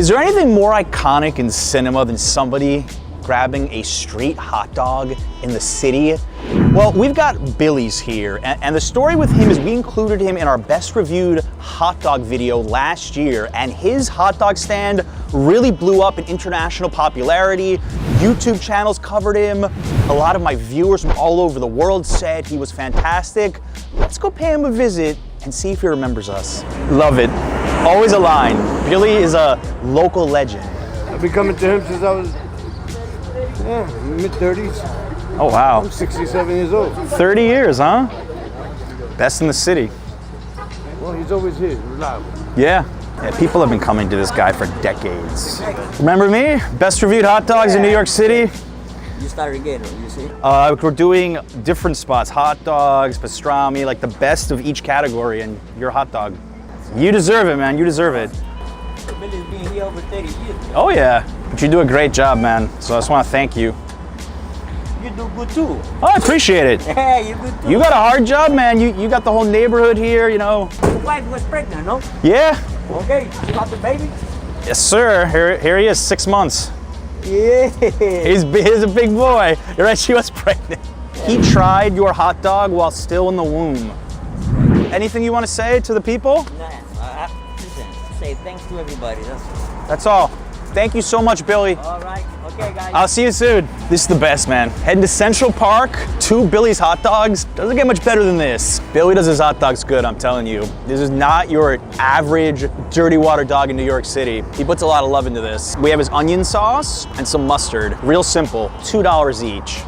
Is there anything more iconic in cinema than somebody grabbing a street hot dog in the city? Well, we've got Billy's here, and the story with him is we included him in our best reviewed hot dog video last year, and his hot dog stand really blew up in international popularity. YouTube channels covered him. A lot of my viewers from all over the world said he was fantastic. Let's go pay him a visit and see if he remembers us. Love it. Always a line. Billy is a local legend. I've been coming to him since I was mid-30s. Oh, wow. I'm 67 years old. 30 years, huh? Best in the city. Well, he's always here, reliable. Yeah. People have been coming to this guy for decades. Remember me? Best reviewed hot dogs in New York City? You started again, you see? We're doing different spots. Hot dogs, pastrami, like the best of each category, and your hot dog. You deserve it, man. You deserve it. Billy's been here over 30 years. Oh, yeah. But you do a great job, man. So I just want to thank you. You do good too. Oh, I appreciate it. Yeah, you good too. You got a hard job, man. You got the whole neighborhood here, you know. Your wife was pregnant, no? Yeah. Okay, you got the baby? Yes, sir. Here he is, 6 months. Yeah. He's a big boy. You're right, she was pregnant. He tried your hot dog while still in the womb. Anything you want to say to the people? Nah, listen, say thanks to everybody, That's all. Thank you so much, Billy. all right. Okay, guys. I'll see you soon. This is the best, man. Heading to Central Park, 2 Billy's hot dogs. Doesn't get much better than this. Billy does his hot dogs good, I'm telling you. This is not your average dirty water dog in New York City. He puts a lot of love into this. We have his onion sauce and some mustard. Real simple, $2 each.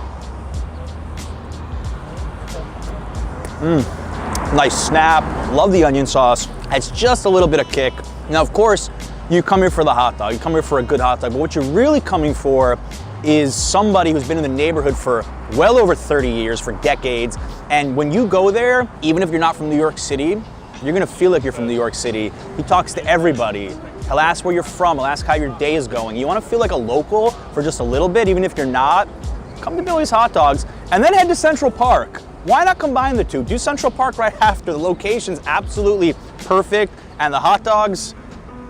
Nice snap. Love the onion sauce. It's just a little bit of kick. Now, of course, you come here for the hot dog. You come here for a good hot dog, but what you're really coming for is somebody who's been in the neighborhood for well over 30 years, for decades. And when you go there, even if you're not from New York City, you're gonna feel like you're from New York City. He talks to everybody. He'll ask where you're from, he'll ask how your day is going. You wanna feel like a local for just a little bit, even if you're not, come to Billy's Hot Dogs, and then head to Central Park. Why not combine the two? Do Central Park right after. The location's absolutely perfect, and the hot dogs,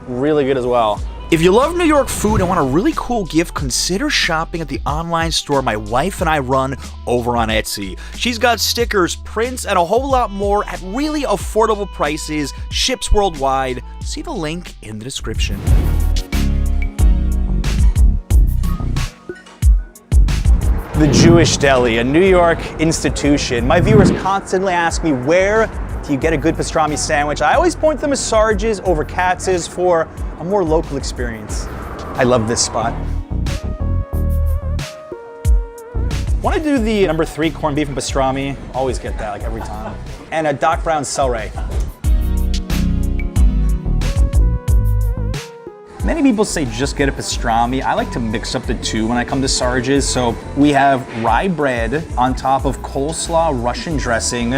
really good as well. If you love New York food and want a really cool gift, consider shopping at the online store my wife and I run over on Etsy. She's got stickers, prints, and a whole lot more at really affordable prices, ships worldwide. See the link in the description. The Jewish Deli, a New York institution. My viewers constantly ask me, where do you get a good pastrami sandwich? I always point them as Sarge's over Katz's for a more local experience. I love this spot. Want to do the number 3 corned beef and pastrami? Always get that, like every time. And a Doc Brown celery. Many people say just get a pastrami. I like to mix up the two when I come to Sarge's. So we have rye bread on top of coleslaw Russian dressing.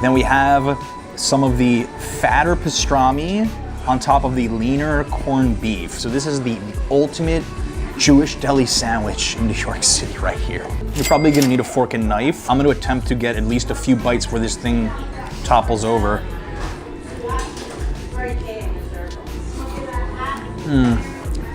Then we have some of the fatter pastrami on top of the leaner corned beef. So this is the ultimate Jewish deli sandwich in New York City right here. You're probably gonna need a fork and knife. I'm gonna attempt to get at least a few bites before this thing topples over.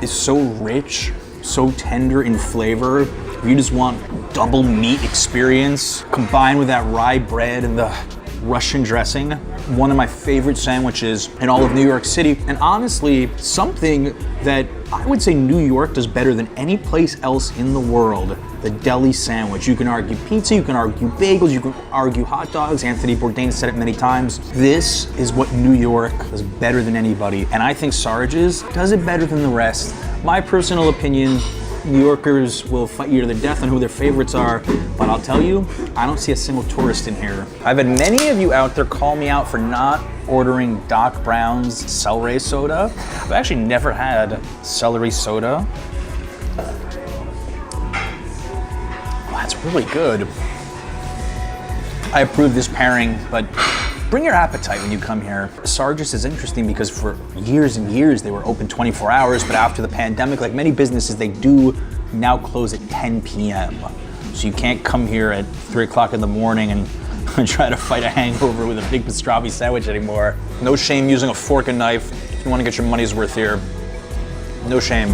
It's so rich, so tender in flavor. If you just want double meat experience, combined with that rye bread and the Russian dressing, one of my favorite sandwiches in all of New York City, and honestly, something that I would say New York does better than any place else in the world, the deli sandwich. You can argue pizza, you can argue bagels, you can argue hot dogs. Anthony Bourdain said it many times. This is what New York does better than anybody, and I think Sarge's does it better than the rest. My personal opinion, New Yorkers will fight you to the death on who their favorites are, but I'll tell you, I don't see a single tourist in here. I've had many of you out there call me out for not ordering Doc Brown's celery soda. I've actually never had celery soda. Oh, that's really good. I approve this pairing, but bring your appetite when you come here. Sarge's is interesting because for years and years they were open 24 hours, but after the pandemic, like many businesses, they do now close at 10 p.m. So you can't come here at 3 o'clock in the morning and try to fight a hangover with a big pastrami sandwich anymore. No shame using a fork and knife if you want to get your money's worth here. No shame.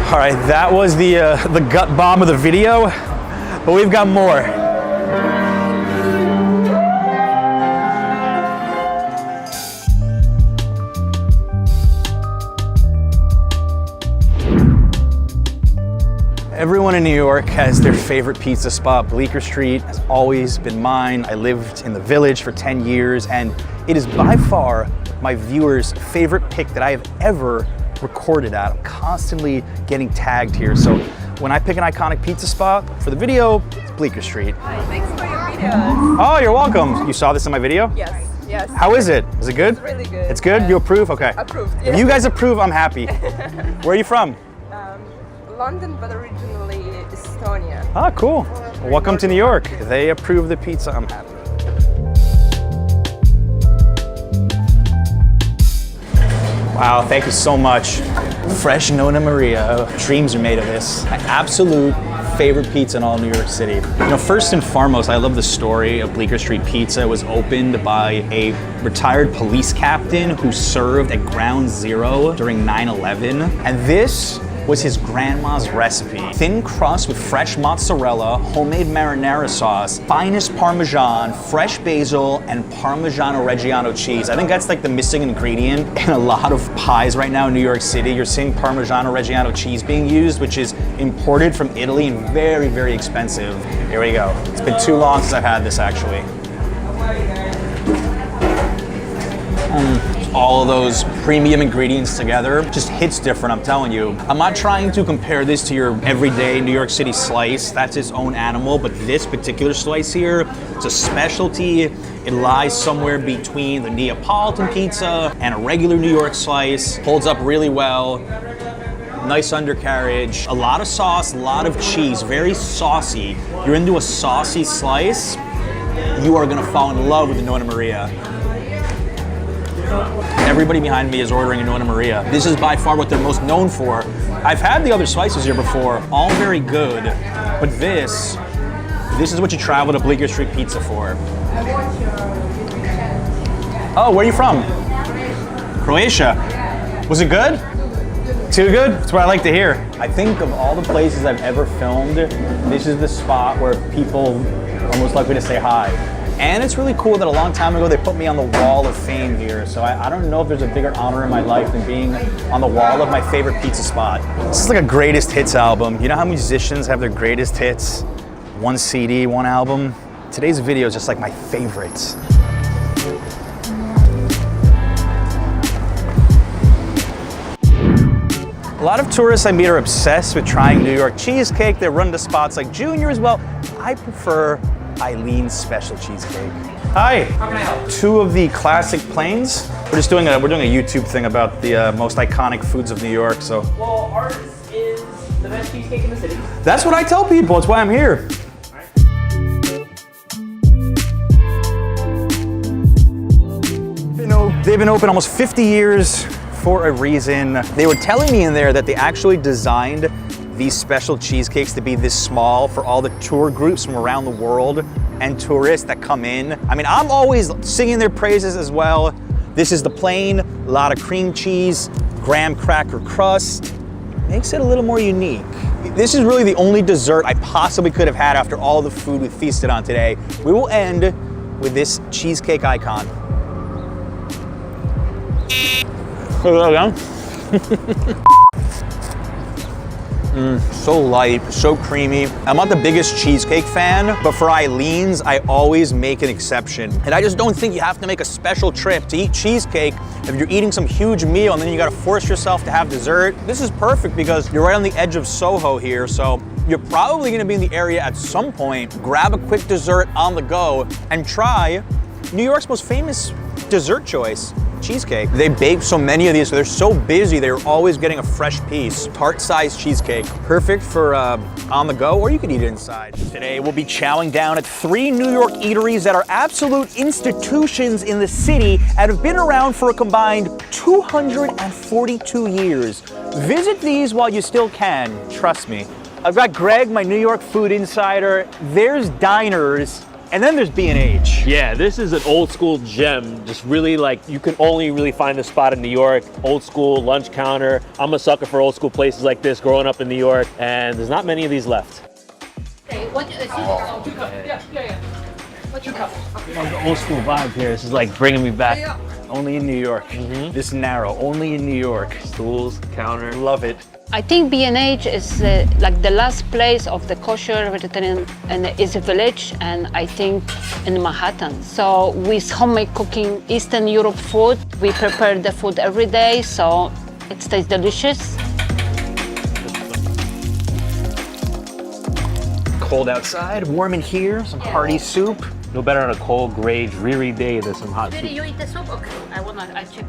All right, that was the gut bomb of the video, but we've got more. Everyone in New York has their favorite pizza spot. Bleecker Street has always been mine. I lived in the Village for 10 years, and it is by far my viewers' favorite pick that I have ever recorded at. I'm constantly getting tagged here. So when I pick an iconic pizza spot for the video, it's Bleecker Street. Hi, thanks for your videos. Oh, you're welcome. You saw this in my video? Yes, yes. How is it? Is it good? It's really good. It's good? Yeah. You approve? Okay. Approved, If yeah. you guys approve, I'm happy. Where are you from? London, but originally Estonia. Ah, cool. Well, welcome to New York. They approve the pizza, I'm happy. Wow, thank you so much. Fresh Nonna Maria. Dreams are made of this. My absolute favorite pizza in all New York City. You know, first and foremost, I love the story of Bleecker Street Pizza. It was opened by a retired police captain who served at Ground Zero during 9/11. And this was his grandma's recipe. Thin crust with fresh mozzarella, homemade marinara sauce, finest Parmesan, fresh basil, and Parmigiano Reggiano cheese. I think that's like the missing ingredient in a lot of pies right now in New York City. You're seeing Parmigiano Reggiano cheese being used, which is imported from Italy and very, very expensive. Here we go. It's been too long since I've had this actually. All of those premium ingredients together just hits different, I'm telling you. I'm not trying to compare this to your everyday New York City slice. That's its own animal, but this particular slice here, it's a specialty. It lies somewhere between the Neapolitan pizza and a regular New York slice. Holds up really well. Nice undercarriage, a lot of sauce, a lot of cheese, very saucy. You're into a saucy slice, you are gonna fall in love with the Nonna Maria. Everybody behind me is ordering a Nonna Maria. This is by far what they're most known for. I've had the other slices here before, all very good, but this is what you travel to Bleecker Street Pizza for. Oh, where are you from? Croatia. Was it good? Too good? That's what I like to hear. I think of all the places I've ever filmed, this is the spot where people are most likely to say hi. And it's really cool that a long time ago they put me on the wall of fame here. So I don't know if there's a bigger honor in my life than being on the wall of my favorite pizza spot. This is like a greatest hits album. You know how musicians have their greatest hits? One CD, one album? Today's video is just like my favorites. A lot of tourists I meet are obsessed with trying New York cheesecake. They run to spots like Junior's. Well, I prefer Eileen's special cheesecake. Hi. How can I help? Two of the classic plains. We're doing a YouTube thing about the most iconic foods of New York. So Well, ours is the best cheesecake in the city. that's what I tell people. That's why I'm here. You know, they've been open almost 50 years for a reason. They were telling me in there that they actually designed these special cheesecakes to be this small for all the tour groups from around the world and tourists that come in. I mean, I'm always singing their praises as well. This is the plain, a lot of cream cheese, graham cracker crust. Makes it a little more unique. This is really the only dessert I possibly could have had after all the food we feasted on today. We will end with this cheesecake icon. Look at that. So light, so creamy. I'm not the biggest cheesecake fan, but for Eileen's, I always make an exception. And I just don't think you have to make a special trip to eat cheesecake if you're eating some huge meal and then you gotta force yourself to have dessert. This is perfect because you're right on the edge of Soho here, so you're probably gonna be in the area at some point. Grab a quick dessert on the go and try New York's most famous dessert choice, cheesecake. They bake so many of these, so they're so busy, they're always getting a fresh piece. Tart-sized cheesecake, perfect for on the go, or you could eat it inside. Today, we'll be chowing down at 3 New York eateries that are absolute institutions in the city and have been around for a combined 242 years. Visit these while you still can, trust me. I've got Greg, my New York food insider. There's diners And then there's B&H. Yeah, this is an old school gem. Just really like, you can only really find this spot in New York. Old school lunch counter. I'm a sucker for old school places like this growing up in New York, and there's not many of these left. The old school vibe here. This is like bringing me back. Only in New York. This narrow, only in New York. Stools, counter. Love it. I think B&H is like the last place of the kosher vegetarian in the East Village, and I think in Manhattan. So with homemade cooking, Eastern Europe food, we prepare the food every day, so it tastes delicious. Cold outside, warm in here, some hearty soup. No better on a cold, gray, dreary day than some hot soup. You eat the soup? Okay, I check.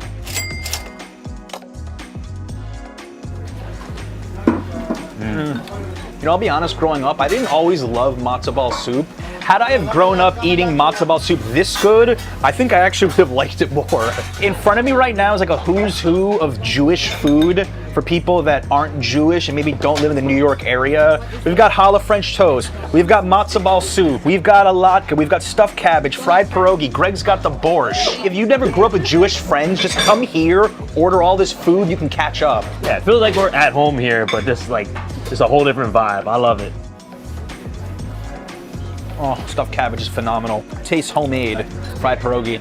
You know, I'll be honest, growing up, I didn't always love matzo ball soup. Had I have grown up eating matzo ball soup this good, I think I actually would have liked it more. In front of me right now is like a who's who of Jewish food for people that aren't Jewish and maybe don't live in the New York area. We've got challah French toast, we've got matzo ball soup, we've got a latke, we've got stuffed cabbage, fried pierogi, Greg's got the borscht. If you never grew up with Jewish friends, just come here, order all this food, you can catch up. Yeah, it feels like we're at home here, but just like, it's a whole different vibe. I love it. Oh, stuffed cabbage is phenomenal. Tastes homemade. Fried pierogi.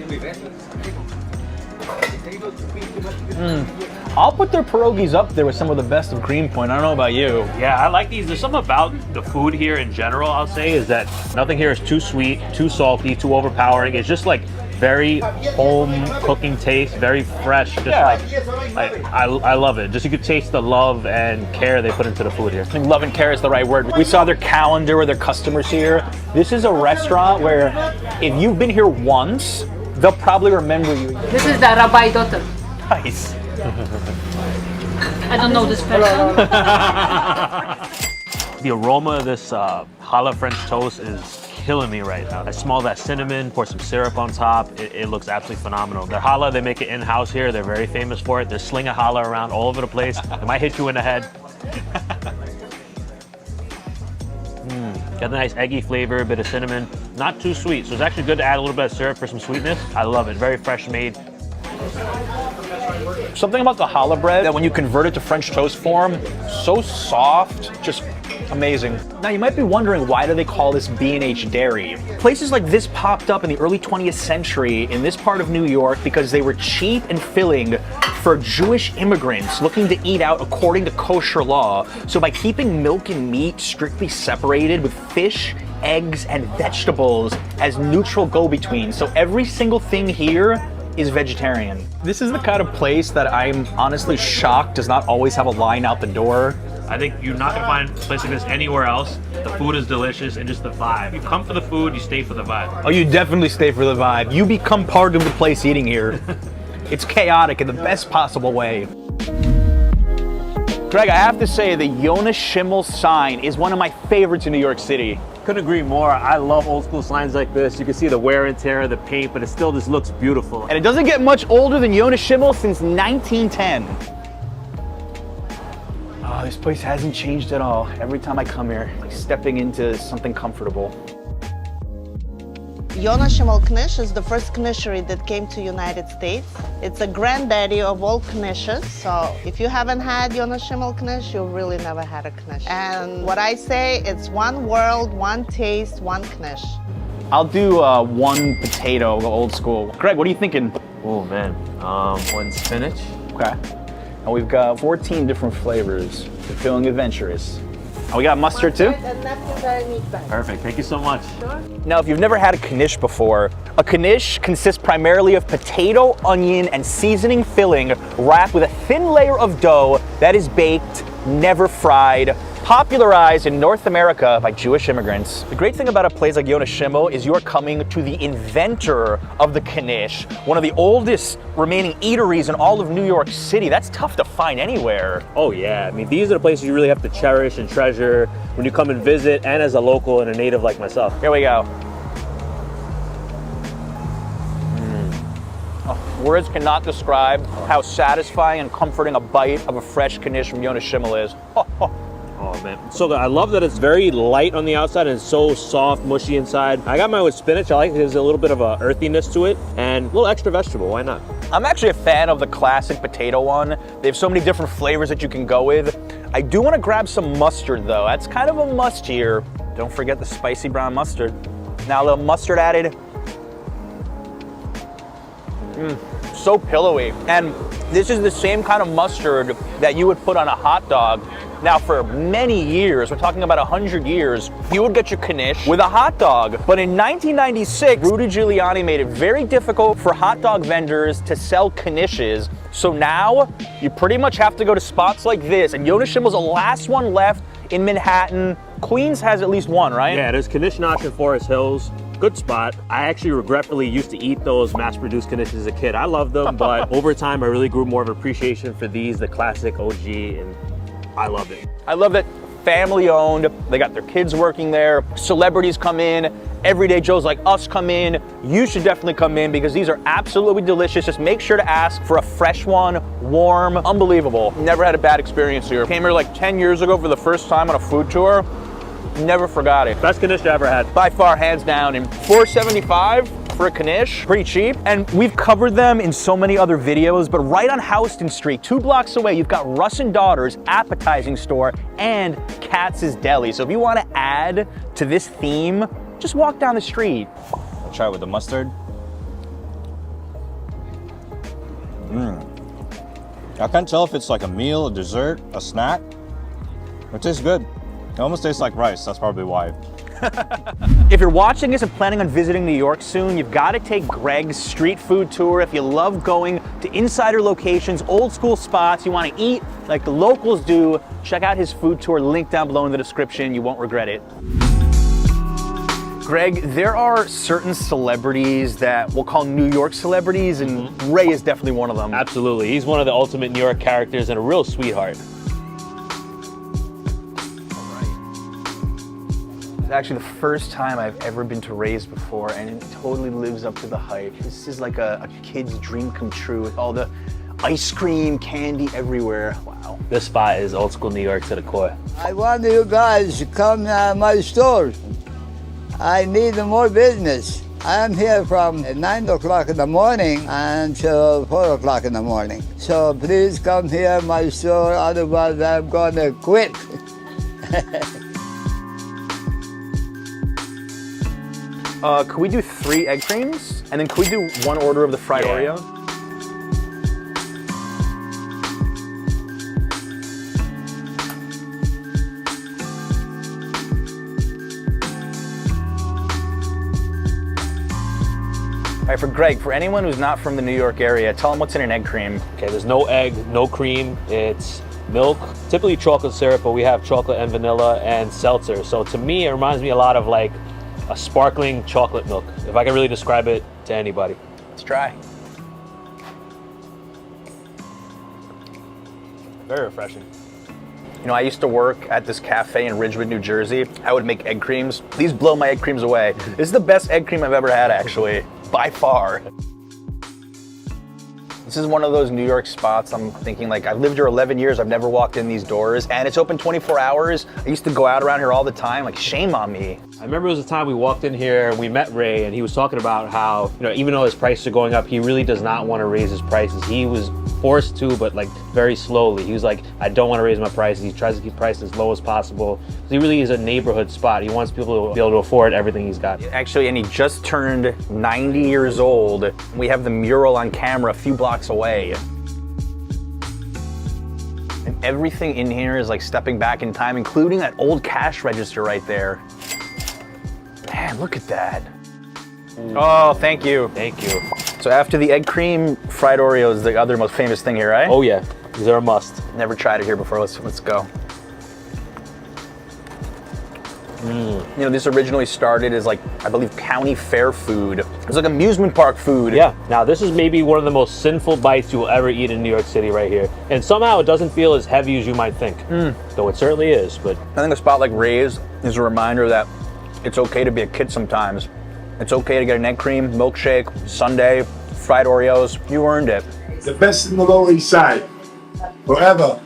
I'll put their pierogies up there with some of the best of Greenpoint. I don't know about you. Yeah, I like these. There's something about the food here in general, I'll say, is that nothing here is too sweet, too salty, too overpowering. It's just like very home cooking taste, very fresh. Just I love it. Just you could taste the love and care they put into the food here. I think love and care is the right word. We saw their calendar with their customers here. This is a restaurant where if you've been here once, they'll probably remember you. This is the rabbi daughter. Nice. I don't know this person. The aroma of this challah French toast is killing me right now. I smell that cinnamon, pour some syrup on top. It looks absolutely phenomenal. Their challah, they make it in-house here. They're very famous for it. They're slinging challah around all over the place. It might hit you in the head. Got the nice eggy flavor, a bit of cinnamon. Not too sweet, so it's actually good to add a little bit of syrup for some sweetness. I love it, very fresh made. Something about the challah bread that when you convert it to French toast form, so soft, just amazing. Now you might be wondering, why do they call this B&H Dairy? Places like this popped up in the early 20th century in this part of New York because they were cheap and filling for Jewish immigrants looking to eat out according to kosher law. So by keeping milk and meat strictly separated with fish, eggs, and vegetables as neutral go-betweens. So every single thing here is vegetarian. This is the kind of place that I'm honestly shocked does not always have a line out the door. I think you're not gonna find a place like this anywhere else. The food is delicious and just the vibe. You come for the food, you stay for the vibe. Oh, you definitely stay for the vibe. You become part of the place eating here. It's chaotic in the best possible way. Greg, I have to say the Yonah Schimmel sign is one of my favorites in New York City. Couldn't agree more. I love old school signs like this. You can see the wear and tear of the paint, but it still just looks beautiful. And it doesn't get much older than Yonah Schimmel since 1910. Oh, this place hasn't changed at all. Every time I come here, like stepping into something comfortable. Yonah Schimmel Knish is the first knishery that came to United States. It's a granddaddy of all knishes, so if you haven't had Yonah Schimmel Knish, you really never had a knish. And what I say, it's one world, one taste, one knish. I'll do one potato, go old school. Greg, what are you thinking? Oh man, one spinach. Okay. And we've got 14 different flavors. We're feeling adventurous. And we got mustard too? And that's the meat bag. Perfect, thank you so much. Now, if you've never had a knish before, a knish consists primarily of potato, onion, and seasoning filling wrapped with a thin layer of dough that is baked, never fried, popularized in North America by Jewish immigrants. The great thing about a place like Yonah Schimmel is you're coming to the inventor of the knish, one of the oldest remaining eateries in all of New York City. That's tough to find anywhere. Oh yeah, I mean, these are the places you really have to cherish and treasure when you come and visit, and as a local and a native like myself. Here we go. Oh, words cannot describe how satisfying and comforting a bite of a fresh knish from Yonah Schimmel is. Oh Oh man, so good. I love that it's very light on the outside and so soft, mushy inside. I got mine with spinach. I like it. There's a little bit of a earthiness to it and a little extra vegetable. Why not? I'm actually a fan of the classic potato one. They have so many different flavors that you can go with. I do want to grab some mustard though. That's kind of a must here. Don't forget the spicy brown mustard. Now a little mustard added. So pillowy. And this is the same kind of mustard that you would put on a hot dog. Now for many years, we're talking about 100 years, you would get your knish with a hot dog. But in 1996, Rudy Giuliani made it very difficult for hot dog vendors to sell knishes. So now you pretty much have to go to spots like this. And Jonas Schimmel's the last one left in Manhattan. Queens has at least one, right? Yeah, there's Knish Knock in Forest Hills. Good spot. I actually regretfully used to eat those mass-produced knishes as a kid. I loved them, but over time I really grew more of an appreciation for these, the classic OG, and I love it. I love that family owned. They got their kids working there. Celebrities come in. Everyday Joes like us come in. You should definitely come in because these are absolutely delicious. Just make sure to ask for a fresh one, warm, unbelievable. Never had a bad experience here. Came here like 10 years ago for the first time on a food tour. Never forgot it. Best knish I ever had. By far, hands down. And $4.75 for a knish, pretty cheap. And we've covered them in so many other videos, but right on Houston Street, 2 blocks away, you've got Russ and Daughter's appetizing store and Katz's Deli. So if you want to add to this theme, just walk down the street. I'll try it with the mustard. I can't tell if it's like a meal, a dessert, a snack. It tastes good. It almost tastes like rice, that's probably why. If you're watching this and planning on visiting New York soon, you've got to take Greg's street food tour. If you love going to insider locations, old school spots, you want to eat like the locals do, check out his food tour, link down below in the description. You won't regret it. Greg, there are certain celebrities that we'll call New York celebrities, and Ray is definitely one of them. Absolutely. He's one of the ultimate New York characters and a real sweetheart. It's actually the first time I've ever been to Ray's before, and it totally lives up to the hype. This is like a kid's dream come true with all the ice cream, candy everywhere. Wow. This spot is old school New York to the core. I want you guys to come to my store. I need more business. I am here from 9 o'clock in the morning until 4 o'clock in the morning. So please come here, my store, otherwise I'm gonna quit. Could we do 3 egg creams? And then could we do 1 order of the fried Oreo? All right, for Greg, for anyone who's not from the New York area, tell them what's in an egg cream. Okay, there's no egg, no cream. It's milk, typically chocolate syrup, but we have chocolate and vanilla and seltzer. So to me, it reminds me a lot of like a sparkling chocolate milk, if I can really describe it to anybody. Let's try. Very refreshing. You know, I used to work at this cafe in Ridgewood, New Jersey. I would make egg creams. These blow my egg creams away. This is the best egg cream I've ever had, actually, by far. This is one of those New York spots I'm thinking like, I've lived here 11 years, I've never walked in these doors, and it's open 24 hours. I used to go out around here all the time, like shame on me. I remember it was a time we walked in here and we met Ray, and he was talking about how, you know, even though his prices are going up, he really does not want to raise his prices. He was forced to, but like very slowly. He was like, I don't want to raise my prices. He tries to keep prices as low as possible. He really is a neighborhood spot. He wants people to be able to afford everything he's got. Actually, and he just turned 90 years old. We have the mural on camera a few blocks away. And everything in here is like stepping back in time, including that old cash register right there. Man, look at that. Oh, thank you. Thank you. So after the egg cream, fried Oreo is the other most famous thing here, right? Oh yeah, these are a must. Never tried it here before, let's go. You know, this originally started as like, I believe, county fair food. It's like amusement park food. Yeah, now this is maybe one of the most sinful bites you will ever eat in New York City right here. And somehow it doesn't feel as heavy as you might think. Though it certainly is, but. I think a spot like Ray's is a reminder that it's okay to be a kid sometimes. It's okay to get an egg cream, milkshake, sundae, fried Oreos. You earned it. The best in the Lower East Side. Forever.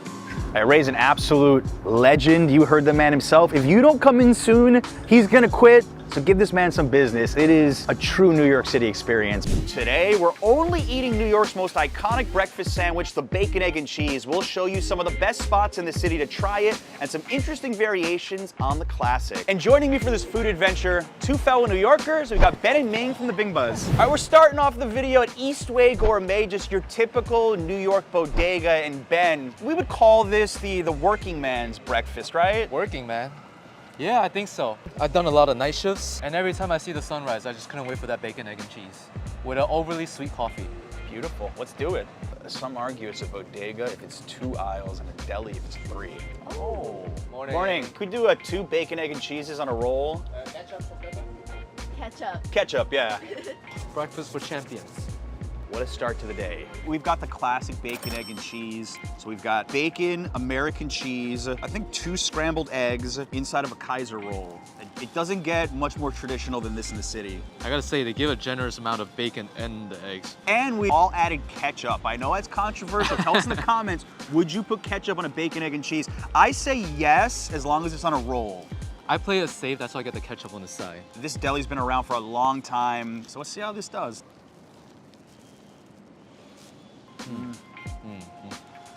Ray's an absolute legend. You heard the man himself. If you don't come in soon, he's gonna quit. So give this man some business. It is a true New York City experience. Today, we're only eating New York's most iconic breakfast sandwich, the bacon, egg, and cheese. We'll show you some of the best spots in the city to try it and some interesting variations on the classic. And joining me for this food adventure, two fellow New Yorkers. We've got Ben and Ming from the Bing Buzz. All right, we're starting off the video at Eastway Gourmet, just your typical New York bodega. And Ben, we would call this the working man's breakfast, right? Working man. Yeah, I think so. I've done a lot of night shifts, and every time I see the sunrise, I just couldn't wait for that bacon, egg, and cheese with an overly sweet coffee. Beautiful. Let's do it. Some argue it's a bodega if it's 2 aisles and a deli if it's 3. Oh, morning. Morning. Could we do 2 bacon, egg, and cheeses on a roll? Ketchup. Ketchup, yeah. Breakfast for champions. What a start to the day. We've got the classic bacon, egg, and cheese. So we've got bacon, American cheese, I think 2 scrambled eggs inside of a Kaiser roll. It doesn't get much more traditional than this in the city. I gotta say, they give a generous amount of bacon and the eggs. And we all added ketchup. I know that's controversial. Tell us in the comments, would you put ketchup on a bacon, egg, and cheese? I say yes, as long as it's on a roll. I play it safe, that's why I get the ketchup on the side. This deli's been around for a long time, so let's see how this does.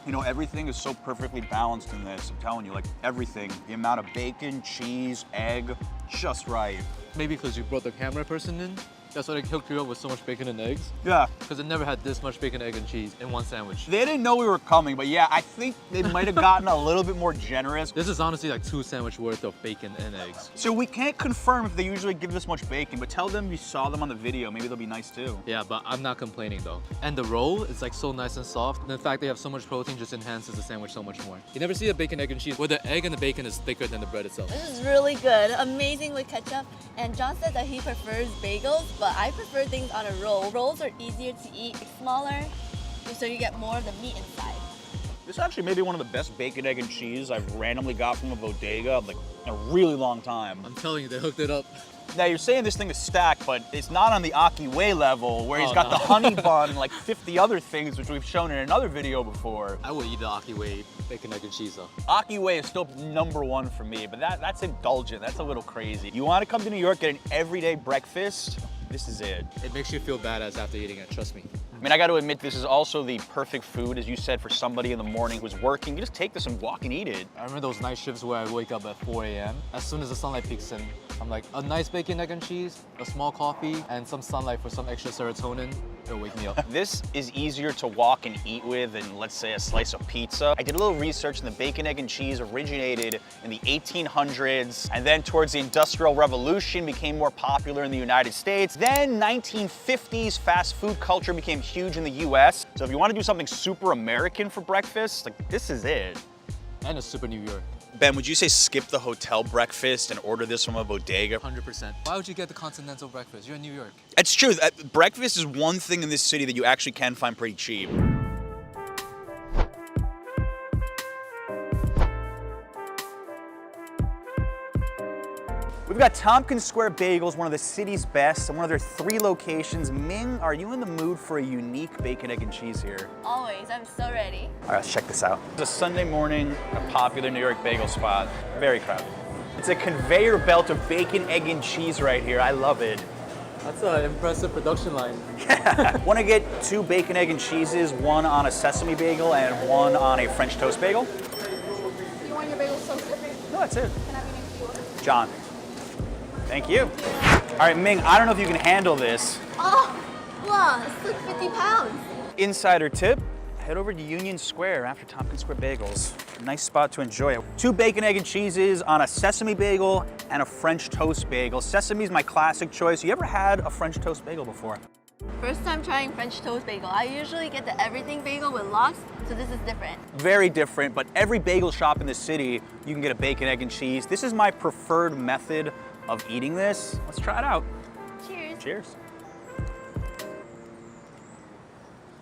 You know, everything is so perfectly balanced in this. I'm telling you, like everything. The amount of bacon, cheese, egg, just right. Maybe because you brought the camera person in, that's why they hooked you up with so much bacon and eggs? Yeah. Because it never had this much bacon, egg, and cheese in one sandwich. They didn't know we were coming, but yeah, I think they might have gotten a little bit more generous. This is honestly like 2 sandwich worth of bacon and eggs. So we can't confirm if they usually give this much bacon, but tell them you saw them on the video. Maybe they'll be nice too. Yeah, but I'm not complaining though. And the roll is like so nice and soft. And the fact they have so much protein just enhances the sandwich so much more. You never see a bacon, egg, and cheese where the egg and the bacon is thicker than the bread itself. This is really good. Amazing with ketchup. And John said that he prefers bagels, but I prefer things on a roll. Rolls are easier to eat, smaller, so you get more of the meat inside. This actually may be one of the best bacon, egg, and cheese I've randomly got from a bodega like in a really long time. I'm telling you, they hooked it up. Now you're saying this thing is stacked, but it's not on the Aki Wei level where he's got the honey bun and like 50 other things which we've shown in another video before. I would eat the Aki Wei bacon, egg, and cheese though. Aki Wei is still #1 for me, but that's indulgent. That's a little crazy. You want to come to New York, get an everyday breakfast? This is it. It makes you feel badass after eating it, trust me. I mean, I got to admit, this is also the perfect food, as you said, for somebody in the morning who's working. You just take this and walk and eat it. I remember those night shifts where I wake up at 4 a.m. As soon as the sunlight peeks in, I'm like, a nice bacon, egg, and cheese, a small coffee, and some sunlight for some extra serotonin. It'll wake me up. This is easier to walk and eat with than, let's say, a slice of pizza. I did a little research, and the bacon, egg, and cheese originated in the 1800s, and then towards the Industrial Revolution became more popular in the United States. Then 1950s fast food culture became huge in the US. So if you want to do something super American for breakfast, like this is it. And a super New York. Ben, would you say skip the hotel breakfast and order this from a bodega? 100%. Why would you get the continental breakfast? You're in New York. It's true. Breakfast is one thing in this city that you actually can find pretty cheap. We've got Tompkins Square Bagels, one of the city's best, and one of their 3 locations. Ming, are you in the mood for a unique bacon, egg, and cheese here? Always, I'm so ready. All right, let's check this out. It's a Sunday morning, a popular New York bagel spot. Very crowded. It's a conveyor belt of bacon, egg, and cheese right here. I love it. That's an impressive production line. Yeah. Want to get 2 bacon, egg, and cheeses, 1 on a sesame bagel and 1 on a French toast bagel? You want your bagel toasted? No, that's it. Can I have your name for the order? John. Thank you. All right, Ming, I don't know if you can handle this. Oh, wow, it's like 50 pounds. Insider tip, head over to Union Square after Tompkins Square Bagels. Nice spot to enjoy. 2 bacon, egg, and cheeses on a sesame bagel and a French toast bagel. Sesame's my classic choice. You ever had a French toast bagel before? First time trying French toast bagel. I usually get the everything bagel with lox, so this is different. Very different, but every bagel shop in the city, you can get a bacon, egg, and cheese. This is my preferred method of eating this. Let's try it out. Cheers. Cheers.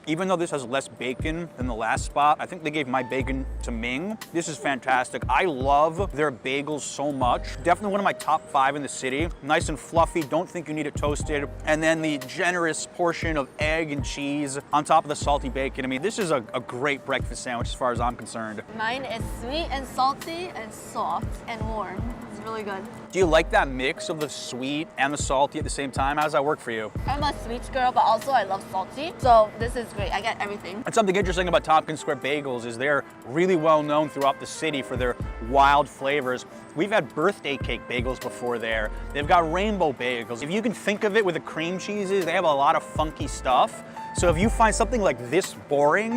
Even though this has less bacon than the last spot, I think they gave my bacon to Ming. This is fantastic. I love their bagels so much. Definitely one of my top 5 in the city. Nice and fluffy, don't think you need it toasted. And then the generous portion of egg and cheese on top of the salty bacon. I mean, this is a great breakfast sandwich as far as I'm concerned. Mine is sweet and salty and soft and warm. It's really good. Do you like that mix of the sweet and the salty at the same time? How does that work for you? I'm a sweet girl, but also I love salty. So this is great. I get everything. And something interesting about Tompkins Square Bagels is they're really well known throughout the city for their wild flavors. We've had birthday cake bagels before there. They've got rainbow bagels. If you can think of it with the cream cheeses, they have a lot of funky stuff. So if you find something like this boring,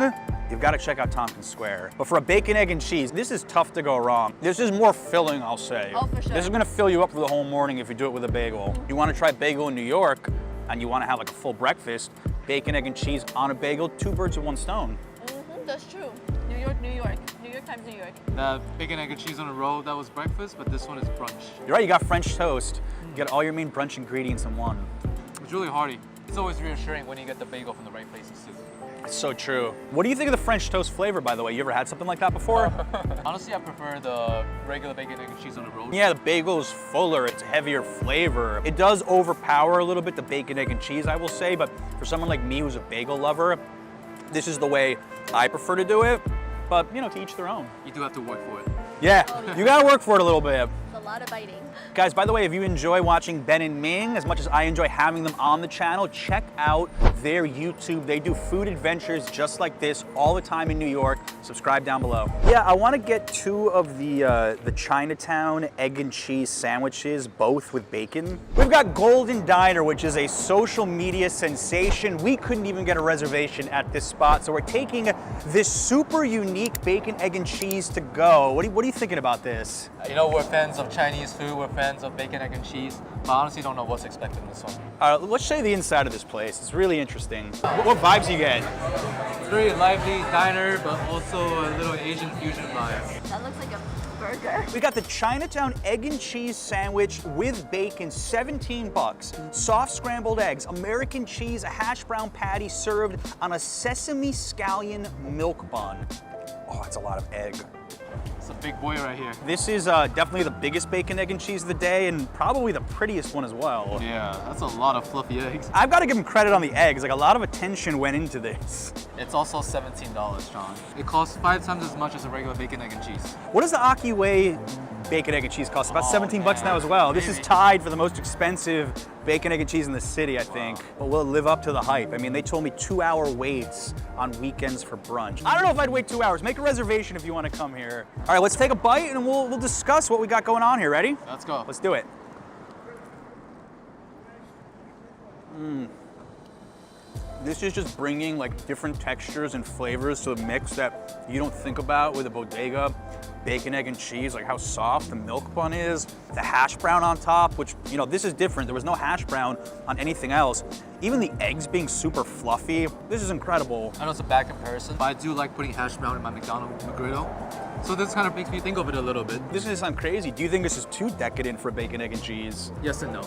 you've got to check out Tompkins Square. But for a bacon, egg, and cheese, this is tough to go wrong. This is more filling, I'll say. Oh, for sure. This is gonna fill you up for the whole morning if you do it with a bagel. You wanna try bagel in New York, and you wanna have like a full breakfast, bacon, egg, and cheese on a bagel, 2 birds with 1 stone. That's true. New York, New York. New York times New York. The bacon, egg, and cheese on a roll, that was breakfast, but this one is brunch. You're right, you got French toast. You got all your main brunch ingredients in one. It's really hearty. It's always reassuring when you get the bagel from the right places too. It's so true. What do you think of the French toast flavor, by the way? You ever had something like that before? Honestly, I prefer the regular bacon, egg, and cheese on a roll. Yeah, the bagel is fuller, it's heavier flavor. It does overpower a little bit the bacon, egg, and cheese, I will say, but for someone like me who's a bagel lover, this is the way I prefer to do it, but you know, to each their own. You do have to work for it. Yeah, you gotta work for it a little bit. It's a lot of biting. Guys, by the way, if you enjoy watching Ben and Ming as much as I enjoy having them on the channel, check out their YouTube. They do food adventures just like this all the time in New York. Subscribe down below. Yeah, I want to get 2 of the Chinatown egg and cheese sandwiches, both with bacon. We've got Golden Diner, which is a social media sensation. We couldn't even get a reservation at this spot, so we're taking this super unique bacon, egg, and cheese to go. What are you thinking about this? You know, we're fans of Chinese food, we're fans of bacon, egg, and cheese, but I honestly don't know what's expected in this one. Let's show you the inside of this place. It's really interesting. What vibes do you get? It's very lively diner, but also a little Asian fusion vibe. That looks like a burger. We got the Chinatown egg and cheese sandwich with bacon, 17 bucks. Soft scrambled eggs, American cheese, a hash brown patty served on a sesame scallion milk bun. Oh, that's a lot of egg. It's a big boy right here. This is definitely the biggest bacon, egg, and cheese of the day, and probably the prettiest one as well. Yeah, that's a lot of fluffy eggs. I've got to give them credit on the eggs. Like, a lot of attention went into this. It's also $17, John. It costs 5 times as much as a regular bacon, egg, and cheese. What does the Aki Way bacon, egg, and cheese cost? About 17 bucks now as well. This is tied for the most expensive bacon, egg, and cheese in the city, I think. But will it live up to the hype? I mean, they told me 2-hour waits on weekends for brunch. I don't know if I'd wait 2 hours. Make a reservation if you want to come here. All right, let's take a bite and we'll discuss what we got going on here. Ready? Let's go. Let's do it. This is just bringing like different textures and flavors to a mix that you don't think about with a bodega. Bacon, egg, and cheese, like how soft the milk bun is, the hash brown on top, which, you know, this is different. There was no hash brown on anything else. Even the eggs being super fluffy, this is incredible. I know it's a bad comparison, but I do like putting hash brown in my McDonald's McGriddle. So this kind of makes me think of it a little bit. This is gonna sound crazy. Do you think this is too decadent for bacon, egg, and cheese? Yes and no.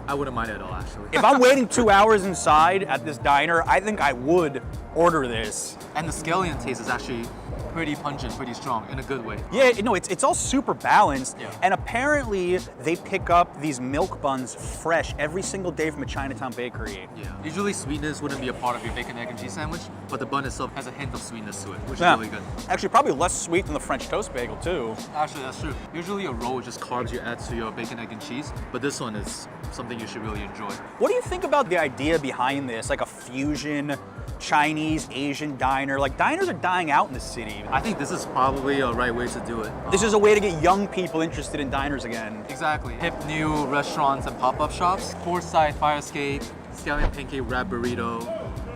I wouldn't mind it at all, actually. If I'm waiting 2 hours inside at this diner, I think I would order this. And the scallion taste is actually pretty pungent, pretty strong, in a good way. Yeah, no, it's all super balanced. Yeah. And apparently they pick up these milk buns fresh every single day from a Chinatown bakery. Yeah. Usually sweetness wouldn't be a part of your bacon, egg, and cheese sandwich, but the bun itself has a hint of sweetness to it, which is really good. Actually, probably less sweet than the French toast bagel too. Actually, that's true. Usually a roll is just carbs you add to your bacon, egg, and cheese, but this one is something you should really enjoy. What do you think about the idea behind this? Like a fusion Chinese, Asian diner? Like, diners are dying out in the city. I think this is probably a right way to do it. This is a way to get young people interested in diners again. Exactly. Hip new restaurants and pop-up shops. Courtside fire escape, scallion pancake wrap burrito.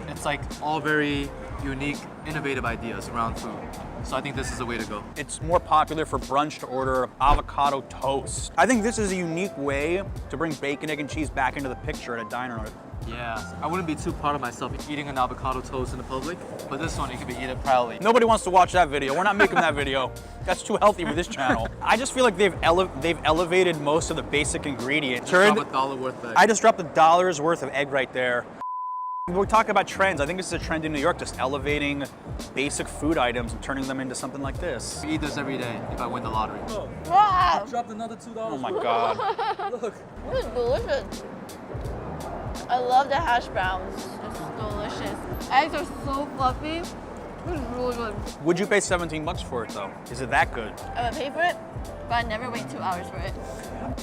It's like all very unique, innovative ideas around food. So I think this is the way to go. It's more popular for brunch to order avocado toast. I think this is a unique way to bring bacon, egg, and cheese back into the picture at a diner. Yeah, I wouldn't be too proud of myself eating an avocado toast in the public, but this one, you can be eaten proudly. Nobody wants to watch that video. We're not making that video. That's too healthy for this channel. I just feel like they've elevated most of the basic ingredients. Drop $1 worth of egg. I just dropped $1 worth of egg right there. We're talking about trends. I think this is a trend in New York, just elevating basic food items and turning them into something like this. I eat this every day if I win the lottery. Wow. Dropped another $2. Oh my God. Look. This is delicious. I love the hash browns. It's delicious. Eggs are so fluffy. This is really good. Would you pay 17 bucks for it though? Is it that good? I would pay for it, but I'd never wait 2 hours for it.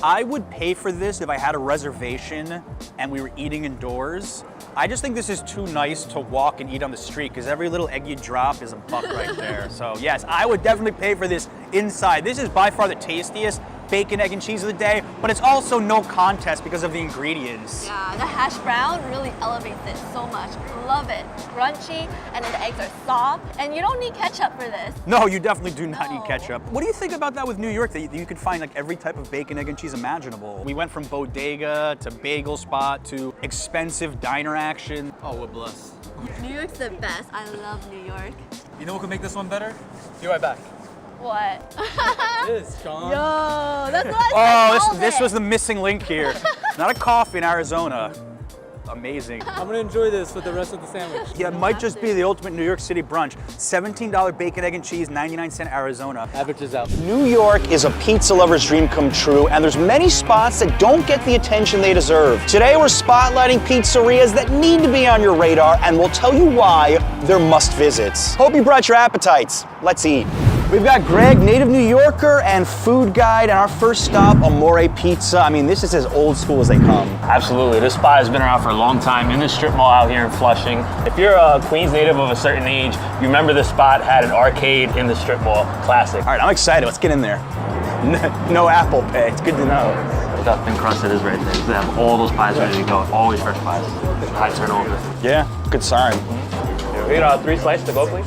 I would pay for this if I had a reservation and we were eating indoors. I just think this is too nice to walk and eat on the street because every little egg you drop is a buck right there. So yes, I would definitely pay for this inside. This is by far the tastiest bacon, egg, and cheese of the day, but it's also no contest because of the ingredients. Yeah, the hash brown really elevates it so much. Love it. Crunchy, and then the eggs are soft, and you don't need ketchup for this. No, you definitely do not need ketchup. What do you think about that with New York, that you could find like every type of bacon, egg, and cheese imaginable? We went from bodega to bagel spot to expensive diner action. Oh, we're blessed. New York's the best. I love New York. You know what could make this one better? Be right back. What? This, Sean. Yo, that's what I Oh, this was the missing link here. Not a coffee in Arizona. Amazing. I'm gonna enjoy this with the rest of the sandwich. Yeah, it might just be the ultimate New York City brunch. $17 bacon, egg, and cheese, 99-cent Arizona. Averages out. New York is a pizza lover's dream come true, and there's many spots that don't get the attention they deserve. Today we're spotlighting pizzerias that need to be on your radar, and we'll tell you why they're must visits. Hope you brought your appetites. Let's eat. We've got Greg, native New Yorker and food guide, and our first stop, Amore Pizza. I mean, this is as old school as they come. Absolutely. This spot has been around for a long time in the strip mall out here in Flushing. If you're a Queens native of a certain age, you remember this spot had an arcade in the strip mall. Classic. All right, I'm excited. Let's get in there. No Apple Pay. It's good to know. Look how thin crusted it is right there. They have all those pies ready to go. Always fresh pies. High turnover. Yeah, good sign. We got 3 slices to go, please.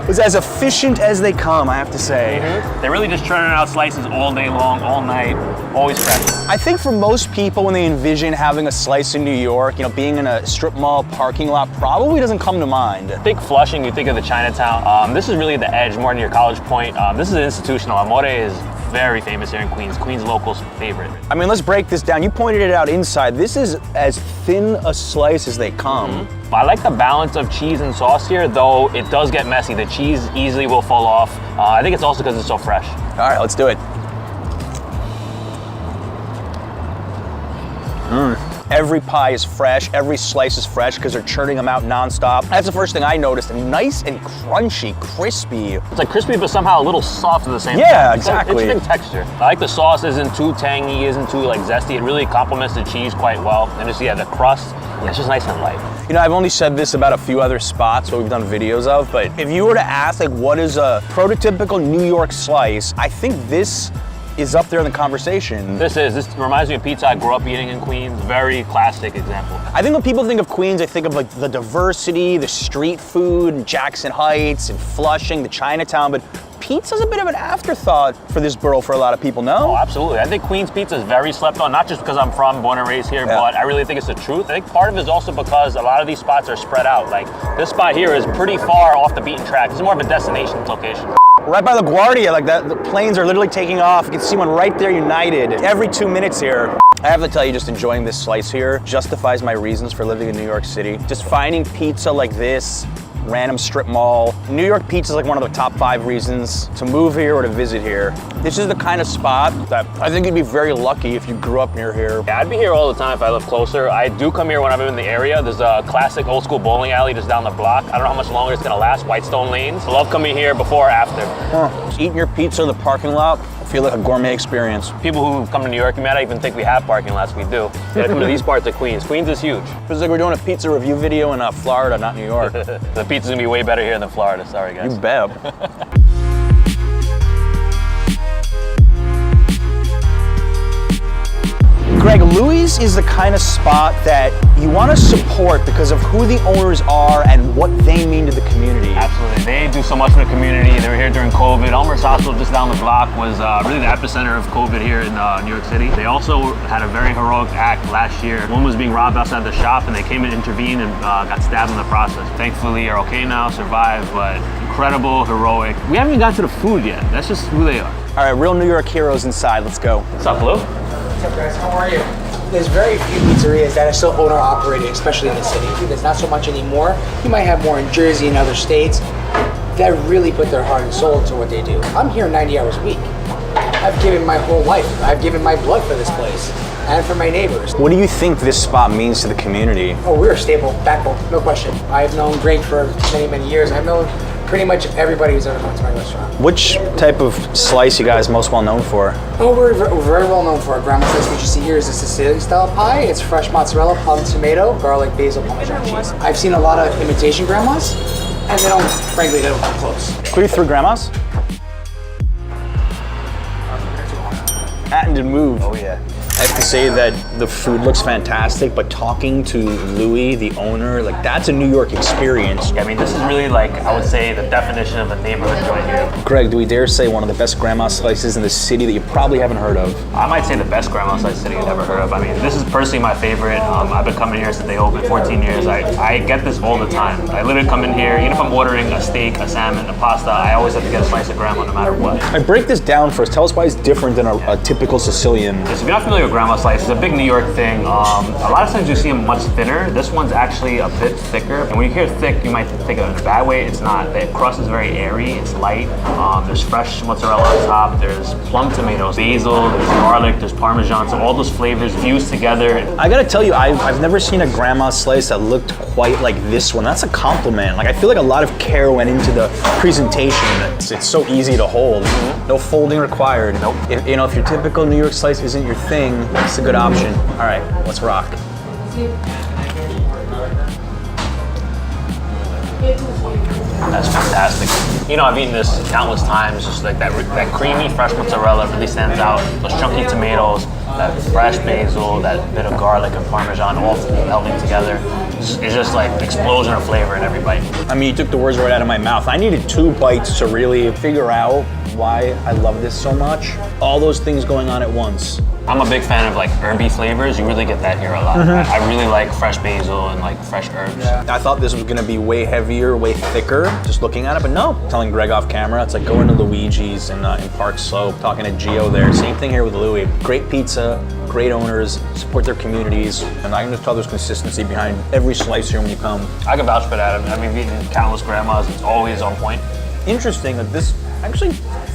It was as efficient as they come, I have to say. They're really just churning out slices all day long, all night, always fresh. I think for most people, when they envision having a slice in New York, being in a strip mall parking lot probably doesn't come to mind. Think Flushing, you think of the Chinatown. This is really the edge, more near College Point. This is institutional. Amore is very famous here in Queens. Queens locals' favorite. I mean, let's break this down. You pointed it out inside. This is as thin a slice as they come. I like the balance of cheese and sauce here, though it does get messy. The cheese easily will fall off. I think it's also because it's so fresh. All right, let's do it. Every pie is fresh, every slice is fresh because they're churning them out nonstop. That's the first thing I noticed. Nice and crunchy, crispy. It's like crispy, but somehow a little soft at the same time. Yeah, exactly. Interesting texture. I like the sauce isn't too tangy, isn't too zesty. It really complements the cheese quite well. And just, the crust, it's just nice and light. I've only said this about a few other spots that we've done videos of, but if you were to ask, what is a prototypical New York slice, I think this is up there in the conversation. This reminds me of pizza I grew up eating in Queens. Very classic example. I think when people think of Queens, they think of the diversity, the street food, Jackson Heights and Flushing, the Chinatown, but pizza's a bit of an afterthought for this borough for a lot of people, no? Oh, absolutely. I think Queens pizza is very slept on, not just because I'm born and raised here, but I really think it's the truth. I think part of it is also because a lot of these spots are spread out. Like this spot here is pretty far off the beaten track. It's more of a destination location. Right by LaGuardia, the planes are literally taking off. You can see one right there, United. Every 2 minutes here. I have to tell you, just enjoying this slice here justifies my reasons for living in New York City. Just finding pizza like this, random strip mall. New York pizza is like one of the top 5 reasons to move here or to visit here. This is the kind of spot that I think you'd be very lucky if you grew up near here. Yeah, I'd be here all the time if I lived closer. I do come here when I'm in the area. There's a classic old school bowling alley just down the block. I don't know how much longer it's gonna last, Whitestone Lanes. I love coming here before or after. Just eating your pizza in the parking lot, I feel like a gourmet experience. People who come to New York, you might not even think we have parking lots. We do. You gotta come to these parts of Queens. Queens is huge. Feels like we're doing a pizza review video in Florida, not New York. The pizza's gonna be way better here than Florida. Sorry, guys. You bet. Greg, Louis is the kind of spot that you want to support because of who the owners are and what they mean to the community. Absolutely. They do so much for the community. They were here during COVID. Elmer's Hospital just down the block was really the epicenter of COVID here in New York City. They also had a very heroic act last year. One was being robbed outside the shop and they came and intervened and got stabbed in the process. Thankfully, are okay now, survived, but incredible, heroic. We haven't even gotten to the food yet. That's just who they are. All right, real New York heroes inside. Let's go. What's up, Lou? What's up, guys? How are you? There's very few pizzerias that are still owner operated, especially in the city. There's not so much anymore. You might have more in Jersey and other states that really put their heart and soul into what they do. I'm here 90 hours a week. I've given my whole life. I've given my blood for this place and for my neighbors. What do you think this spot means to the community? Oh, we're a staple, backbone, no question. I've known Greg for many, many years. I've known pretty much everybody who's ever come to my restaurant. Which type of slice you guys most well known for? Oh, we're very well known for our grandma slice. What you see here is a Sicilian style pie. It's fresh mozzarella, plum tomato, garlic, basil, Parmesan cheese. I've seen a lot of imitation grandmas, and they don't come close. Who are you through grandmas? That didn't move. Oh yeah. I have to say that the food looks fantastic, but talking to Louis, the owner, like that's a New York experience. I mean, this is really like, I would say, the definition of a neighborhood joint here. Greg, do we dare say one of the best grandma slices in the city that you probably haven't heard of? I might say the best grandma slice city I've ever heard of. I mean, this is personally my favorite. I've been coming here since they opened, 14 years. I get this all the time. I literally come in here, even if I'm ordering a steak, a salmon, a pasta, I always have to get a slice of grandma no matter what. I break this down first. Tell us why it's different than a typical Sicilian. So if you're not familiar with grandma slice, it's a big New York thing. A lot of times you see them much thinner. This one's actually a bit thicker. And when you hear thick, you might think of it in a bad way. It's not. The crust is very airy. It's light. There's fresh mozzarella on top. There's plum tomatoes, basil, there's garlic, there's Parmesan. So all those flavors fused together. I gotta tell you, I've never seen a grandma slice that looked quite like this one. That's a compliment. Like I feel like a lot of care went into the presentation. It's so easy to hold. No folding required. Nope. If your typical New York slice isn't your thing, it's a good option. All right, let's rock. That's fantastic. You know, I've eaten this countless times. Just like that creamy, fresh mozzarella really stands out. Those chunky tomatoes, that fresh basil, that bit of garlic and Parmesan all melding together. It's just like an explosion of flavor in every bite. I mean, you took the words right out of my mouth. I needed 2 bites to really figure out why I love this so much. All those things going on at once. I'm a big fan of like herby flavors. You really get that here a lot. I really like fresh basil and like fresh herbs. Yeah. I thought this was gonna be way heavier, way thicker, just looking at it, but no. Telling Greg off camera, it's like going to Luigi's in Park Slope, talking to Gio there. Same thing here with Louis. Great pizza, great owners, support their communities, and I can just tell there's consistency behind every slice here when you come. I can vouch for that. I mean, we've eaten countless grandmas. It's always on point. Interesting that this actually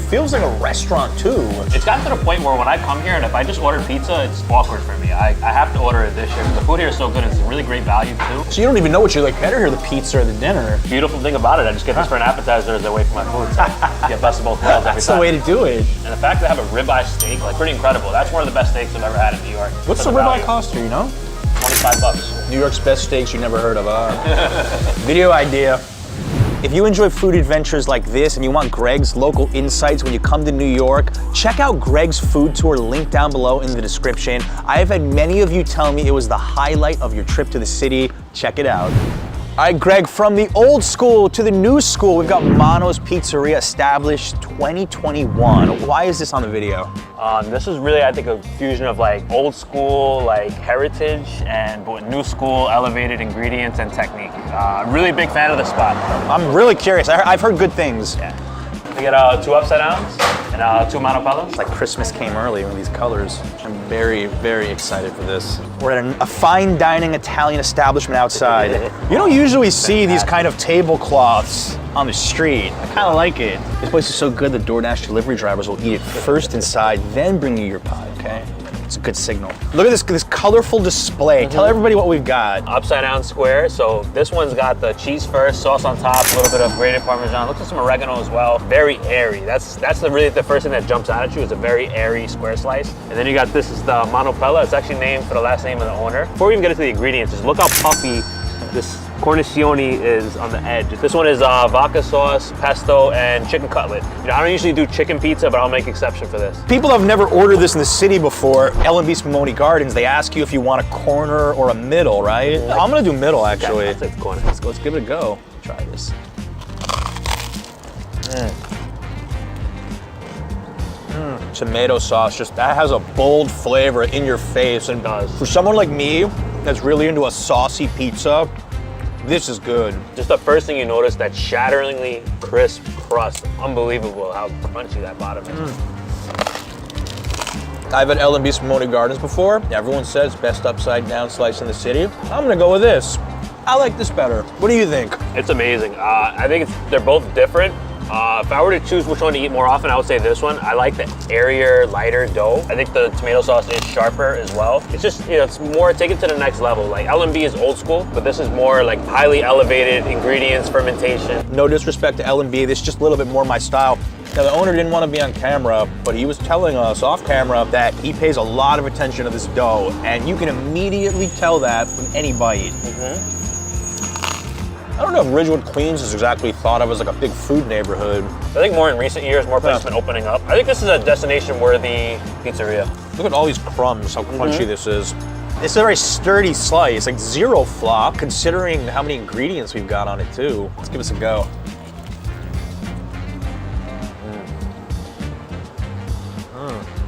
feels like a restaurant too. It's gotten to the point where when I come here and if I just order pizza, it's awkward for me. I have to order a dish here. The food here is so good. It's really great value too. So you don't even know what you like better here, the pizza or the dinner. Beautiful thing about it, I just get this for an appetizer as I wait for my food. So I get best of both worlds every time. That's the way to do it. And the fact that I have a ribeye steak, like pretty incredible. That's one of the best steaks I've ever had in New York. What's the ribeye cost here, you know? $25. New York's best steaks you never heard of. Video idea. If you enjoy food adventures like this and you want Greg's local insights when you come to New York, check out Greg's food tour linked down below in the description. I have had many of you tell me it was the highlight of your trip to the city. Check it out. All right, Greg, from the old school to the new school, we've got Mono's Pizzeria, established 2021. Why is this on the video? This is really, I think, a fusion of like old school, like heritage, and but with new school, elevated ingredients and technique. Really big fan of the spot. I'm really curious. I've heard good things. Yeah. We get 2 upside downs and 2 manopellas. It's like Christmas came early with these colors. I'm very, very excited for this. We're at a fine dining Italian establishment outside. You don't usually see these kind of tablecloths on the street. I kind of like it. This place is so good that DoorDash delivery drivers will eat it first inside, then bring you your pie, okay? It's a good signal. Look at this colorful display. Tell everybody what we've got. Upside down square. So this one's got the cheese first, sauce on top, a little bit of grated Parmesan. Looks like some oregano as well. Very airy. That's really the first thing that jumps out at you is a very airy square slice. And then you got this is the manopella. It's actually named for the last name of the owner. Before we even get into the ingredients, just look how puffy this cornicione is on the edge. This one is vodka sauce, pesto, and chicken cutlet. You know, I don't usually do chicken pizza, but I'll make exception for this. People have never ordered this in the city before. L&B Spumoni Gardens, they ask you if you want a corner or a middle, right? I'm gonna do middle, actually. Yeah, I'll take the corner. Let's give it a go. Try this. Tomato sauce, that has a bold flavor in your face. And for someone like me that's really into a saucy pizza, this is good. Just the first thing you notice, that shatteringly crisp crust. Unbelievable how crunchy that bottom is. I've had L&B Spumoni Gardens before. Everyone says best upside down slice in the city. I'm gonna go with this. I like this better. What do you think? It's amazing. I think they're both different. If I were to choose which one to eat more often, I would say this one. I like the airier, lighter dough. I think the tomato sauce is sharper as well. It's just, you know, it's more, take it to the next level. Like L&B is old school, but this is more like highly elevated ingredients, fermentation. No disrespect to L&B, this is just a little bit more my style. Now the owner didn't want to be on camera, but he was telling us off camera that he pays a lot of attention to this dough, and you can immediately tell that from any bite. I don't know if Ridgewood, Queens is exactly thought of as like a big food neighborhood. I think more in recent years, more places have been opening up. I think this is a destination-worthy pizzeria. Look at all these crumbs, how crunchy this is. It's a very sturdy slice, like zero flop, considering how many ingredients we've got on it too. Let's give this a go.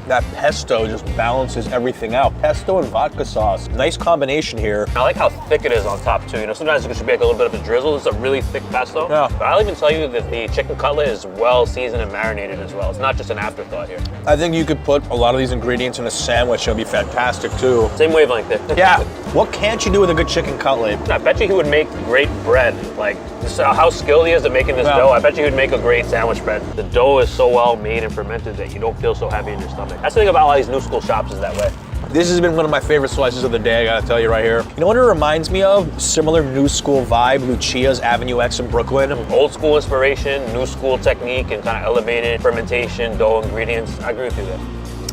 That pesto just balances everything out. Pesto and vodka sauce, nice combination here. I like how thick it is on top too. You know, sometimes it should be like a little bit of a drizzle. This is a really thick pesto. Yeah. But I'll even tell you that the chicken cutlet is well seasoned and marinated as well. It's not just an afterthought here. I think you could put a lot of these ingredients in a sandwich. It'll be fantastic too. Same wavelength there. Yeah. What can't you do with a good chicken cutlet? I bet you he would make great bread. Like, just how skilled he is at making this dough, I bet you he would make a great sandwich bread. The dough is so well made and fermented that you don't feel so heavy in your stomach. That's the thing about all these new school shops is that way. This has been one of my favorite slices of the day, I gotta tell you right here. You know what it reminds me of? Similar new school vibe, Lucia's Avenue X in Brooklyn. Old school inspiration, new school technique, and kind of elevated fermentation, dough ingredients. I agree with you there.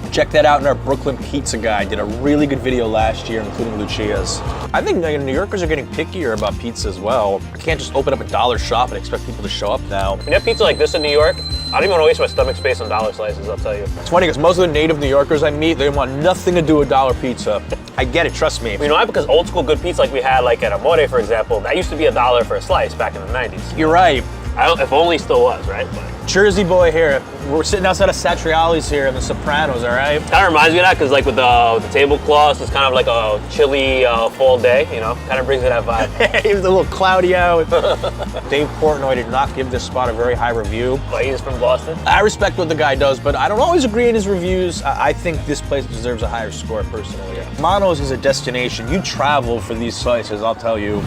Check that out in our Brooklyn Pizza Guy. Did a really good video last year, including Lucia's. I think New Yorkers are getting pickier about pizza as well. You can't just open up a dollar shop and expect people to show up now. When you have pizza like this in New York, I don't even want to waste my stomach space on dollar slices, I'll tell you. It's funny because most of the native New Yorkers I meet, they want nothing to do with dollar pizza. I get it, trust me. You know why? Because old school good pizza like we had like at Amore, for example, that used to be $1 for a slice back in the 90s. You're right. If only still was, right? But Jersey boy here. We're sitting outside of Satriali's here in the Sopranos, all right? kind of reminds me of that because like with the tablecloths, it's kind of like a chilly fall day, you know? Kind of brings me that vibe. It was a little cloudy out. Dave Portnoy did not give this spot a very high review. But he's from Boston. I respect what the guy does, but I don't always agree in his reviews. I think this place deserves a higher score personally. Mono's is a destination. You travel for these slices, I'll tell you.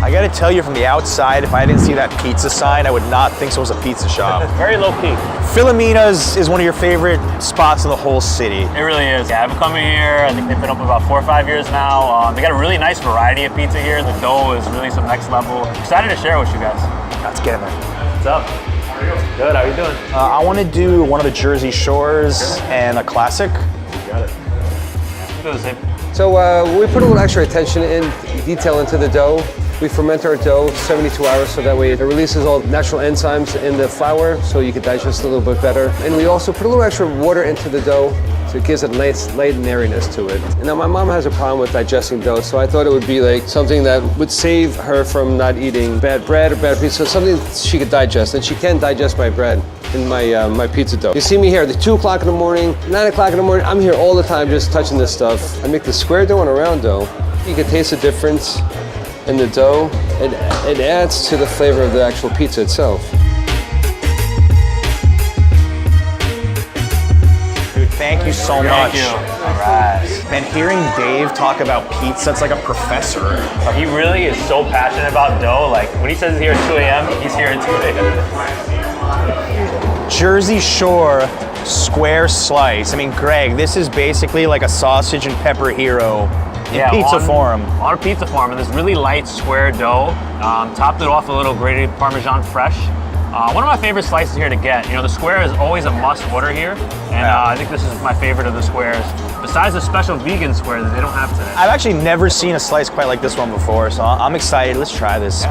I gotta tell you from the outside, if I didn't see that pizza sign, I would not think so was a pizza shop. Very low key. Filomena's is one of your favorite spots in the whole city. It really is. Yeah, I've been coming here. I think they've been open about 4 or 5 years now. They got a really nice variety of pizza here. The dough is really some next level. Excited to share with you guys. Let's get it, man. What's up? How are you? Good, how are you doing? I want to do one of the Jersey Shores and a classic. You got it. Do the same. So we put a little extra attention in detail into the dough. We ferment our dough 72 hours so that way it releases all natural enzymes in the flour so you can digest it a little bit better. And we also put a little extra water into the dough so it gives it nice light and airiness to it. And now my mom has a problem with digesting dough, so I thought it would be like something that would save her from not eating bad bread or bad pizza, something she could digest. And she can digest my bread and my pizza dough. You see me here at 2 o'clock in the morning, 9 o'clock in the morning, I'm here all the time just touching this stuff. I make the square dough and a round dough. You can taste the difference in the dough. It adds to the flavor of the actual pizza itself. Dude, thank you so much. Thank you. All right. Man, hearing Dave talk about pizza, it's like a professor. He really is so passionate about dough. Like when he says he's here at 2 a.m., he's here at 2 a.m. Jersey Shore square slice. I mean, Greg, this is basically like a sausage and pepper hero in pizza form. On a pizza form, and this really light square dough. Topped it off with a little grated Parmesan fresh. One of my favorite slices here to get. You know, the square is always a must order here, and I think this is my favorite of the squares. Besides the special vegan square that they don't have today. I've actually never seen a slice quite like this one before, so I'm excited. Let's try this.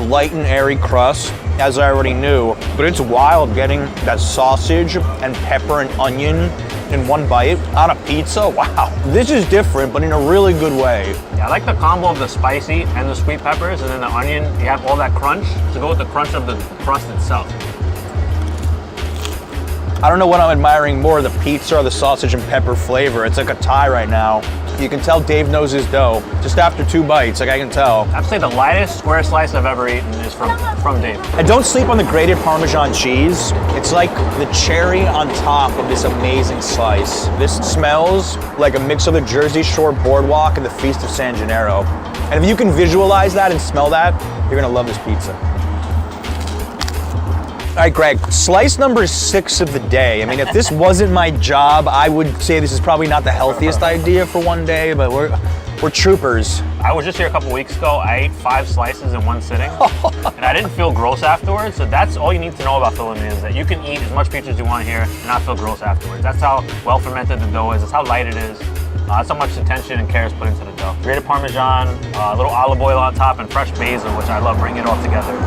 Light and airy crust, as I already knew, but it's wild getting that sausage and pepper and onion in one bite on a pizza. Wow, this is different, but in a really good way. Yeah, I like the combo of the spicy and the sweet peppers, and then the onion, you have all that crunch to go with the crunch of the crust itself. I don't know what I'm admiring more, the pizza or the sausage and pepper flavor. It's like a tie right now. You can tell Dave knows his dough. Just after 2 bites, like I can tell. I'd say the lightest square slice I've ever eaten is from Dave. And don't sleep on the grated Parmesan cheese. It's like the cherry on top of this amazing slice. This smells like a mix of the Jersey Shore Boardwalk and the Feast of San Gennaro. And if you can visualize that and smell that, you're gonna love this pizza. All right, Greg, slice number 6 of the day. I mean, if this wasn't my job, I would say this is probably not the healthiest idea for one day, but we're troopers. I was just here a couple weeks ago. I ate 5 slices in one sitting, and I didn't feel gross afterwards. So that's all you need to know about Philadelphia is that you can eat as much pizza as you want here and not feel gross afterwards. That's how well fermented the dough is. That's how light it is. That's how much attention and care is put into the dough. Grated Parmesan, a little olive oil on top, and fresh basil, which I love. Bring it all together.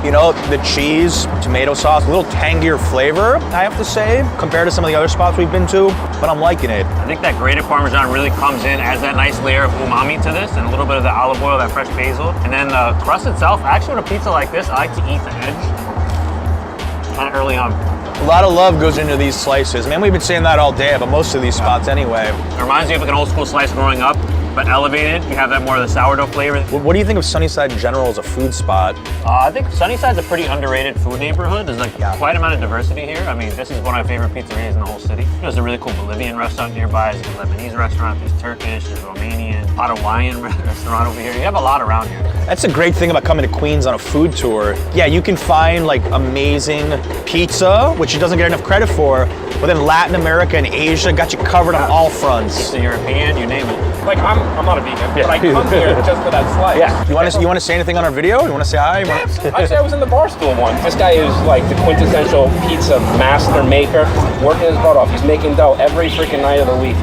You know, the cheese, tomato sauce, a little tangier flavor, I have to say, compared to some of the other spots we've been to, but I'm liking it. I think that grated Parmesan really comes in, adds that nice layer of umami to this, and a little bit of the olive oil, that fresh basil. And then the crust itself, actually with a pizza like this, I like to eat the edge kind of early on. A lot of love goes into these slices. Man, we've been saying that all day, but most of these spots anyway. It reminds me of like an old school slice growing up, but elevated. You have that more of the sourdough flavor. What do you think of Sunnyside in general as a food spot? I think Sunnyside's a pretty underrated food neighborhood. There's like quite a amount of diversity here. I mean, this is one of my favorite pizzerias in the whole city. There's a really cool Bolivian restaurant nearby. There's a Lebanese restaurant. There's Turkish. There's Romanian, Paraguayan restaurant over here. You have a lot around here. That's a great thing about coming to Queens on a food tour. Yeah, you can find like amazing pizza, which it doesn't get enough credit for, but then Latin America and Asia got you covered on all fronts. Pizza European, you name it. Like I'm not a vegan, but I come here just for that slice. Yeah. You want to say anything on our video? You want to say hi? Actually, I was in the bar stool once. This guy is like the quintessential pizza master maker, working his butt off. He's making dough every freaking night of the week.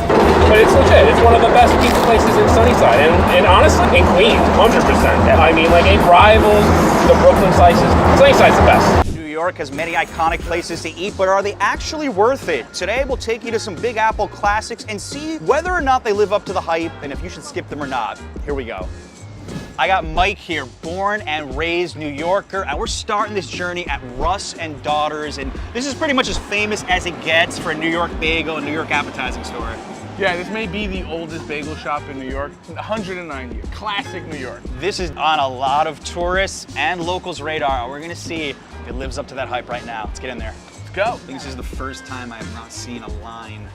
But it's legit. It's one of the best pizza places in Sunnyside, and honestly, in Queens, 100%. I mean, like it rivals the Brooklyn slices. Sunnyside's the best. New York has many iconic places to eat, but are they actually worth it? Today we'll take you to some Big Apple classics and see whether or not they live up to the hype and if you should skip them or not. Here we go. I got Mike here, born and raised New Yorker, and we're starting this journey at Russ and Daughters, and this is pretty much as famous as it gets for a New York bagel and New York appetizing store. Yeah, this may be the oldest bagel shop in New York. 190, classic New York. This is on a lot of tourists and locals' radar, and we're gonna see if it lives up to that hype right now. Let's get in there. Let's go. I think this is the first time I have not seen a line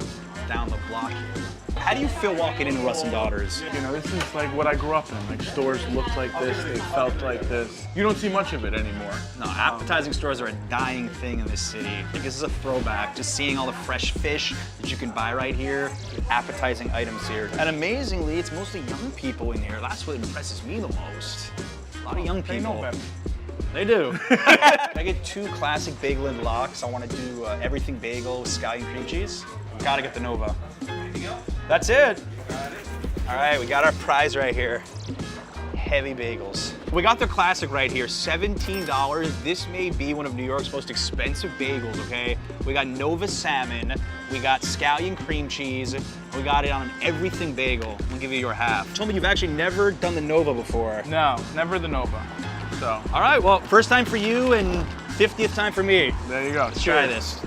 down the block here. How do you feel walking into Russ and Daughters? You know, this is like what I grew up in. Like stores looked like this, they felt like this. You don't see much of it anymore. No, appetizing stores are a dying thing in this city. I think this is a throwback, just seeing all the fresh fish that you can buy right here, appetizing items here. And amazingly, it's mostly young people in here. That's what impresses me the most. A lot of young people. They know better. They do. Can I get 2 classic bagel and lox? I want to do everything bagel with scallion cream cheese. Gotta get the Nova. That's it. All right, we got our prize right here. Heavy bagels. We got their classic right here, $17. This may be one of New York's most expensive bagels, okay? We got Nova salmon, we got scallion cream cheese, we got it on an everything bagel. We'll give you your half. You told me you've actually never done the Nova before. No, never the Nova. So. All right, well, first time for you and 50th time for me. There you go. Let's try this.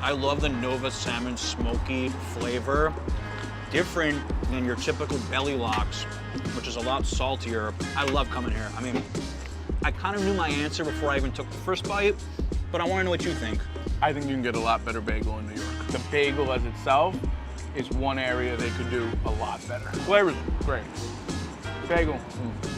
I love the Nova salmon smoky flavor. Different than your typical belly lox, which is a lot saltier. I love coming here. I mean, I kind of knew my answer before I even took the first bite, but I want to know what you think. I think you can get a lot better bagel in New York. The bagel as itself is one area they could do a lot better. Flavor's great. Bagel.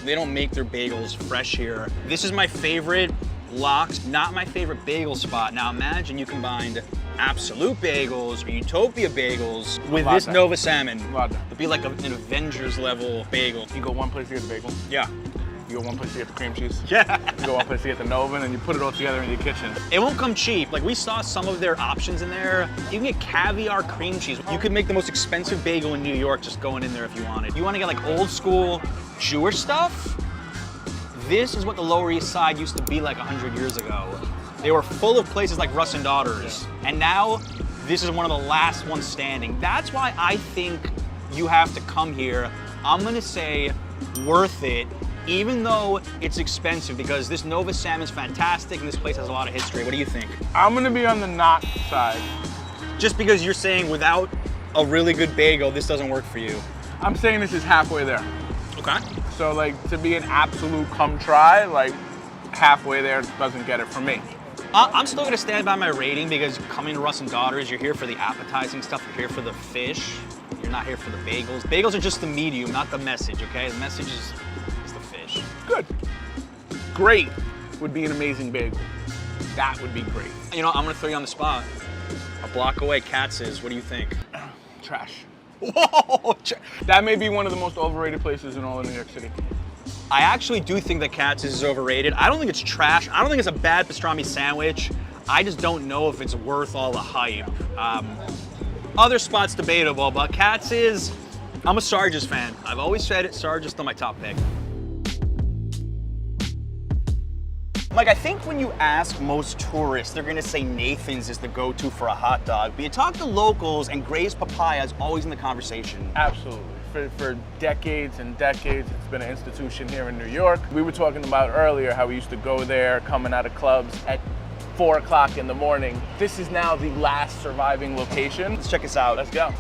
They don't make their bagels fresh here. This is my favorite lox, not my favorite bagel spot. Now imagine you combined Absolute Bagels or Utopia Bagels with this better. Nova salmon. It'd be like an Avengers level bagel. You go one place to get the bagel. Yeah. You go one place to get the cream cheese. Yeah. You go one place to get the Nova, and then you put it all together in your kitchen. It won't come cheap. Like we saw some of their options in there. You can get caviar cream cheese. You could make the most expensive bagel in New York just going in there if you wanted. You want to get like old school Jewish stuff? This is what the Lower East Side used to be like 100 years ago. They were full of places like Russ and Daughters. Yeah. And now this is one of the last ones standing. That's why I think you have to come here. I'm gonna say worth it even though it's expensive, because this Nova salmon's fantastic and this place has a lot of history. What do you think? I'm gonna be on the not side. Just because you're saying without a really good bagel, this doesn't work for you. I'm saying this is halfway there. Okay. So like to be an absolute come try, like halfway there doesn't get it for me. I'm still gonna stand by my rating because coming to Russ and Daughters, you're here for the appetizing stuff, you're here for the fish, you're not here for the bagels. Bagels are just the medium, not the message, okay? The message is the fish. Good. Great would be an amazing bagel. That would be great. You know, I'm gonna throw you on the spot. A block away, Katz's, what do you think? Trash. Whoa! That may be one of the most overrated places in all of New York City. I actually do think that Katz's is overrated. I don't think it's trash. I don't think it's a bad pastrami sandwich. I just don't know if it's worth all the hype. Other spots debatable, but Katz's, I'm a Sarge's fan. I've always said it, Sarge is still my top pick. Mike, I think when you ask most tourists, they're gonna say Nathan's is the go-to for a hot dog. But you talk to locals and Gray's Papaya is always in the conversation. Absolutely. For decades and decades, it's been an institution here in New York. We were talking about earlier how we used to go there coming out of clubs at 4 o'clock in the morning. This is now the last surviving location. Let's check this out. Let's go.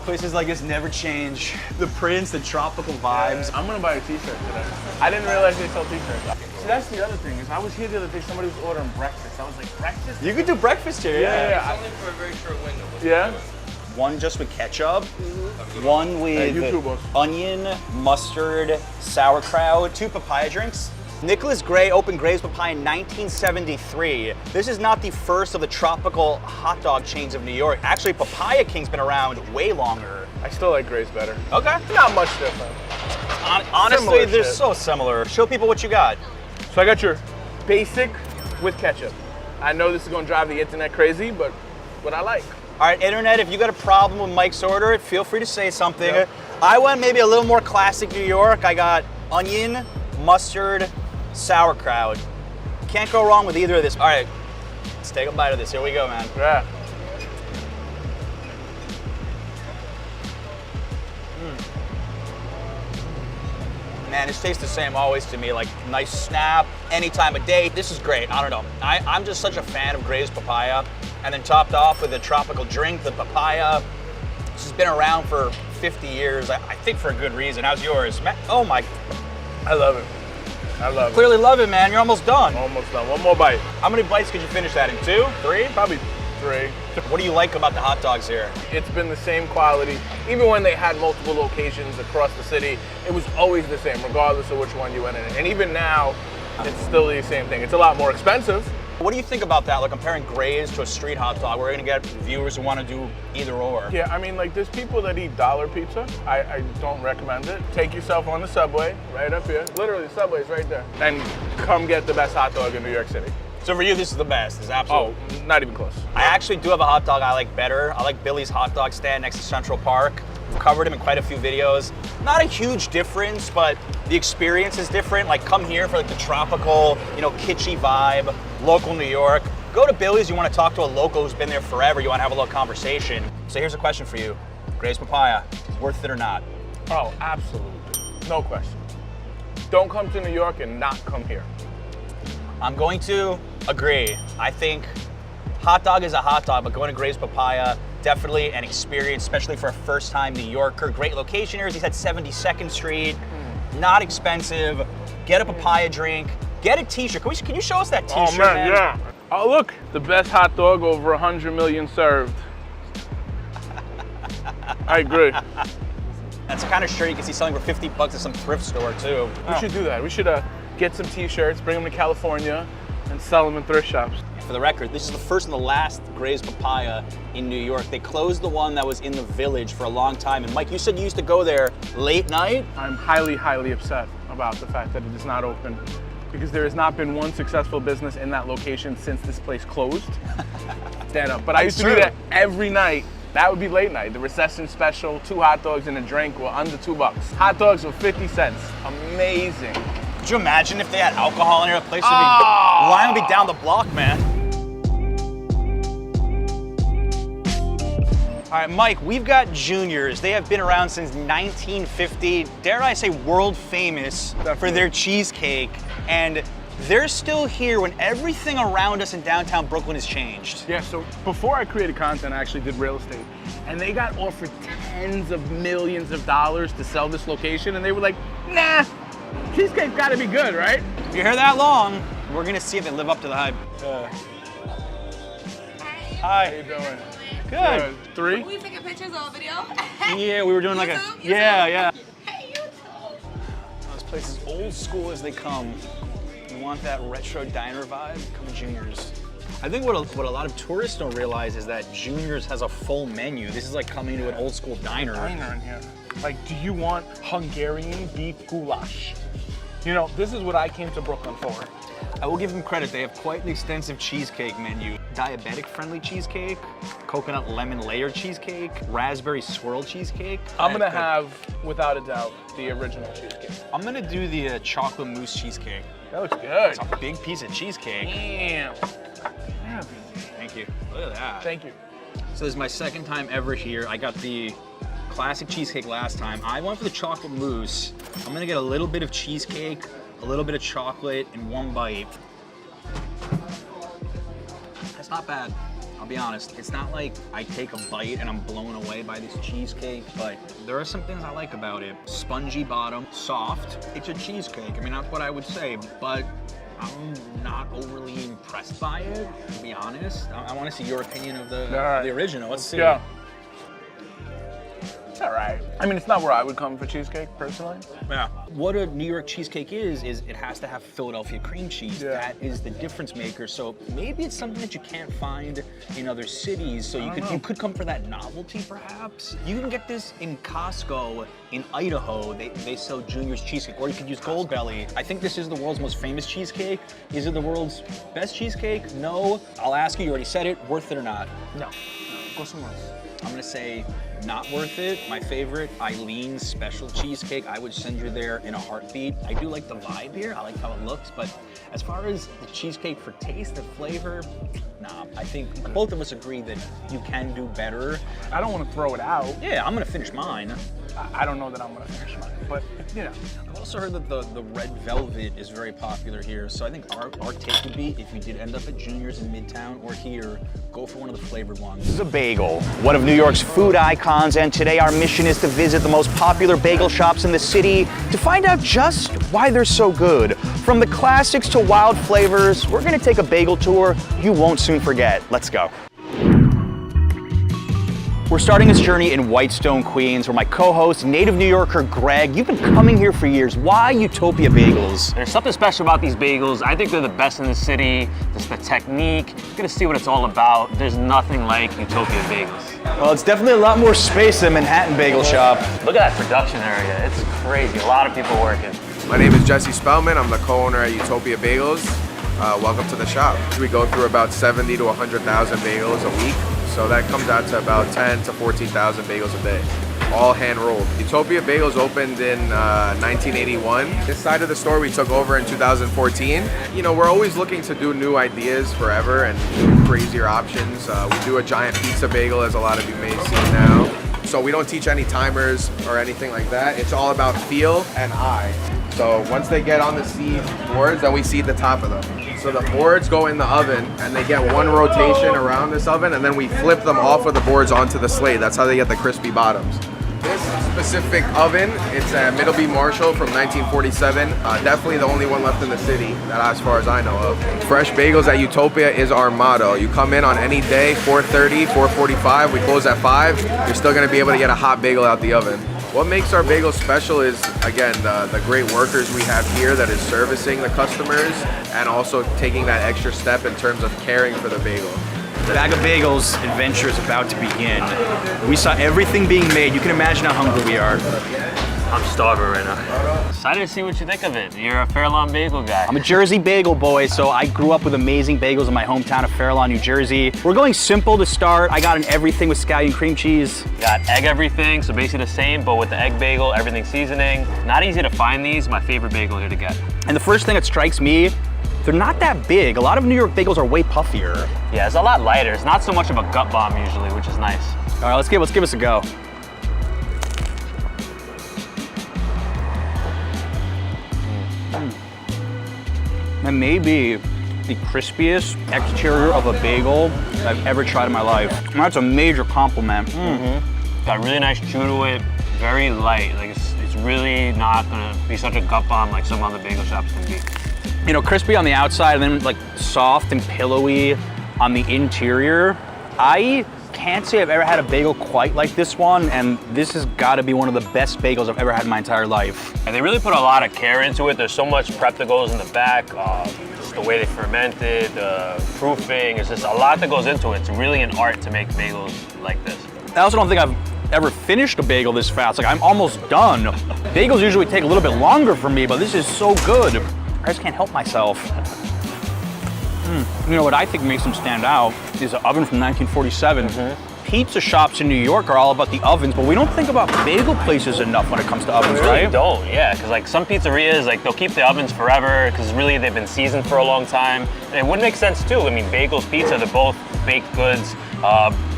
Places like this never change. The prints, the tropical vibes. I'm gonna buy a t-shirt today. I didn't realize they sell t-shirts. See, that's the other thing, is I was here the other day, somebody was ordering breakfast. I was like, breakfast? You could do breakfast here, Yeah. It's only for a very short window. Yeah? One just with ketchup, one with onion, mustard, sauerkraut, 2 papaya drinks. Nicholas Gray opened Gray's Papaya in 1973. This is not the first of the tropical hot dog chains of New York. Actually, Papaya King's been around way longer. I still like Gray's better. Okay. Not much different. Honestly, Similar they're shit. so similar. Show people what you got. So I got your basic with ketchup. I know this is gonna drive the internet crazy, but what I like. All right, internet, if you got a problem with Mike's order, feel free to say something. I went maybe a little more classic New York. I got onion, mustard, sauerkraut. Can't go wrong with either of this. All right, let's take a bite of this. Here we go, man. Yeah. Man, this tastes the same always to me. Like nice snap, any time of day. This is great. I don't know. I'm just such a fan of Gray's Papaya. And then topped off with a tropical drink, the papaya. This has been around for 50 years. I think for a good reason. How's yours? Man, oh my. I love it. I love it. Clearly love it, man. You're almost done. Almost done. One more bite. How many bites could you finish that in? 2? 3? Probably 3. What do you like about the hot dogs here? It's been the same quality. Even when they had multiple locations across the city, it was always the same, regardless of which one you went in. And even now, it's still the same thing. It's a lot more expensive. What do you think about that? Like comparing Gray's to a street hot dog? We're gonna get viewers who want to do either or. Yeah, I mean, like, there's people that eat dollar pizza. I don't recommend it. Take yourself on the subway, right up here. Literally, the subway's right there. And come get the best hot dog in New York City. So for you, this is the best. It's absolute. Oh, not even close. I actually do have a hot dog I like better. I like Billy's hot dog stand next to Central Park. We've covered him in quite a few videos. Not a huge difference, but the experience is different. Like come here for like the tropical, you know, kitschy vibe, local New York. Go to Billy's, you want to talk to a local who's been there forever, you want to have a little conversation. So here's a question for you. Gray's Papaya, worth it or not? Oh, absolutely. No question. Don't come to New York and not come here. I'm going to agree. I think hot dog is a hot dog, but going to Gray's Papaya, definitely an experience, especially for a first-time New Yorker. Great location here, as he said, 72nd Street, not expensive. Get a papaya drink, get a t-shirt. Can you show us that t-shirt, Oh man, yeah. Oh look, the best hot dog over 100 million served. I agree. That's the kind of shirt you can see selling for 50 bucks at some thrift store too. We should do that. We should get some t-shirts, bring them to California, and sell them in thrift shops. For the record, this is the first and the last Gray's Papaya in New York. They closed the one that was in the Village for a long time. And Mike, you said you used to go there late night? I'm highly, highly upset about the fact that it is not open, because there has not been one successful business in that location since this place closed. Stand up. But I used to be there every night. That would be late night. The recession special, 2 hot dogs and a drink were under $2. Hot dogs were 50 cents. Amazing. Could you imagine if they had alcohol in here? The place would be, line would be down the block, man. All right, Mike, we've got Juniors. They have been around since 1950. Dare I say world famous for their cheesecake. And they're still here when everything around us in downtown Brooklyn has changed. Yeah, so before I created content, I actually did real estate. And they got offered tens of millions of dollars to sell this location. And they were like, nah, cheesecake's gotta be good, right? If you're here that long, we're gonna see if they live up to the hype. Hi. How you doing? Good. 3? We taking pictures of a video? Yeah, we were doing like YouTube? a, yeah. Hey, YouTube. This place is old school as they come. You want that retro diner vibe? Come to Juniors. I think what a lot of tourists don't realize is that Juniors has a full menu. This is like coming to an old school diner. In here. Like, do you want Hungarian beef goulash? You know, this is what I came to Brooklyn for. I will give them credit. They have quite an extensive cheesecake menu. Diabetic-friendly cheesecake, coconut lemon layer cheesecake, raspberry swirl cheesecake. I'm gonna have, without a doubt, the original cheesecake. I'm gonna do the chocolate mousse cheesecake. That looks good. It's a big piece of cheesecake. Damn. Thank you. Look at that. Thank you. So this is my second time ever here. I got the classic cheesecake last time. I went for the chocolate mousse. I'm gonna get a little bit of cheesecake, a little bit of chocolate in one bite. That's not bad, I'll be honest. It's not like I take a bite and I'm blown away by this cheesecake, but there are some things I like about it. Spongy bottom, soft. It's a cheesecake. I mean, that's what I would say, but I'm not overly impressed by it, to be honest. I want to see your opinion of the original. Let's see. Yeah. It's all right. I mean, it's not where I would come for cheesecake, personally. Yeah. What a New York cheesecake is it has to have Philadelphia cream cheese. Yeah. That is the difference maker. So maybe it's something that you can't find in other cities. So you could come for that novelty, perhaps. You can get this in Costco in Idaho. They sell Junior's cheesecake, or you could use Goldbelly. I think this is the world's most famous cheesecake. Is it the world's best cheesecake? No. I'll ask you already said it. Worth it or not? No. Go somewhere else. I'm gonna say not worth it. My favorite, Eileen's special cheesecake. I would send you there in a heartbeat. I do like the vibe here. I like how it looks, but as far as the cheesecake for taste and flavor, nah. I think both of us agree that you can do better. I don't want to throw it out. Yeah, I'm gonna finish mine. I don't know that I'm gonna finish mine, but you know. I've also heard that the red velvet is very popular here, so I think our take would be, if you did end up at Junior's in Midtown or here, go for one of the flavored ones. This is a bagel, one of New York's food icons, and today our mission is to visit the most popular bagel shops in the city to find out just why they're so good. From the classics to wild flavors, we're gonna take a bagel tour you won't soon forget. Let's go. We're starting this journey in Whitestone, Queens, where my co-host, native New Yorker Greg, you've been coming here for years. Why Utopia Bagels? There's something special about these bagels. I think they're the best in the city. Just the technique. You're gonna see what it's all about. There's nothing like Utopia Bagels. Well, it's definitely a lot more space than Manhattan Bagel Shop. Look at that production area. It's crazy. A lot of people working. My name is Jesse Spellman. I'm the co-owner at Utopia Bagels. Welcome to the shop. We go through about 70 to 100,000 bagels a week. So that comes out to about 10 to 14,000 bagels a day, all hand rolled. Utopia Bagels opened in 1981. This side of the store we took over in 2014. You know, we're always looking to do new ideas forever and do crazier options. We do a giant pizza bagel, as a lot of you may see now. So we don't teach any timers or anything like that. It's all about feel and eye. So once they get on the seed boards, then we seed the top of them. So the boards go in the oven and they get one rotation around this oven, and then we flip them off of the boards onto the slate. That's how they get the crispy bottoms. This specific oven, it's a Middleby Marshall from 1947. Definitely the only one left in the city, that as far as I know of. Fresh bagels at Utopia is our motto. You come in on any day, 4:30, 4:45, we close at 5. You're still gonna be able to get a hot bagel out the oven. What makes our bagels special is, again, the great workers we have here that is servicing the customers and also taking that extra step in terms of caring for the bagel. The Bag of Bagels adventure is about to begin. We saw everything being made. You can imagine how hungry we are. I'm starving right now. Excited to see what you think of it. You're a Fairlawn bagel guy. I'm a Jersey bagel boy, so I grew up with amazing bagels in my hometown of Fairlawn, New Jersey. We're going simple to start. I got an everything with scallion cream cheese. Got egg everything, so basically the same, but with the egg bagel, everything seasoning. Not easy to find these. My favorite bagel here to get. And the first thing that strikes me, they're not that big. A lot of New York bagels are way puffier. Yeah, it's a lot lighter. It's not so much of a gut bomb usually, which is nice. right, let's give this a go. That may be the crispiest exterior of a bagel I've ever tried in my life. And that's a major compliment. Got a really nice chew to it, very light. Like it's really not gonna be such a gut bomb like some other bagel shops can be. You know, crispy on the outside and then like soft and pillowy on the interior. I can't say I've ever had a bagel quite like this one, and this has got to be one of the best bagels I've ever had in my entire life. And they really put a lot of care into it. There's so much prep that goes in the back, just the way they ferment it, proofing. It's just a lot that goes into it. It's really an art to make bagels like this. I also don't think I've ever finished a bagel this fast. Like, I'm almost done. Bagels usually take a little bit longer for me, but this is so good. I just can't help myself. You know what I think makes them stand out is an oven from 1947. Pizza shops in New York are all about the ovens, but we don't think about bagel places enough when it comes to ovens, We really right? don't, yeah, because like some pizzerias, like they'll keep the ovens forever because really they've been seasoned for a long time. And it would make sense too. I mean, bagels, pizza, they're both baked goods.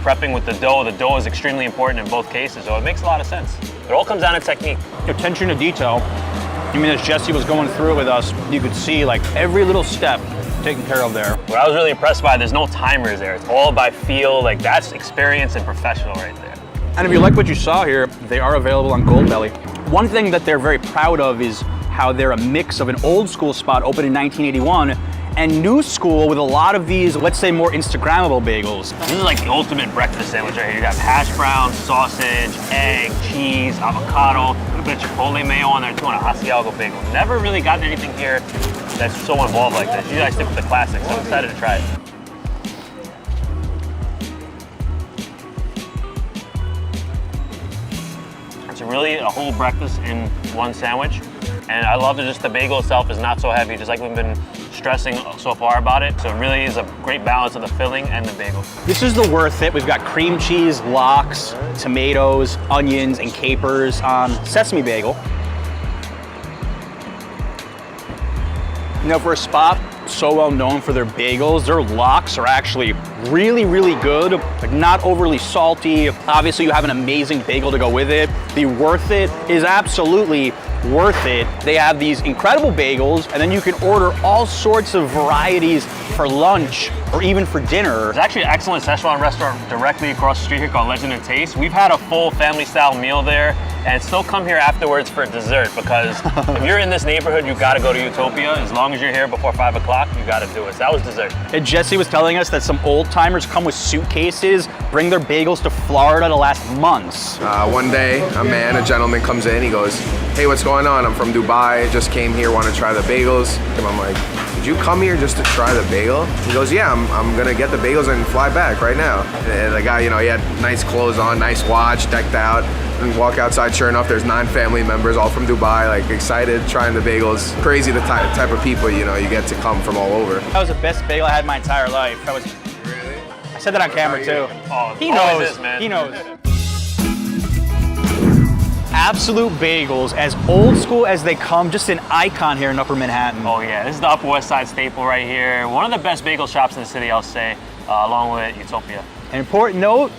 Prepping with the dough is extremely important in both cases, so it makes a lot of sense. It all comes down to technique. Attention to detail. I mean, as Jesse was going through it with us, you could see like every little step taken care of there. What I was really impressed by, there's no timers there. It's all by feel. Like that's experience and professional right there. And if you like what you saw here, they are available on Goldbelly. One thing that they're very proud of is how they're a mix of an old school spot opened in 1981 and new school with a lot of these, let's say, more Instagrammable bagels. This is like the ultimate breakfast sandwich right here. You got hash browns, sausage, egg, cheese, avocado, a little bit of chipotle mayo on there too, and a Asiago bagel. Never really gotten anything here that's so involved like this. Usually I stick with the classics. I'm excited to try it. It's really a whole breakfast in one sandwich. And I love that just the bagel itself is not so heavy, just like we've been stressing so far about it. So it really is a great balance of the filling and the bagel. This is the worth it. We've got cream cheese, lox, tomatoes, onions, and capers on sesame bagel. You know, for a spot so well known for their bagels, their lox are actually really, really good. Like not overly salty. Obviously, you have an amazing bagel to go with it. The worth it is absolutely worth it. They have these incredible bagels, and then you can order all sorts of varieties for lunch or even for dinner. There's actually an excellent Szechuan restaurant directly across the street here called Legend and Taste. We've had a full family-style meal there, and still come here afterwards for dessert because if you're in this neighborhood, you gotta go to Utopia. As long as you're here before 5 o'clock, you gotta do it. So that was dessert. And Jesse was telling us that some old timers come with suitcases, bring their bagels to Florida to last months. One day, a gentleman comes in, he goes, "Hey, what's going on? I'm from Dubai, just came here, want to try the bagels." And I'm like, "Did you come here just to try the bagel?" He goes, "Yeah, I'm gonna get the bagels and fly back right now." And the guy, he had nice clothes on, nice watch, decked out, and walk outside, sure enough, there's 9 family members, all from Dubai, like excited, trying the bagels. Crazy the type of people, you get to come from all over. That was the best bagel I had in my entire life. That was. Really? I said that on camera too. Oh, he knows, is, man. He knows. Absolute Bagels, as old school as they come, just an icon here in Upper Manhattan. Oh yeah, this is the Upper West Side staple right here. One of the best bagel shops in the city, I'll say, along with Utopia. An important note,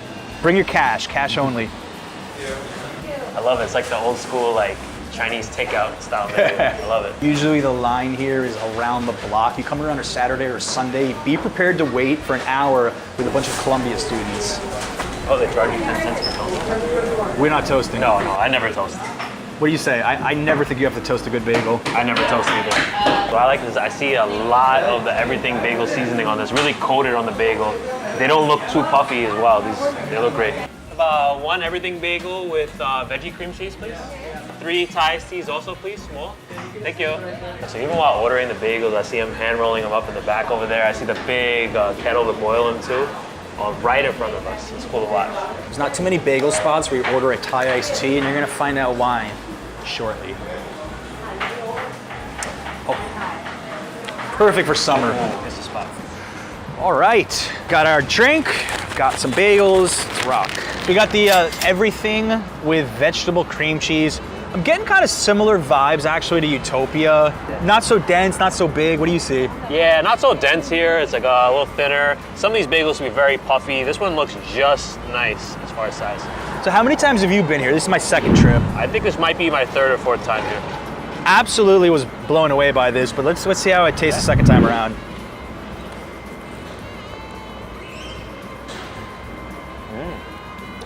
bring your cash only. I love it, it's like the old school, like Chinese takeout style menu. I love it. Usually the line here is around the block. You come around on a Saturday or Sunday, be prepared to wait for an hour with a bunch of Columbia students. Oh, they charge you 10 cents for toasting? We're not toasting. No, I never toast. What do you say? I never think you have to toast a good bagel. I never toast either. What I like is I see a lot of the everything bagel seasoning on this, really coated on the bagel. They don't look too puffy as well. They look great. About 1 everything bagel with veggie cream cheese, please. 3 Thai teas also, please, small. Thank you. So even while ordering the bagels, I see them hand rolling them up in the back over there. I see the big kettle to boil them too. Right in front of us. It's cool to watch. There's not too many bagel spots where you order a Thai iced tea, and you're gonna find out why shortly. Oh, perfect for summer. This is the spot. All right, got our drink, got some bagels, let's rock. We got the everything with vegetable cream cheese I'm getting kind of similar vibes actually to Utopia. Not so dense, not so big. What do you see? Yeah, not so dense here. It's like a little thinner. Some of these bagels can be very puffy. This one looks just nice as far as size. So how many times have you been here? This is my second trip. I think this might be my third or fourth time here. Absolutely was blown away by this, but let's see how it tastes the second time around.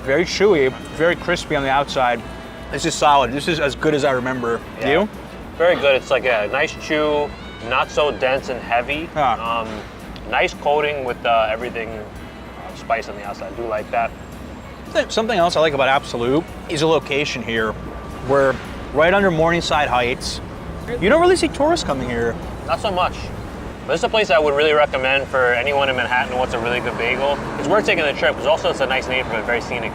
Very chewy, very crispy on the outside. This is solid. This is as good as I remember. Yeah. You? Very good. It's like a nice chew, not so dense and heavy. Nice coating with everything spice on the outside. I do like that. Something else I like about Absolute is a location here. We're right under Morningside Heights. You don't really see tourists coming here. Not so much. But this is a place I would really recommend for anyone in Manhattan who wants a really good bagel. It's worth taking the trip because also it's a nice neighborhood, very scenic.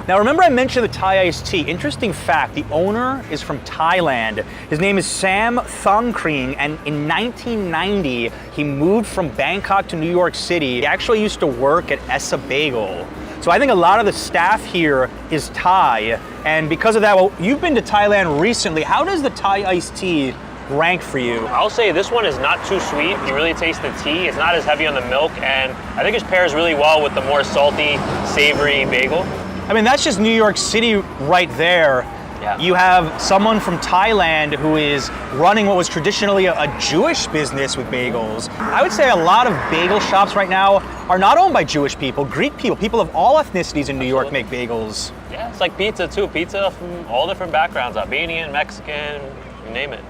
Now remember I mentioned the Thai iced tea. Interesting fact, the owner is from Thailand. His name is Sam Thongkring, and in 1990, he moved from Bangkok to New York City. He actually used to work at Essa Bagel. So I think a lot of the staff here is Thai, and because of that, well, you've been to Thailand recently. How does the Thai iced tea rank for you? I'll say this one is not too sweet. You really taste the tea. It's not as heavy on the milk, and I think it pairs really well with the more salty, savory bagel. I mean, that's just New York City right there. Yeah. You have someone from Thailand who is running what was traditionally a Jewish business with bagels. I would say a lot of bagel shops right now are not owned by Jewish people, Greek people. People of all ethnicities in New York make bagels. Yeah, it's like pizza too. Pizza from all different backgrounds, Albanian, Mexican, you name it.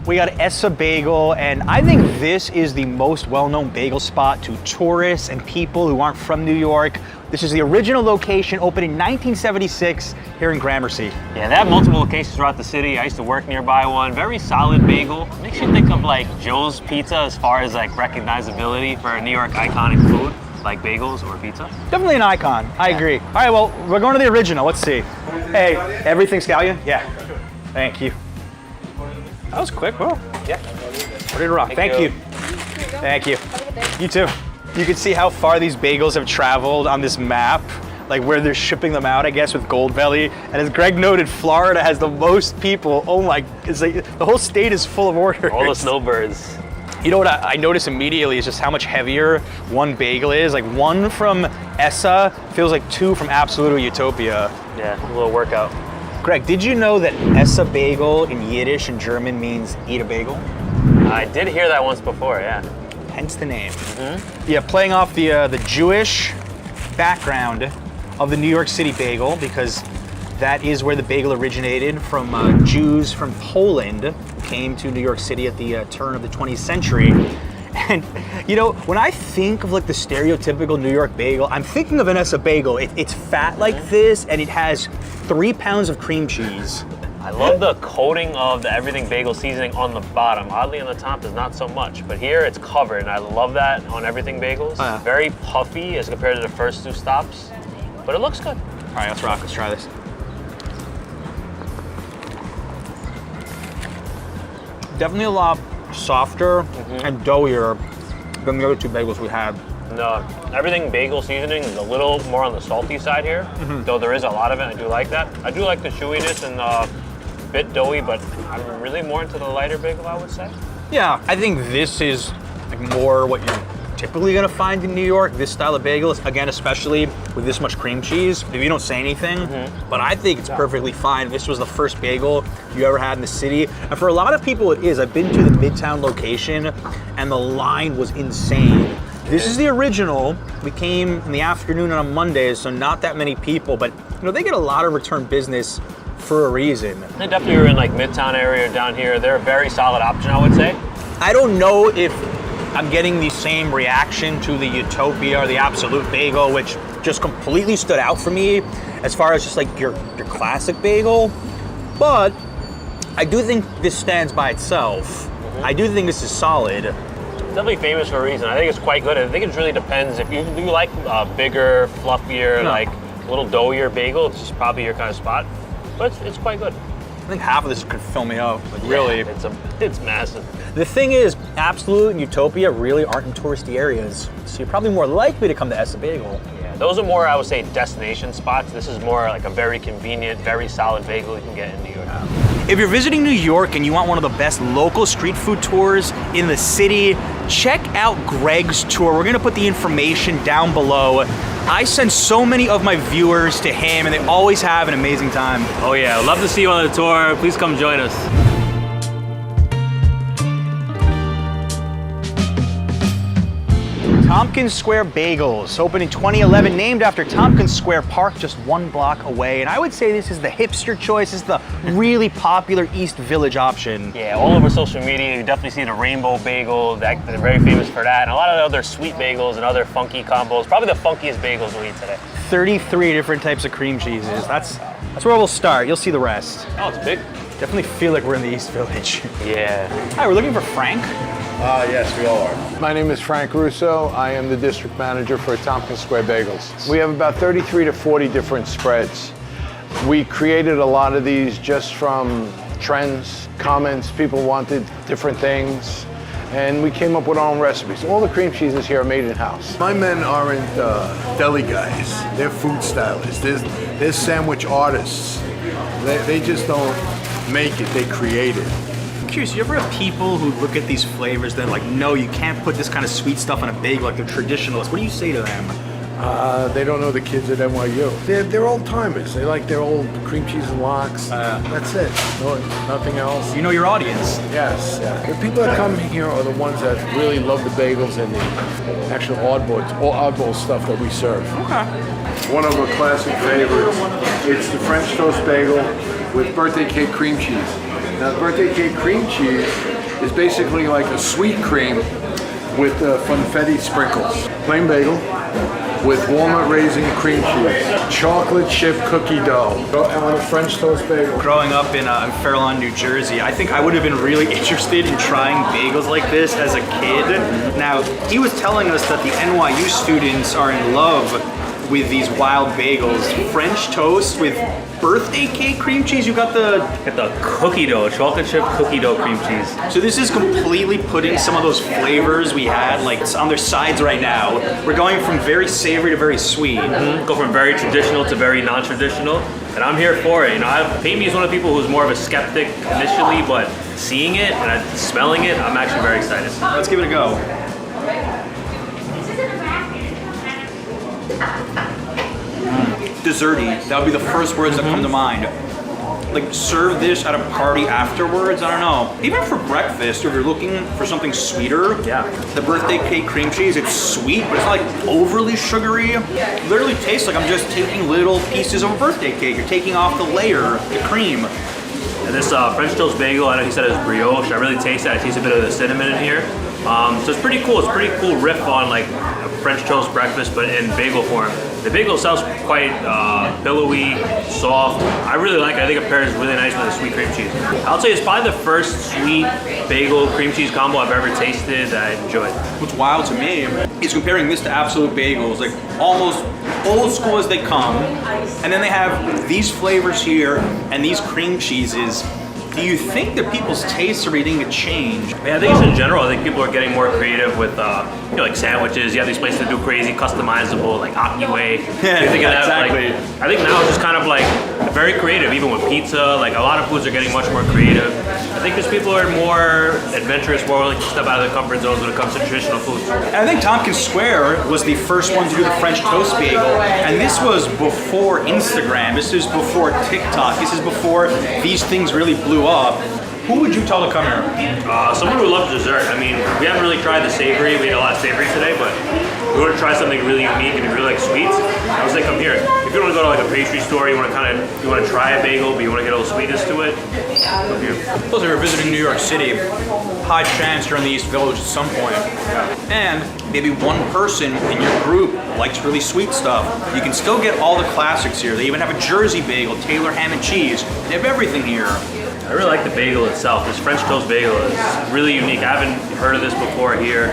We got Essa Bagel, and I think this is the most well-known bagel spot to tourists and people who aren't from New York. This is the original location, opened in 1976 here in Gramercy. Yeah, they have multiple locations throughout the city. I used to work nearby one. Very solid bagel. Makes you think of like Joe's Pizza as far as like recognizability for a New York iconic food, like bagels or pizza. Definitely an icon, I agree. All right, well, we're going to the original, let's see. Hey, everything scallion? Yeah, thank you. That was quick, bro. Yeah. Ready to rock. Thank you. Thank you. You too. You can see how far these bagels have traveled on this map, like where they're shipping them out, I guess, with Gold Belly. And as Greg noted, Florida has the most people. Oh my, it's like the whole state is full of orders. All the snowbirds. You know what I noticed immediately is just how much heavier one bagel is. Like one from Essa feels like two from Absolute or Utopia. Yeah, a little workout. Greg, did you know that Essa Bagel in Yiddish and German means eat a bagel? I did hear that once before, yeah. Hence the name. Yeah, playing off the Jewish background of the New York City bagel, because that is where the bagel originated from. Jews from Poland who came to New York City at the turn of the 20th century. And you know, when I think of like the stereotypical New York bagel, I'm thinking of an Essa Bagel. It's fat like this, and it has 3 pounds of cream cheese. I love the coating of the everything bagel seasoning on the bottom. Oddly, on the top is not so much, but here it's covered, and I love that on everything bagels. Very puffy as compared to the first 2 stops, but it looks good. All right, let's rock. Let's try this. Definitely a lot softer and doughier than the other 2 bagels we had. No, everything bagel seasoning is a little more on the salty side here, though there is a lot of it. I do like that. I do like the chewiness and a bit doughy, but I'm really more into the lighter bagel, I would say. Yeah, I think this is like more what you're typically gonna find in New York, this style of bagel, again, especially with this much cream cheese, if you don't say anything, but I think it's perfectly fine. This was the first bagel you ever had in the city, and for a lot of people it is. I've been to the Midtown location, and the line was insane. This is the original. We came in the afternoon on a Monday, so not that many people, but you know, they get a lot of return business for a reason. They definitely are in like Midtown area down here. They're a very solid option, I would say. I don't know if I'm getting the same reaction to the Utopia or the Absolute Bagel, which just completely stood out for me as far as just like your classic bagel, but I do think this stands by itself. I do think this is solid. Definitely famous for a reason. I think it's quite good. I think it really depends. If you like bigger, fluffier, like a little doughier bagel, it's just probably your kind of spot. But it's quite good. I think half of this could fill me up. Like really, it's massive. The thing is, Absolute and Utopia really aren't in touristy areas, so you're probably more likely to come to Essa Bagel. Yeah, Those are more, I would say, destination spots. This is more like a very convenient, very solid bagel you can get in New York. If you're visiting New York and you want one of the best local street food tours in the city, check out Greg's tour. We're gonna put the information down below. I send so many of my viewers to him and they always have an amazing time. Oh yeah, I'd love to see you on the tour. Please come join us. Tompkins Square Bagels, opened in 2011, named after Tompkins Square Park, just 1 block away. And I would say this is the hipster choice. This is the really popular East Village option. Yeah, all over social media, you definitely see the rainbow bagel. They're very famous for that. And a lot of other sweet bagels and other funky combos. Probably the funkiest bagels we'll eat today. 33 different types of cream cheeses. That's where we'll start. You'll see the rest. Oh, it's big. Definitely feel like we're in the East Village. Yeah. Hi, we're looking for Frank. Yes, we all are. My name is Frank Russo. I am the district manager for Tompkins Square Bagels. We have about 33 to 40 different spreads. We created a lot of these just from trends, comments, people wanted different things, and we came up with our own recipes. All the cream cheeses here are made in-house. My men aren't deli guys. They're food stylists. They're sandwich artists. They just don't make it, they create it. I'm curious, you ever have people who look at these flavors that are like, no, you can't put this kind of sweet stuff on a bagel like they're traditionalists. What do you say to them? They don't know the kids at NYU. They're old timers. They like their old cream cheese and lox. That's it. No, nothing else. You know your audience. Yes. Yeah. The people that come here are the ones that really love the bagels and the actual oddball stuff that we serve. Okay. One of our classic favorites. It's the French toast bagel with birthday cake cream cheese. Now, the birthday cake cream cheese is basically like a sweet cream with funfetti sprinkles. Plain bagel with walnut raisin cream cheese, chocolate chip cookie dough, and on a French toast bagel. Growing up in Fair Lawn, New Jersey, I think I would have been really interested in trying bagels like this as a kid. Now, he was telling us that the NYU students are in love with these wild bagels. French toast with birthday cake cream cheese. You got the cookie dough, chocolate chip cookie dough cream cheese. So this is completely putting some of those flavors we had like on their sides right now. We're going from very savory to very sweet. Go from very traditional to very non-traditional. And I'm here for it. You know, Pamey is one of the people who's more of a skeptic initially, but seeing it and smelling it, I'm actually very excited. Let's give it a go. Desserty. That would be the first words that come to mind. Like, serve this at a party afterwards, I don't know. Even for breakfast, if you're looking for something sweeter, yeah. The birthday cake cream cheese, it's sweet, but it's not like overly sugary. It literally tastes like I'm just taking little pieces of a birthday cake. You're taking off the layer, the cream. And this French toast bagel, I know he said it's brioche. I really taste that. I taste a bit of the cinnamon in here. So it's pretty cool. It's a pretty cool riff on like a French toast breakfast, but in bagel form. The bagel itself is quite billowy, soft. I really like it. I think it pairs really nice with the sweet cream cheese. I'll say it's probably the first sweet bagel cream cheese combo I've ever tasted that I enjoyed. What's wild to me is comparing this to Absolute Bagels, like almost old school as they come, and then they have these flavors here and these cream cheeses. Do you think that people's tastes are beginning to change? Yeah, I think it's in general. I think people are getting more creative with, you know, like sandwiches. You have these places that do crazy, customizable, like Akiway. Yeah, exactly. Like, I think now it's just kind of like very creative, even with pizza. Like a lot of foods are getting much more creative. I think because people are more adventurous, more willing to step out of their comfort zones when it comes to traditional foods. I think Tompkins Square was the first one to do the French toast bagel, and this was before Instagram. This is before TikTok. This is before these things really blew up. Who would you tell to come here? Someone who loves dessert. I mean, we haven't really tried the savory. We ate a lot of savory today, but if you want to try something really unique and you really like sweets, I would say come here. If you want to go to like a pastry store, you want to try a bagel, but you want to get a little sweetness to it, come here. Plus, if you're visiting New York City, high chance you're in the East Village at some point. And maybe one person in your group likes really sweet stuff. You can still get all the classics here. They even have a Jersey bagel, Taylor ham and cheese. They have everything here. I really like the bagel itself. This French toast bagel is really unique. I haven't heard of this before here.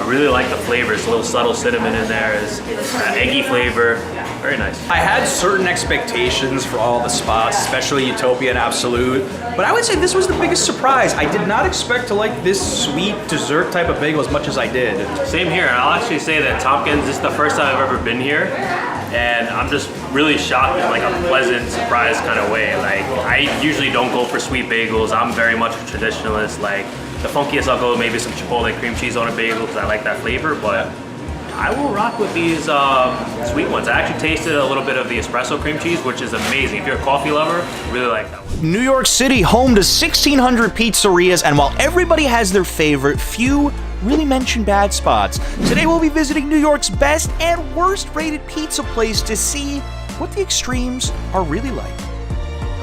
Really like the flavor. It's a little subtle cinnamon in there. It's an eggy flavor. Very nice. I had certain expectations for all the spots, especially Utopia and Absolute, but I would say this was the biggest surprise. I did not expect to like this sweet dessert type of bagel as much as I did. Same here. I'll actually say that Tompkins, this is the first time I've ever been here, and I'm just really shocked in like a pleasant surprise kind of way. Like, I usually don't go for sweet bagels. I'm very much a traditionalist. Like, the funkiest I'll go maybe some Chipotle cream cheese on a bagel because I like that flavor, but I will rock with these sweet ones. I actually tasted a little bit of the espresso cream cheese, which is amazing. If you're a coffee lover, really like that one. New York City, home to 1,600 pizzerias, and while everybody has their favorite, few really mention bad spots. Today we'll be visiting New York's best and worst rated pizza place to see what the extremes are really like.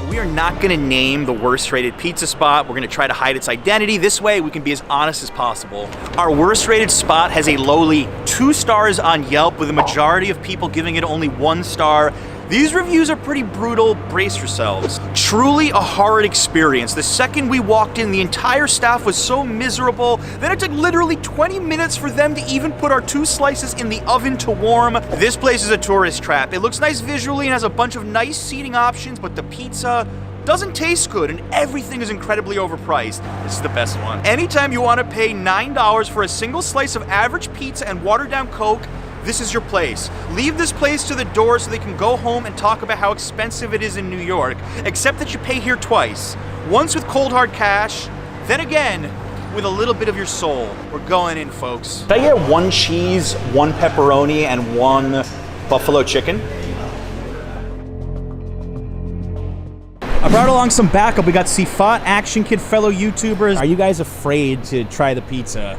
We are not gonna name the worst rated pizza spot. We're gonna try to hide its identity. This way we can be as honest as possible. Our worst rated spot has a lowly 2 stars on Yelp, with a majority of people giving it only 1 star. These reviews are pretty brutal. Brace yourselves. Truly a horrid experience. The second we walked in, the entire staff was so miserable that it took literally 20 minutes for them to even put our 2 slices in the oven to warm. This place is a tourist trap. It looks nice visually and has a bunch of nice seating options, but the pizza doesn't taste good and everything is incredibly overpriced. This is the best one. Anytime you want to pay $9 for a single slice of average pizza and watered down Coke, this is your place. Leave this place to the door so they can go home and talk about how expensive it is in New York, except that you pay here twice. Once with cold hard cash, then again with a little bit of your soul. We're going in, folks. Did I get 1 cheese, 1 pepperoni, and 1 buffalo chicken? I brought along some backup. We got Sifat, Action Kid, fellow YouTubers. Are you guys afraid to try the pizza?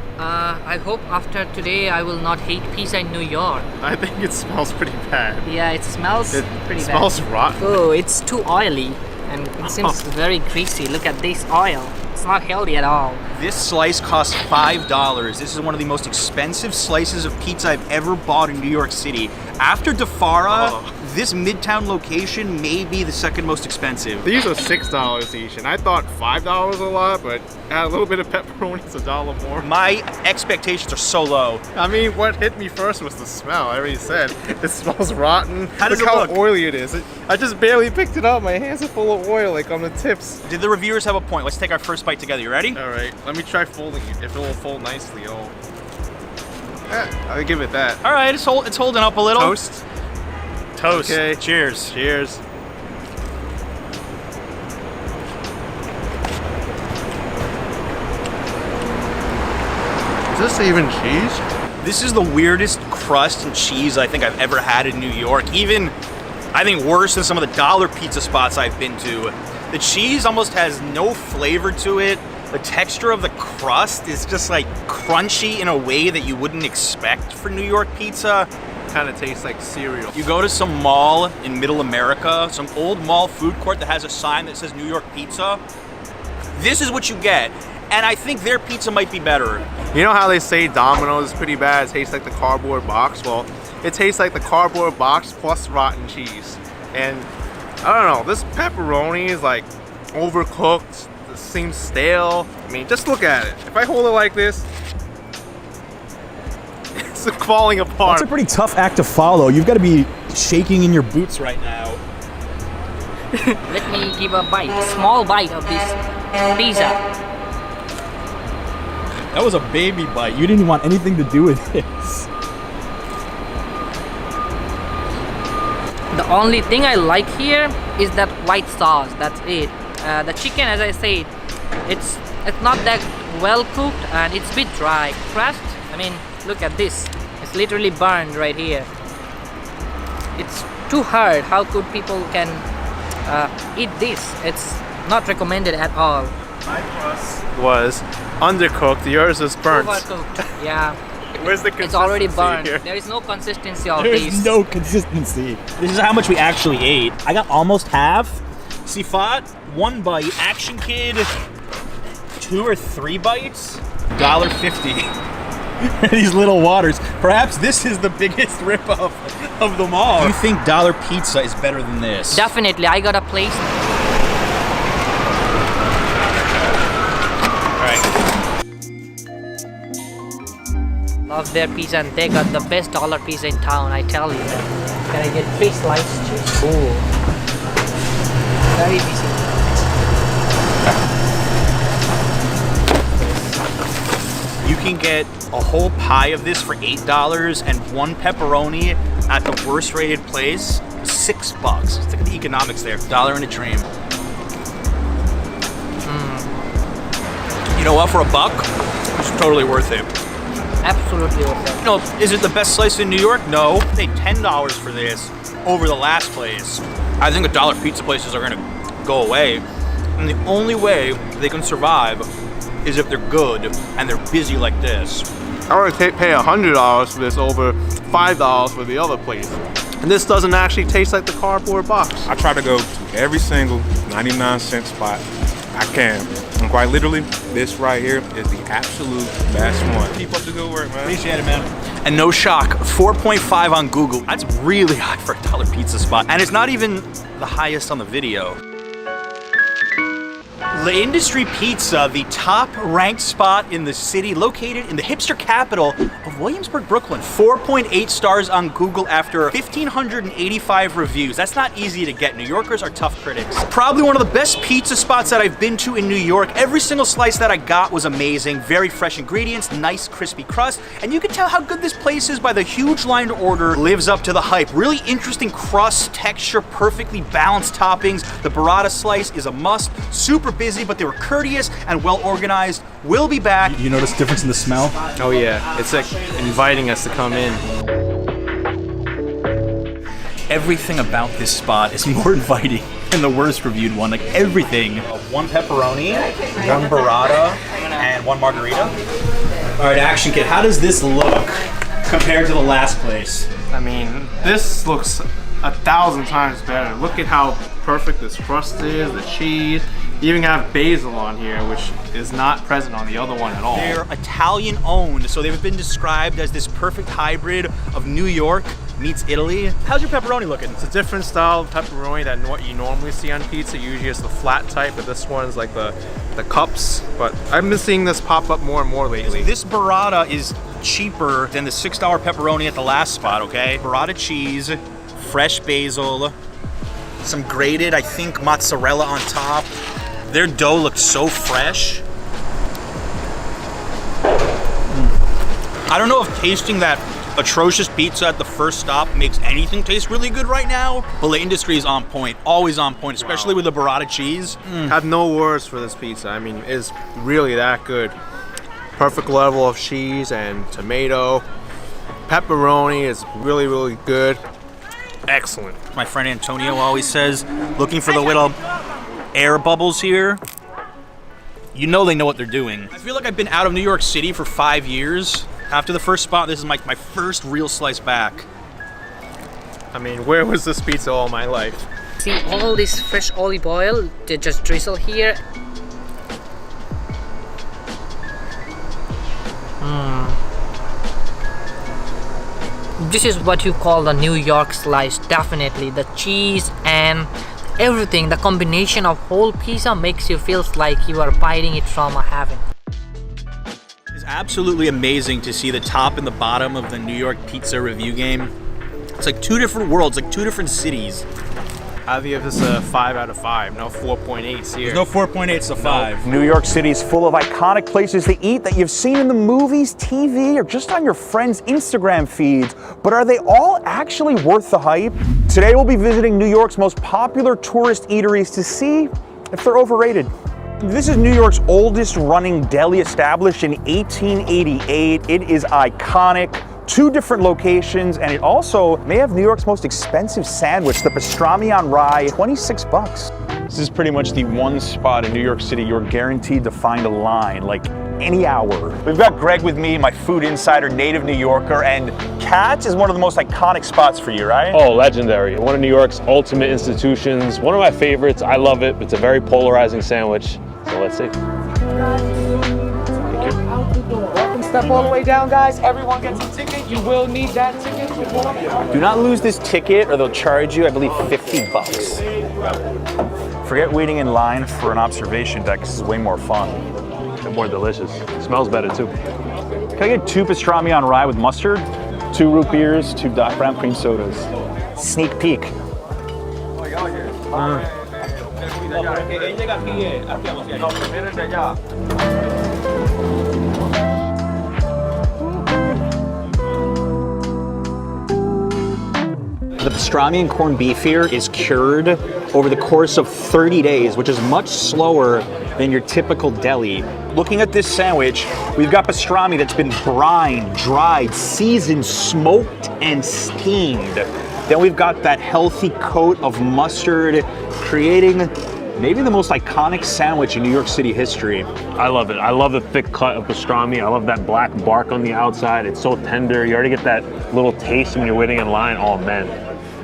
I hope after today I will not hate pizza in New York. I think it smells pretty bad. Yeah, it smells pretty bad. It smells rotten. Oh, it's too oily and it seems very greasy. Look at this oil. It's not healthy at all. This slice costs $5. This is one of the most expensive slices of pizza I've ever bought in New York City. After Defara, this Midtown location may be the second most expensive. These are $6 each, and I thought $5 a lot, but add a little bit of pepperoni, it's $1 more. My expectations are so low. I mean, what hit me first was the smell. I already said it smells rotten. How does Look it how look? oily it is. I just barely picked it up. My hands are full of oil, like on the tips. Did the reviewers have a point? Let's take our first bite together. You ready? All right, let me try folding it. If it will fold nicely, I'll give it that. All right, it's holding up a little. Toast. Toast. Okay. Cheers. Cheers. Is this even cheese? This is the weirdest crust and cheese I think I've ever had in New York. Even, I think, worse than some of the dollar pizza spots I've been to. The cheese almost has no flavor to it. The texture of the crust is just like crunchy in a way that you wouldn't expect for New York pizza. Kind of tastes like cereal. You go to some mall in Middle America, some old mall food court that has a sign that says New York Pizza. This is what you get, and I think their pizza might be better. You know how they say Domino's is pretty bad, it tastes like the cardboard box? Well, it tastes like the cardboard box plus rotten cheese. And I don't know, this pepperoni is like overcooked, it seems stale. I mean, just look at it. If I hold it like this, it's falling apart. That's a pretty tough act to follow. You've got to be shaking in your boots right now. Let me give a bite, small bite of this pizza. That was a baby bite. You didn't even want anything to do with this. The only thing I like here is that white sauce. That's it. The chicken, as I said, it's not that well cooked and it's a bit dry. Crust, I mean, look at this. It's literally burned right here. It's too hard. How could people can eat this? It's not recommended at all. My crust was undercooked. Yours is burnt. Overcooked. Yeah. Where's the consistency? It's already burned. Here? There is no consistency of There's this. no consistency. This is how much we actually ate. I got almost half. Sifat, 1 bite. Action Kid, 2 or 3 bites. $1.50. These little waters. Perhaps this is the biggest ripoff of them all. Do you think dollar pizza is better than this? Definitely. I got a place. All right. Love their pizza, and they got the best dollar pizza in town, I tell you. Can I get 3 slices, cheese? Ooh. Very busy. You can get a whole pie of this for $8 and 1 pepperoni at the worst rated place, $6. It's like the economics there. $1 and a dream. You know what? For $1, it's totally worth it. Absolutely worth it. You know, is it the best slice in New York? No. I paid $10 for this over the last place. I think $1 pizza places are gonna go away. And the only way they can survive is if they're good and they're busy like this. I would pay $100 for this over $5 for the other place. And this doesn't actually taste like the cardboard box. I try to go to every single 99-cent spot I can. And quite literally, this right here is the absolute best one. Keep up the good work, man. Appreciate it, man. And no shock, 4.5 on Google. That's really high for a $1 pizza spot. And it's not even the highest on the video. La Industrie Pizza, the top-ranked spot in the city, located in the hipster capital of Williamsburg, Brooklyn. 4.8 stars on Google after 1,585 reviews. That's not easy to get. New Yorkers are tough critics. Probably one of the best pizza spots that I've been to in New York. Every single slice that I got was amazing. Very fresh ingredients, nice crispy crust, and you can tell how good this place is by the huge line to order. Lives up to the hype. Really interesting crust, texture, perfectly balanced toppings. The burrata slice is a must. Super busy, but they were courteous and well organized. We'll be back. You notice difference in the smell? Oh yeah, it's like inviting us to come in. Everything about this spot is more inviting than the worst reviewed one. Like everything. 1 pepperoni, 1 burrata, and 1 margarita. All right, Action Kid, how does this look compared to the last place? I mean, this looks 1,000 times better. Look at how perfect this crust is, the cheese. You even have basil on here, which is not present on the other one at all. They're Italian owned, so they've been described as this perfect hybrid of New York meets Italy. How's your pepperoni looking? It's a different style of pepperoni than what you normally see on pizza. Usually it's the flat type, but this one's like the cups. But I've been seeing this pop up more and more lately. This burrata is cheaper than the $6 pepperoni at the last spot, okay? Burrata cheese, fresh basil, some grated, I think, mozzarella on top. Their dough looks so fresh. I don't know if tasting that atrocious pizza at the first stop makes anything taste really good right now, but La Industrie is on point, always on point, especially with the burrata cheese. Have no words for this pizza. I mean, it's really that good. Perfect level of cheese and tomato. Pepperoni is really, really good. Excellent. My friend Antonio always says, looking for the little air bubbles here. You know they know what they're doing. I feel like I've been out of New York City for 5 years. After the first spot, this is my first real slice back. I mean, where was this pizza all my life? See all this fresh olive oil, they just drizzle here. This is what you call the New York slice, definitely. The cheese and everything, the combination of whole pizza makes you feel like you are biting it from a heaven. It's absolutely amazing to see the top and the bottom of the New York pizza review game. It's like 2 different worlds, like 2 different cities. I'll give this a 5 out of 5, no 4.8s here. There's no 4.8s to 5. New York City is full of iconic places to eat that you've seen in the movies, TV, or just on your friends' Instagram feeds. But are they all actually worth the hype? Today we'll be visiting New York's most popular tourist eateries to see if they're overrated. This is New York's oldest running deli, established in 1888. It is iconic. 2 different locations, and it also may have New York's most expensive sandwich, the pastrami on rye, $26. This is pretty much the one spot in New York City you're guaranteed to find a line, like any hour. We've got Greg with me, my food insider, native New Yorker, and Katz is one of the most iconic spots for you, right? Oh, legendary. One of New York's ultimate institutions. One of my favorites. I love it. It's a very polarizing sandwich. So let's see. Step all the way down, guys. Everyone gets a ticket. You will need that ticket. Do not lose this ticket or they'll charge you, I believe, $50. Forget waiting in line for an observation deck. This is way more fun. And more delicious. Smells better too. Can I get 2 pastrami on rye with mustard? 2 root beers, 2 Doc Brown cream sodas. Sneak peek. The pastrami and corned beef here is cured over the course of 30 days, which is much slower than your typical deli. Looking at this sandwich, we've got pastrami that's been brined, dried, seasoned, smoked, and steamed. Then we've got that healthy coat of mustard, creating maybe the most iconic sandwich in New York City history. I love it. I love the thick cut of pastrami. I love that black bark on the outside. It's so tender. You already get that little taste when you're waiting in line. Oh man.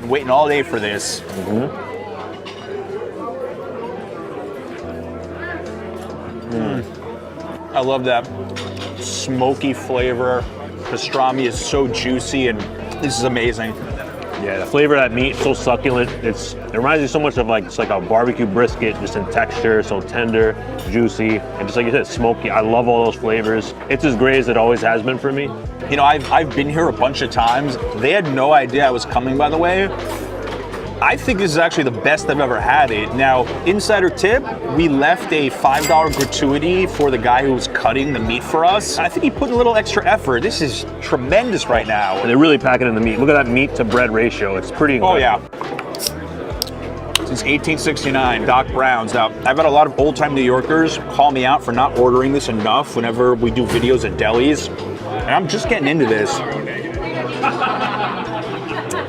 Been waiting all day for this. I love that smoky flavor. Pastrami is so juicy, and this is amazing. Yeah, the flavor of that meat, so succulent. It reminds me so much of it's like a barbecue brisket, just in texture, so tender, juicy, and just like you said, smoky. I love all those flavors. It's as great as it always has been for me. You know, I've been here a bunch of times. They had no idea I was coming, by the way. I think this is actually the best I've ever had it. Now, insider tip, we left a $5 gratuity for the guy who was cutting the meat for us. I think he put a little extra effort. This is tremendous right now. And they're really packing in the meat. Look at that meat to bread ratio. It's pretty incredible. Oh yeah. Since 1869, Doc Brown's. Now, I've had a lot of old-time New Yorkers call me out for not ordering this enough whenever we do videos at delis. And I'm just getting into this.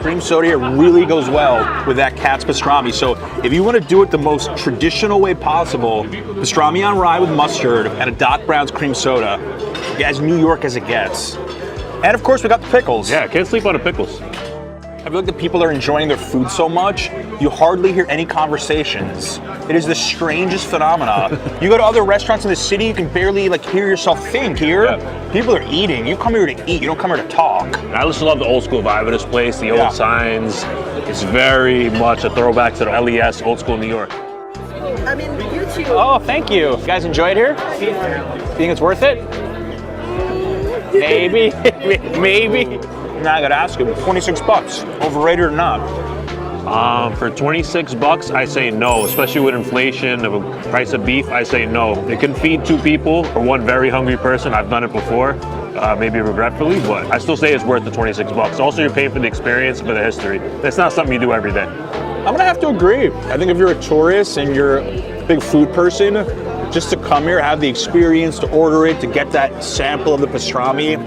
Cream soda here really goes well with that Katz pastrami. So if you want to do it the most traditional way possible, pastrami on rye with mustard and a Doc Brown's cream soda, as New York as it gets. And of course we got the pickles. Yeah, can't sleep on the pickles. I feel like the people are enjoying their food so much, you hardly hear any conversations. It is the strangest phenomena. You go to other restaurants in the city, you can barely hear yourself think. Here, people are eating. You come here to eat, you don't come here to talk. I just love the old school vibe of this place, the old signs. It's very much a throwback to the LES, old school New York. I mean, you too. Oh, thank you. You guys enjoy it here? You think it's worth it? Maybe, maybe. Now I gotta ask you, 26 bucks, overrated or not? For 26 bucks, I say no, especially with inflation of the price of beef, I say no. It can feed 2 people or one very hungry person. I've done it before, maybe regretfully, but I still say it's worth the 26 bucks. Also, you're paying for the experience, for the history. That's not something you do every day. I'm gonna have to agree. I think if you're a tourist and you're a big food person, just to come here, have the experience, to order it, to get that sample of the pastrami,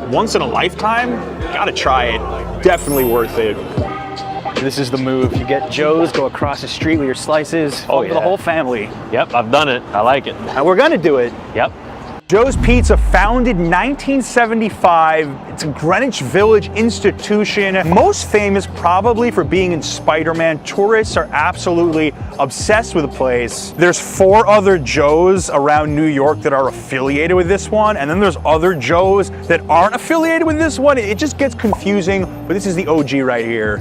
once in a lifetime, gotta try it. Definitely worth it. This is the move. You get Joe's, go across the street with your slices. For the whole family. Yep, I've done it. I like it. And we're gonna do it. Yep. Joe's Pizza, founded 1975. It's a Greenwich Village institution. Most famous probably for being in Spider-Man. Tourists are absolutely obsessed with the place. There's 4 other Joe's around New York that are affiliated with this one, and then there's other Joe's that aren't affiliated with this one. It just gets confusing, but this is the OG right here.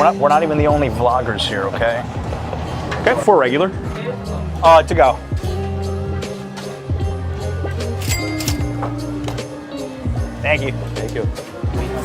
We're not even the only vloggers here, okay? Okay, 4 regular. To go. Thank you. Thank you.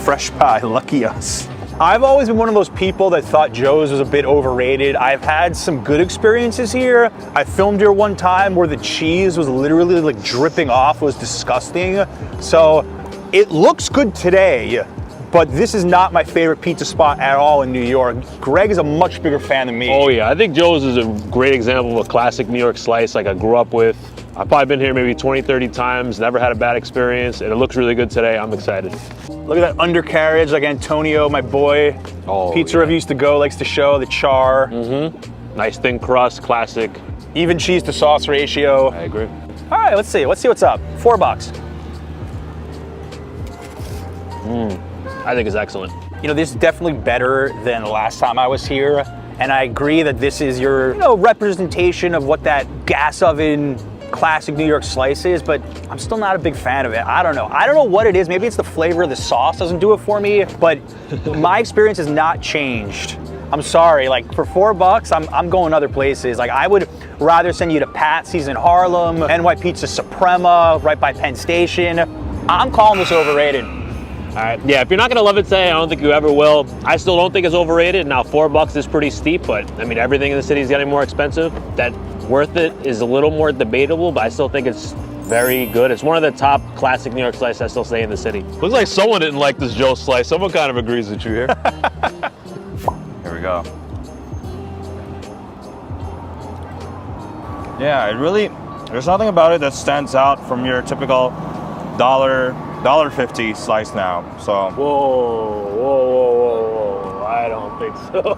Fresh pie, lucky us. I've always been one of those people that thought Joe's was a bit overrated. I've had some good experiences here. I filmed here one time where the cheese was literally dripping off. It was disgusting. So it looks good today, but this is not my favorite pizza spot at all in New York. Greg is a much bigger fan than me. Oh yeah, I think Joe's is a great example of a classic New York slice like I grew up with. I've probably been here maybe 20, 30 times, never had a bad experience, and it looks really good today. I'm excited. Look at that undercarriage, like Antonio, my boy. Pizza reviews to go, likes to show the char. Nice thin crust, classic. Even cheese to sauce ratio. I agree. All right, let's see what's up. $4. I think it's excellent. You know, this is definitely better than the last time I was here. And I agree that this is your, representation of what that gas oven classic New York slice is, but I'm still not a big fan of it. I don't know what it is. Maybe it's the flavor of the sauce doesn't do it for me, but my experience has not changed. I'm sorry, for $4, I'm going other places. I would rather send you to Patsy's in Harlem, NY Pizza Suprema right by Penn Station. I'm calling this overrated. All right, yeah, if you're not gonna love it today, I don't think you ever will. I still don't think it's overrated. Now, $4 is pretty steep, but I mean, everything in the city is getting more expensive. That worth it is a little more debatable, but I still think it's very good. It's one of the top classic New York slices I still stay in the city. Looks like someone didn't like this Joe slice. Someone kind of agrees with you here. Here we go. Yeah, it really, there's nothing about it that stands out from your typical $1.50 slice now. So. Whoa. I don't think so.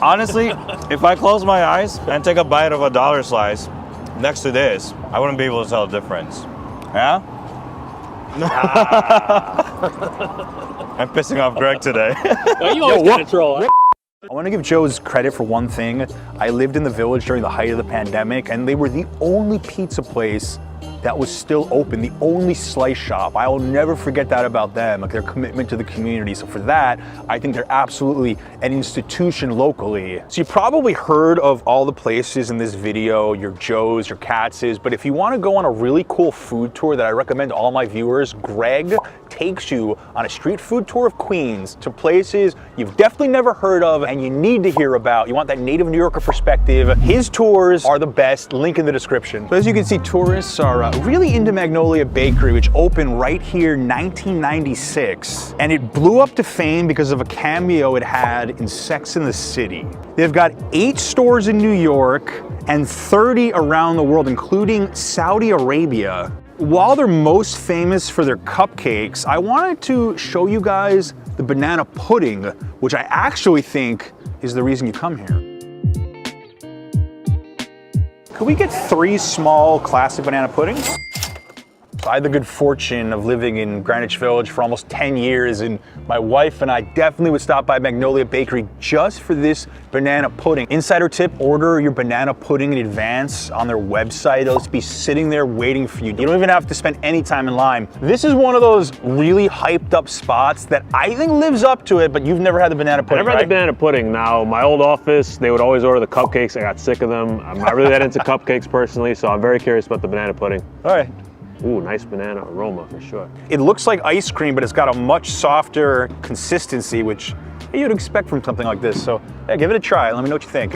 Honestly, if I close my eyes and take a bite of a $1 slice next to this, I wouldn't be able to tell the difference. Yeah? I'm pissing off Greg today. You always got control. I want to give Joe's credit for one thing. I lived in the Village during the height of the pandemic, and they were the only pizza place that was still open, the only slice shop. I will never forget that about them, like their commitment to the community. So for that, I think they're absolutely an institution locally. So you probably heard of all the places in this video, your Joe's, your Katz's, but if you want to go on a really cool food tour that I recommend to all my viewers, Greg takes you on a street food tour of Queens to places you've definitely never heard of and you need to hear about. You want that native New Yorker perspective. His tours are the best, link in the description. So as you can see, tourists are really into Magnolia Bakery, which opened right here 1996. And it blew up to fame because of a cameo it had in Sex and the City. They've got 8 stores in New York and 30 around the world, including Saudi Arabia. While they're most famous for their cupcakes, I wanted to show you guys the banana pudding, which I actually think is the reason you come here. Could we get 3 small classic banana puddings? So I had the good fortune of living in Greenwich Village for almost 10 years, and my wife and I definitely would stop by Magnolia Bakery just for this banana pudding. Insider tip, order your banana pudding in advance on their website. It'll just be sitting there waiting for you. You don't even have to spend any time in line. This is one of those really hyped up spots that I think lives up to it, but you've never had the banana pudding, I never had the banana pudding. Now, my old office, they would always order the cupcakes. I got sick of them. I'm not really that into cupcakes personally, so I'm very curious about the banana pudding. All right. Ooh, nice banana aroma for sure. It looks like ice cream, but it's got a much softer consistency, which you'd expect from something like this. So yeah, give it a try. Let me know what you think.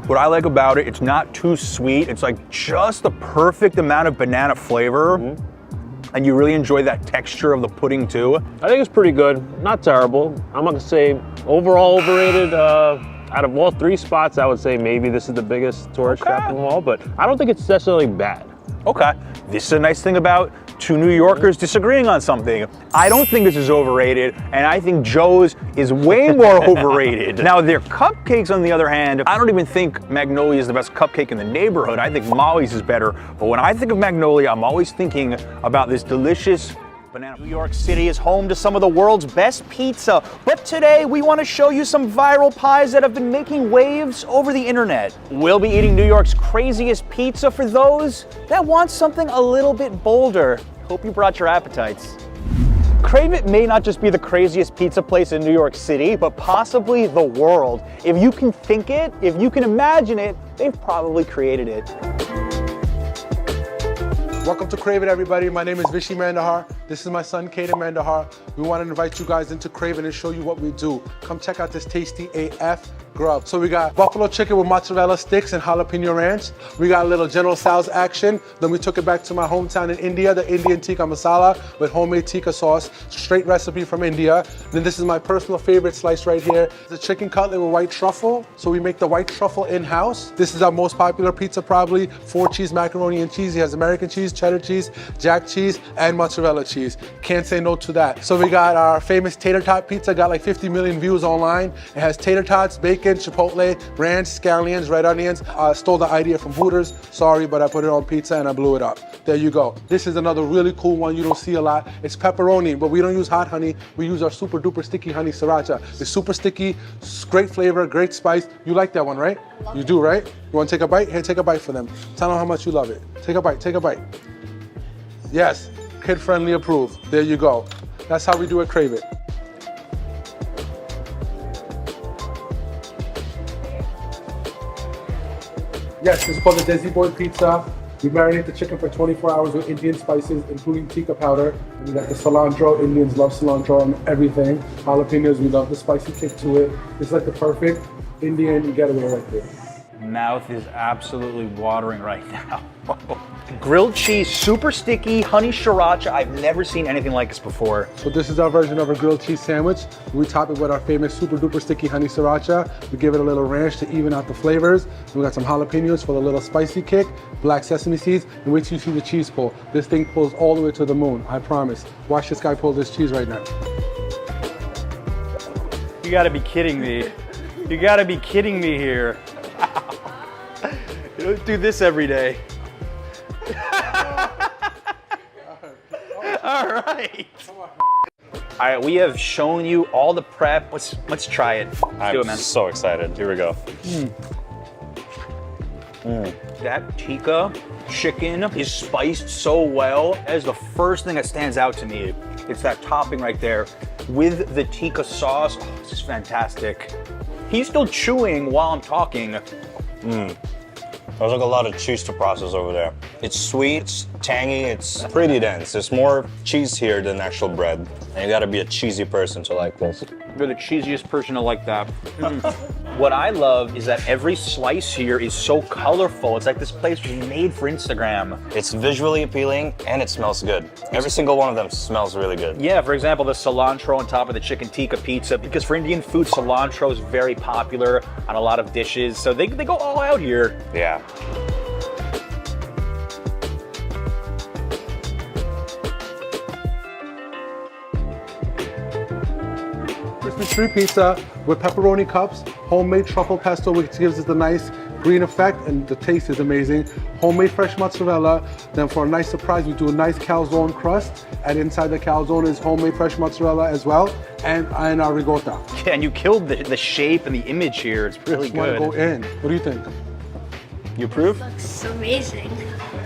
What I like about it, it's not too sweet. It's like just the perfect amount of banana flavor. And you really enjoy that texture of the pudding too. I think it's pretty good, not terrible. I'm gonna say overall overrated. Out of all 3 spots, I would say maybe this is the biggest tourist trap in the mall, but I don't think it's necessarily bad. Okay, this is a nice thing about 2 New Yorkers disagreeing on something. I don't think this is overrated, and I think Joe's is way more overrated. Now, their cupcakes, on the other hand, I don't even think Magnolia is the best cupcake in the neighborhood. I think Molly's is better, but when I think of Magnolia, I'm always thinking about this delicious banana. New York City is home to some of the world's best pizza, but today we want to show you some viral pies that have been making waves over the internet. We'll be eating New York's craziest pizza for those that want something a little bit bolder. Hope you brought your appetites. Crave It may not just be the craziest pizza place in New York City, but possibly the world. If you can think it, if you can imagine it, they've probably created it. Welcome to Crave It, everybody. My name is Vishy Mandahar. This is my son, Kaden Mandahar. We want to invite you guys into Crave It and show you what we do. Come check out this tasty AF grub. So we got buffalo chicken with mozzarella sticks and jalapeno ranch. We got a little General Tso's action. Then we took it back to my hometown in India, the Indian tikka masala with homemade tikka sauce, straight recipe from India. Then this is my personal favorite slice right here. The chicken cutlet with white truffle. So we make the white truffle in-house. This is our most popular pizza probably. 4 cheese macaroni and cheese. It has American cheese, cheddar cheese, jack cheese, and mozzarella cheese. Can't say no to that. So we got our famous tater tot pizza. Got like 50 million views online. It has tater tots, bacon, chipotle, ranch, scallions, red onions. I stole the idea from Hooters. Sorry, but I put it on pizza and I blew it up. There you go. This is another really cool one you don't see a lot. It's pepperoni, but we don't use hot honey. We use our super duper sticky honey sriracha. It's super sticky, great flavor, great spice. You like that one, right? You do, right? You want to take a bite? Here, take a bite for them. Tell them how much you love it. Take a bite, take a bite. Yes, kid-friendly approved. There you go. That's how we do it, Crave It. Yes, this is called the Desi Boy Pizza. We marinate the chicken for 24 hours with Indian spices, including tikka powder. And we got the cilantro. Indians love cilantro and everything. Jalapenos, we love the spicy kick to it. It's like the perfect Indian getaway right there. Mouth is absolutely watering right now. Grilled cheese, super sticky, honey sriracha. I've never seen anything like this before. So this is our version of a grilled cheese sandwich. We top it with our famous super duper sticky honey sriracha. We give it a little ranch to even out the flavors. And we got some jalapenos for the little spicy kick, black sesame seeds, and wait till you see the cheese pull. This thing pulls all the way to the moon, I promise. Watch this guy pull this cheese right now. You gotta be kidding me. You gotta be kidding me here. You don't do this every day. All right. All right, we have shown you all the prep. Let's try it. I'm do it, man. so excited. Here we go. That tikka chicken is spiced so well. That is the first thing that stands out to me. It's that topping right there with the tikka sauce. Oh, this is fantastic. He's still chewing while I'm talking. There's like a lot of cheese to process over there. It's sweet, it's tangy, it's pretty dense. There's more cheese here than actual bread. And you gotta be a cheesy person to like this. You're the cheesiest person to like that. What I love is that every slice here is so colorful. It's like this place was made for Instagram. It's visually appealing and it smells good. Every single one of them smells really good. Yeah, for example, the cilantro on top of the chicken tikka pizza, because for Indian food, cilantro is very popular on a lot of dishes. So they go all out here. Yeah. Christmas tree pizza with pepperoni cups, homemade truffle pesto, which gives it the nice green effect, and the taste is amazing. Homemade fresh mozzarella. Then for a nice surprise, we do a nice calzone crust, and inside the calzone is homemade fresh mozzarella as well, and our ricotta. Yeah, and you killed the shape and the image here. It's really Just wanna good. go in. What do you think? You approve? Looks amazing.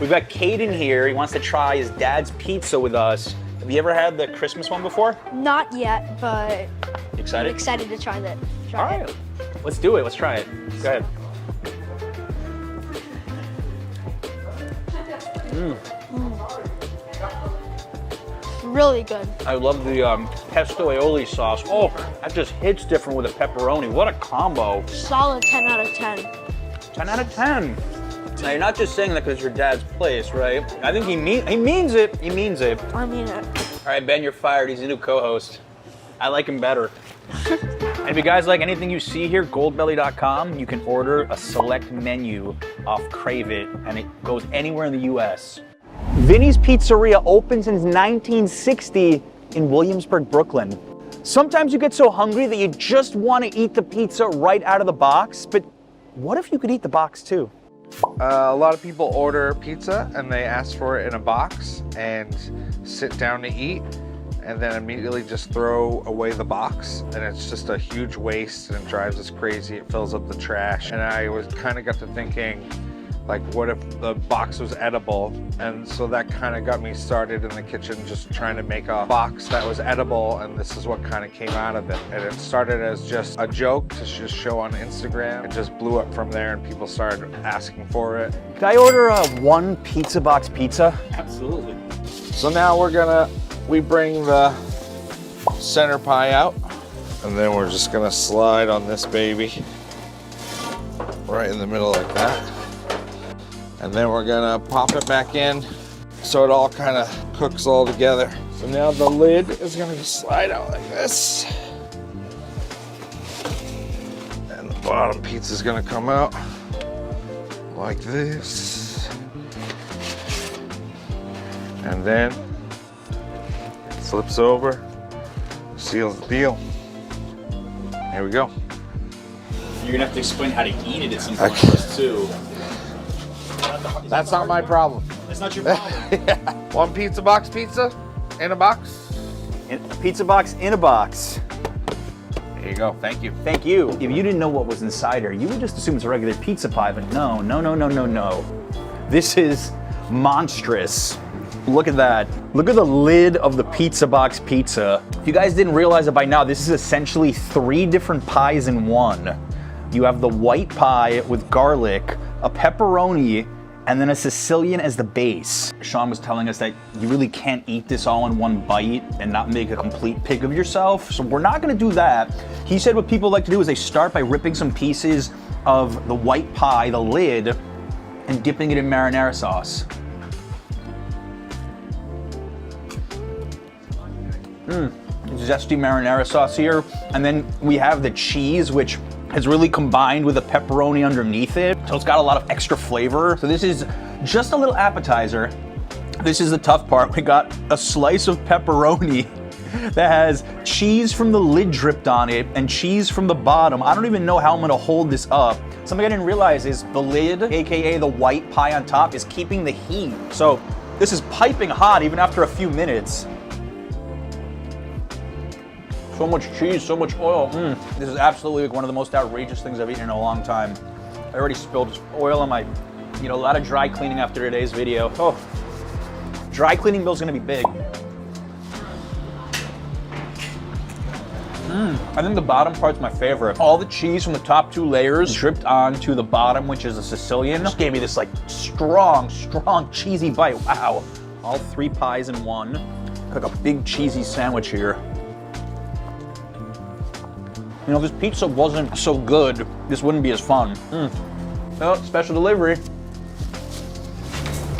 We've got Caden here. He wants to try his dad's pizza with us. Have you ever had the Christmas one before? Not yet, but Excited? I'm excited to try that. All right, let's do it. Let's try it. Go ahead. Really good. I love the pesto aioli sauce. Oh, that just hits different with the pepperoni. What a combo. Solid 10 out of 10. 10 out of 10. Now, you're not just saying that because it's your dad's place, right? I think he means it. He means it. I mean it. All right, Ben, you're fired. He's a new co-host. I like him better. And if you guys like anything you see here, goldbelly.com, you can order a select menu off Crave It, and it goes anywhere in the U.S. Vinny's Pizzeria opened since 1960 in Williamsburg, Brooklyn. Sometimes you get so hungry that you just want to eat the pizza right out of the box, but what if you could eat the box too? A lot of people order pizza and they ask for it in a box and sit down to eat and then immediately just throw away the box, and it's just a huge waste and it drives us crazy. It fills up the trash. And I kind of got to thinking, like, what if the box was edible? And so that kind of got me started in the kitchen, just trying to make a box that was edible, and this is what kind of came out of it. And it started as just a joke to just show on Instagram. It just blew up from there and people started asking for it. Did I order a one pizza box pizza? Absolutely. So now we bring the center pie out, and then we're just gonna slide on this baby right in the middle like that. And then we're gonna pop it back in so it all kind of cooks all together. So now the lid is gonna slide out like this. And the bottom pizza is gonna come out like this. And then it flips over, seals the deal. Here we go. You're gonna have to explain how to eat it at some point for us too. That's not my problem. That's not your problem. Yeah. One pizza box pizza in a box. A pizza box in a box. There you go. Thank you. Thank you. If you didn't know what was inside here, you would just assume it's a regular pizza pie, but no. This is monstrous. Look at that. Look at the lid of the pizza box pizza. If you guys didn't realize it by now, this is essentially 3 different pies in one. You have the white pie with garlic, a pepperoni, and then a Sicilian as the base. Sean was telling us that you really can't eat this all in one bite and not make a complete pig of yourself, so we're not gonna do that. He said what people like to do is they start by ripping some pieces of the white pie, the lid, and dipping it in marinara sauce. Zesty marinara sauce here, and then we have the cheese, which has really combined with the pepperoni underneath it, so it's got a lot of extra flavor. So this is just a little appetizer. This is the tough part. We got a slice of pepperoni that has cheese from the lid dripped on it and cheese from the bottom. I don't even know how I'm gonna hold this up. Something I didn't realize is the lid, AKA the white pie on top, is keeping the heat. So this is piping hot even after a few minutes. So much cheese, so much oil. This is absolutely like one of the most outrageous things I've eaten in a long time. I already spilled oil on my, a lot of dry cleaning after today's video. Oh, dry cleaning bill's gonna be big. I think the bottom part's my favorite. All the cheese from the top two layers dripped onto the bottom, which is a Sicilian, just gave me this like strong cheesy bite. Wow. All 3 pies in one. Like a big cheesy sandwich here. If this pizza wasn't so good, this wouldn't be as fun. Oh, special delivery.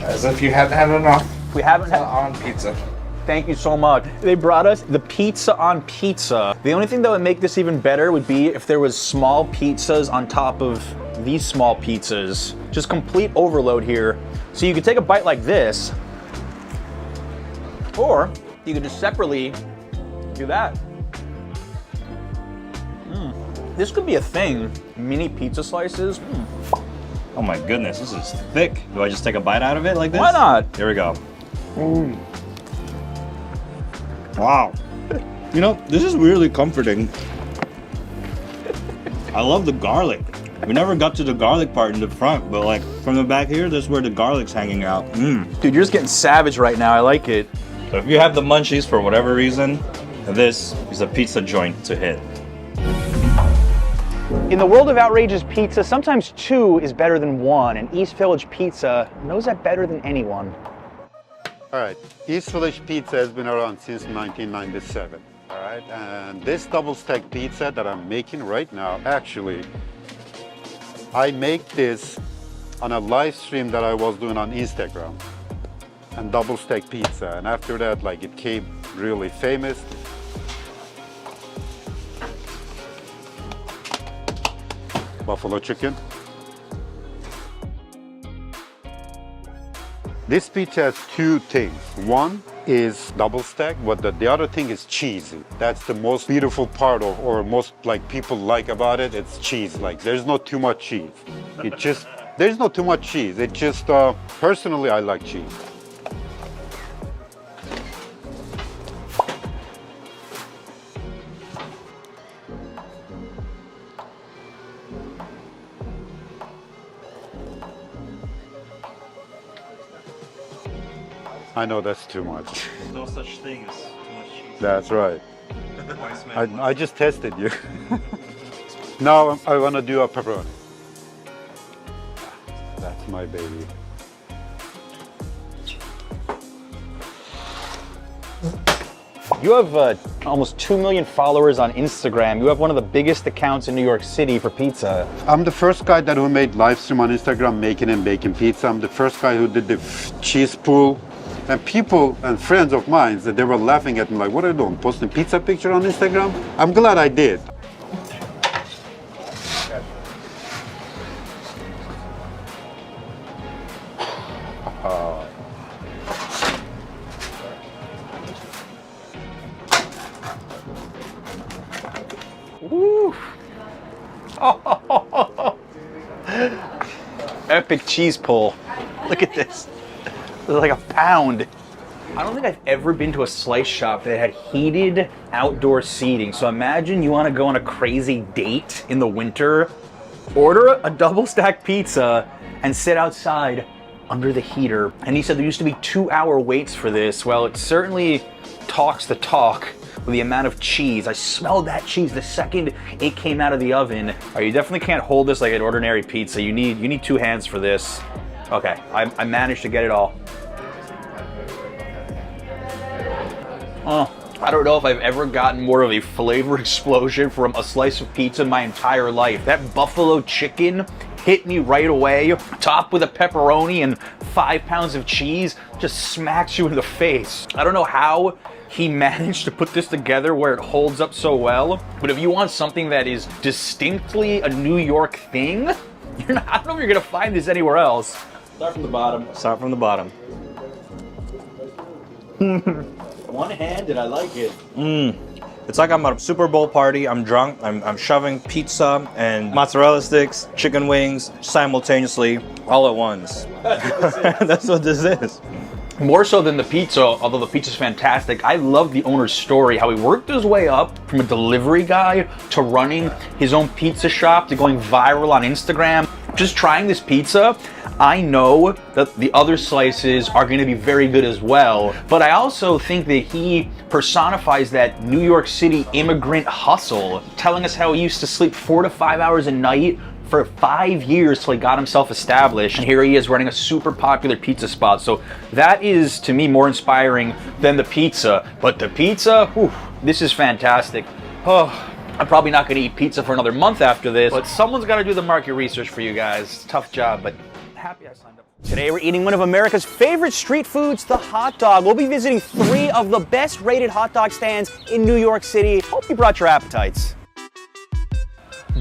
As if you hadn't had enough. We haven't had on pizza. Thank you so much. They brought us the pizza on pizza. The only thing that would make this even better would be if there was small pizzas on top of these small pizzas. Just complete overload here. So you could take a bite like this, or you could just separately do that. This could be a thing. Mini pizza slices. Oh my goodness, this is thick. Do I just take a bite out of it like this? Why not? Here we go. Wow. This is weirdly comforting. I love the garlic. We never got to the garlic part in the front, but like from the back here, this is where the garlic's hanging out. Dude, you're just getting savage right now. I like it. So if you have the munchies for whatever reason, this is a pizza joint to hit. In the world of outrageous pizza, sometimes 2 is better than 1, and East Village Pizza knows that better than anyone. All right, East Village Pizza has been around since 1997, all right? And this double stack pizza that I'm making right now, actually, I make this on a live stream that I was doing on Instagram, and double stack pizza. And after that, like, it became really famous. Buffalo chicken. This pizza has 2 things. One is double stack, but the other thing is cheesy. That's the most beautiful part of, or most like people like about it, it's cheese. Like there's not too much cheese. There's not too much cheese. It just, personally I like cheese. I know that's too much. There's no such thing as too much cheese. That's right. I just tested you. Now I want to do a pepperoni. That's my baby. You have almost 2 million followers on Instagram. You have one of the biggest accounts in New York City for pizza. I'm the first guy who made live stream on Instagram making and baking pizza. I'm the first guy who did the cheese pool. And people and friends of mine, they were laughing at me like, what are you doing, posting pizza picture on Instagram? I'm glad I did. Woo. Epic cheese pull. Look at this. It's like a pound. I don't think I've ever been to a slice shop that had heated outdoor seating. So imagine you want to go on a crazy date in the winter, order a double stack pizza and sit outside under the heater. And he said there used to be 2-hour waits for this. Well, it certainly talks the talk with the amount of cheese. I smelled that cheese the second it came out of the oven. All right, you definitely can't hold this like an ordinary pizza. You need 2 hands for this. Okay, I managed to get it all. Oh, I don't know if I've ever gotten more of a flavor explosion from a slice of pizza in my entire life. That buffalo chicken hit me right away, topped with a pepperoni and 5 pounds of cheese, just smacks you in the face. I don't know how he managed to put this together where it holds up so well, but if you want something that is distinctly a New York thing, I don't know if you're gonna find this anywhere else. Start from the bottom. Start from the bottom. One-handed, I like it. It's like I'm at a Super Bowl party, I'm drunk, I'm shoving pizza and mozzarella sticks, chicken wings, simultaneously, all at once. That's what this is. More so than the pizza, although the pizza's fantastic, I love the owner's story, how he worked his way up from a delivery guy to running his own pizza shop to going viral on Instagram. Just trying this pizza, I know that the other slices are going to be very good as well, but I also think that he personifies that New York City immigrant hustle, telling us how he used to sleep 4 to 5 hours a night for 5 years till he got himself established, and here he is running a super popular pizza spot. So that is, to me, more inspiring than the pizza. But the pizza, whew, this is fantastic. Oh, I'm probably not gonna eat pizza for another month after this, but someone's gotta do the market research for you guys. Tough job, but happy I signed up. Today we're eating one of America's favorite street foods, the hot dog. We'll be visiting 3 of the best rated hot dog stands in New York City. Hope you brought your appetites.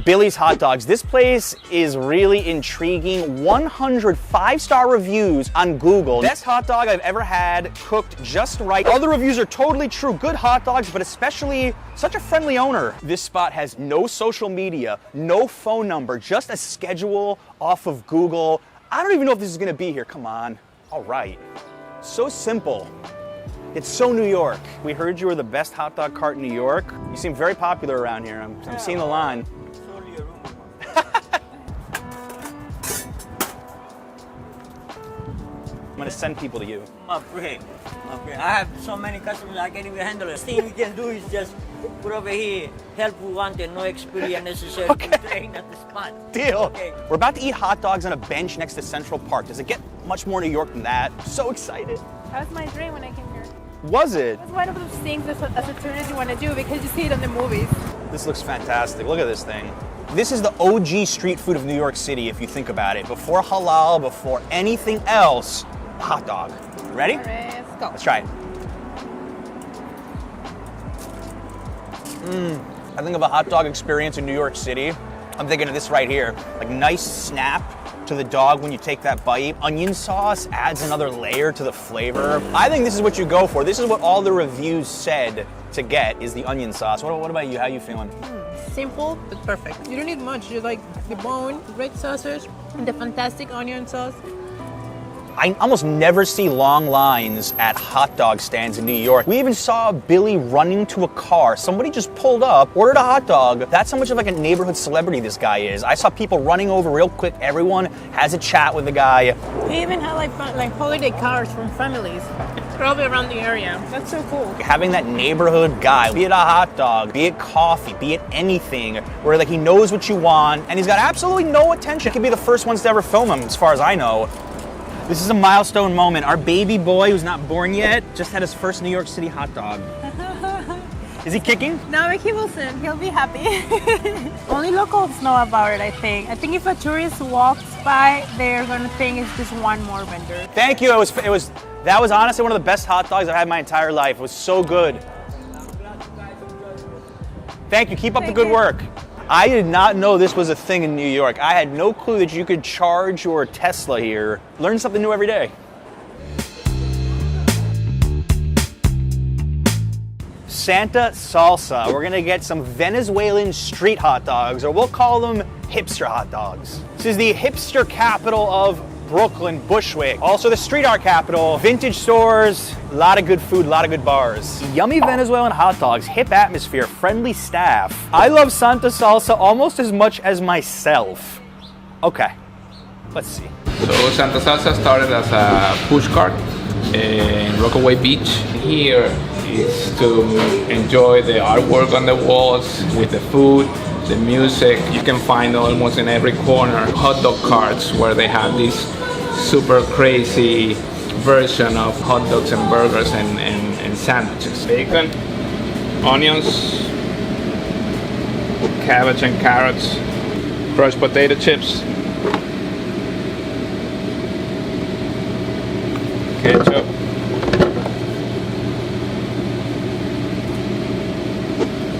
Billy's Hot Dogs. This place is really intriguing. 100 5-star reviews on Google. Best hot dog I've ever had, cooked just right. All the reviews are totally true. Good hot dogs, but especially such a friendly owner. This spot has no social media, no phone number, just a schedule off of Google. I don't even know if this is gonna be here. Come on. All right. So simple. It's so New York. We heard you were the best hot dog cart in New York. You seem very popular around here. I'm seeing the line. I'm gonna send people to you. My friend. I have so many customers I can't even handle it. The thing we can do is just put over here, help who wanted, no experience necessary to train at the spot. Deal. Okay. We're about to eat hot dogs on a bench next to Central Park. Does it get much more New York than that? So excited. That was my dream when I came here. Was it? It's one of those things as a tourist you want to do because you see it in the movies. This looks fantastic. Look at this thing. This is the OG street food of New York City, if you think about it. Before halal, before anything else, hot dog. Ready? Let's go. Let's try it. I think of a hot dog experience in New York City. I'm thinking of this right here. Like nice snap to the dog when you take that bite. Onion sauce adds another layer to the flavor. I think this is what you go for. This is what all the reviews said to get, is the onion sauce. What about you? How you feeling? Simple but perfect. You don't need much. You like the bone, red sausage, and the fantastic onion sauce. I almost never see long lines at hot dog stands in New York. We even saw Billy running to a car. Somebody just pulled up, ordered a hot dog. That's how much of like a neighborhood celebrity this guy is. I saw people running over real quick. Everyone has a chat with the guy. They even have like holiday cars from families. Probably around the area. That's so cool. Having that neighborhood guy, be it a hot dog, be it coffee, be it anything, where like he knows what you want and he's got absolutely no attention. He could be the first ones to ever film him, as far as I know. This is a milestone moment. Our baby boy, who's not born yet, just had his first New York City hot dog. Is he kicking? No, he will soon. He'll be happy. Only locals know about it, I think. I think if a tourist walks by, they're gonna think it's just one more vendor. Thank you. That was honestly one of the best hot dogs I've had in my entire life. It was so good. Thank you. Keep up the good work. I did not know this was a thing in New York. I had no clue that you could charge your Tesla here. Learn something new every day. Santa Salsa. We're gonna get some Venezuelan street hot dogs, or we'll call them hipster hot dogs. This is the hipster capital of Brooklyn, Bushwick. Also the street art capital, vintage stores, a lot of good food, a lot of good bars. Yummy Venezuelan hot dogs, hip atmosphere, friendly staff. I love Santa Salsa almost as much as myself. Okay, Let's see. So Santa Salsa started as a push cart in Rockaway Beach. Here is to enjoy the artwork on the walls with the food, the music. You can find almost in every corner hot dog carts where they have this super crazy version of hot dogs and burgers and sandwiches. Bacon, onions, cabbage and carrots, crushed potato chips, ketchup,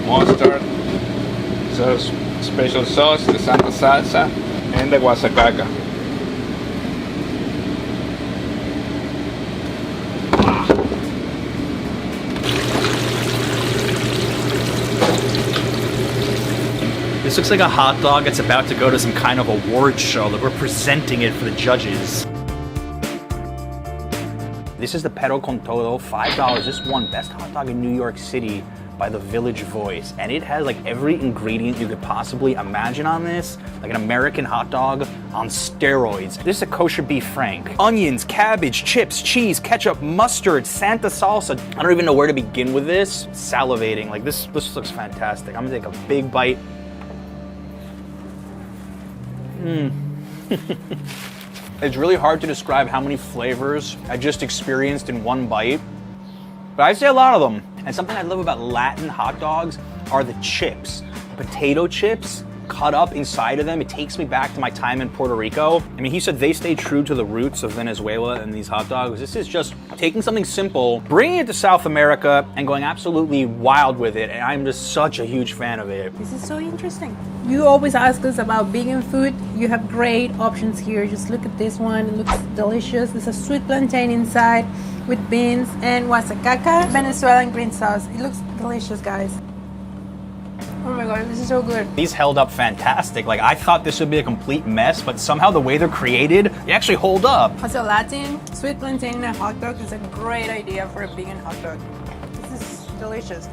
mustard, so special sauce, the Santa Salsa, and the guasacaca. This looks like a hot dog that's about to go to some kind of award show that we're presenting it for the judges. This is the Pero con Todo, $5. This won Best Hot Dog in New York City by the Village Voice. And it has like every ingredient you could possibly imagine on this, like an American hot dog on steroids. This is a kosher beef frank. Onions, cabbage, chips, cheese, ketchup, mustard, Santa salsa. I don't even know where to begin with this. Salivating, like this looks fantastic. I'm gonna take a big bite. It's really hard to describe how many flavors I just experienced in one bite, but I'd say a lot of them. And something I love about Latin hot dogs are the chips. Potato chips cut up inside of them. It takes me back to my time in Puerto Rico. I mean, he said they stay true to the roots of Venezuela and these hot dogs. This is just taking something simple, bringing it to South America, and going absolutely wild with it. And I'm just such a huge fan of it. This is so interesting. You always ask us about vegan food. You have great options here. Just look at this one. It looks delicious. There's a sweet plantain inside with beans and guasacaca, Venezuelan green sauce. It looks delicious, guys. Oh my god, this is so good. These held up fantastic. Like, I thought this would be a complete mess, but somehow the way they're created, they actually hold up. As a Latin, sweet plantain in a hot dog is a great idea for a vegan hot dog. This is delicious.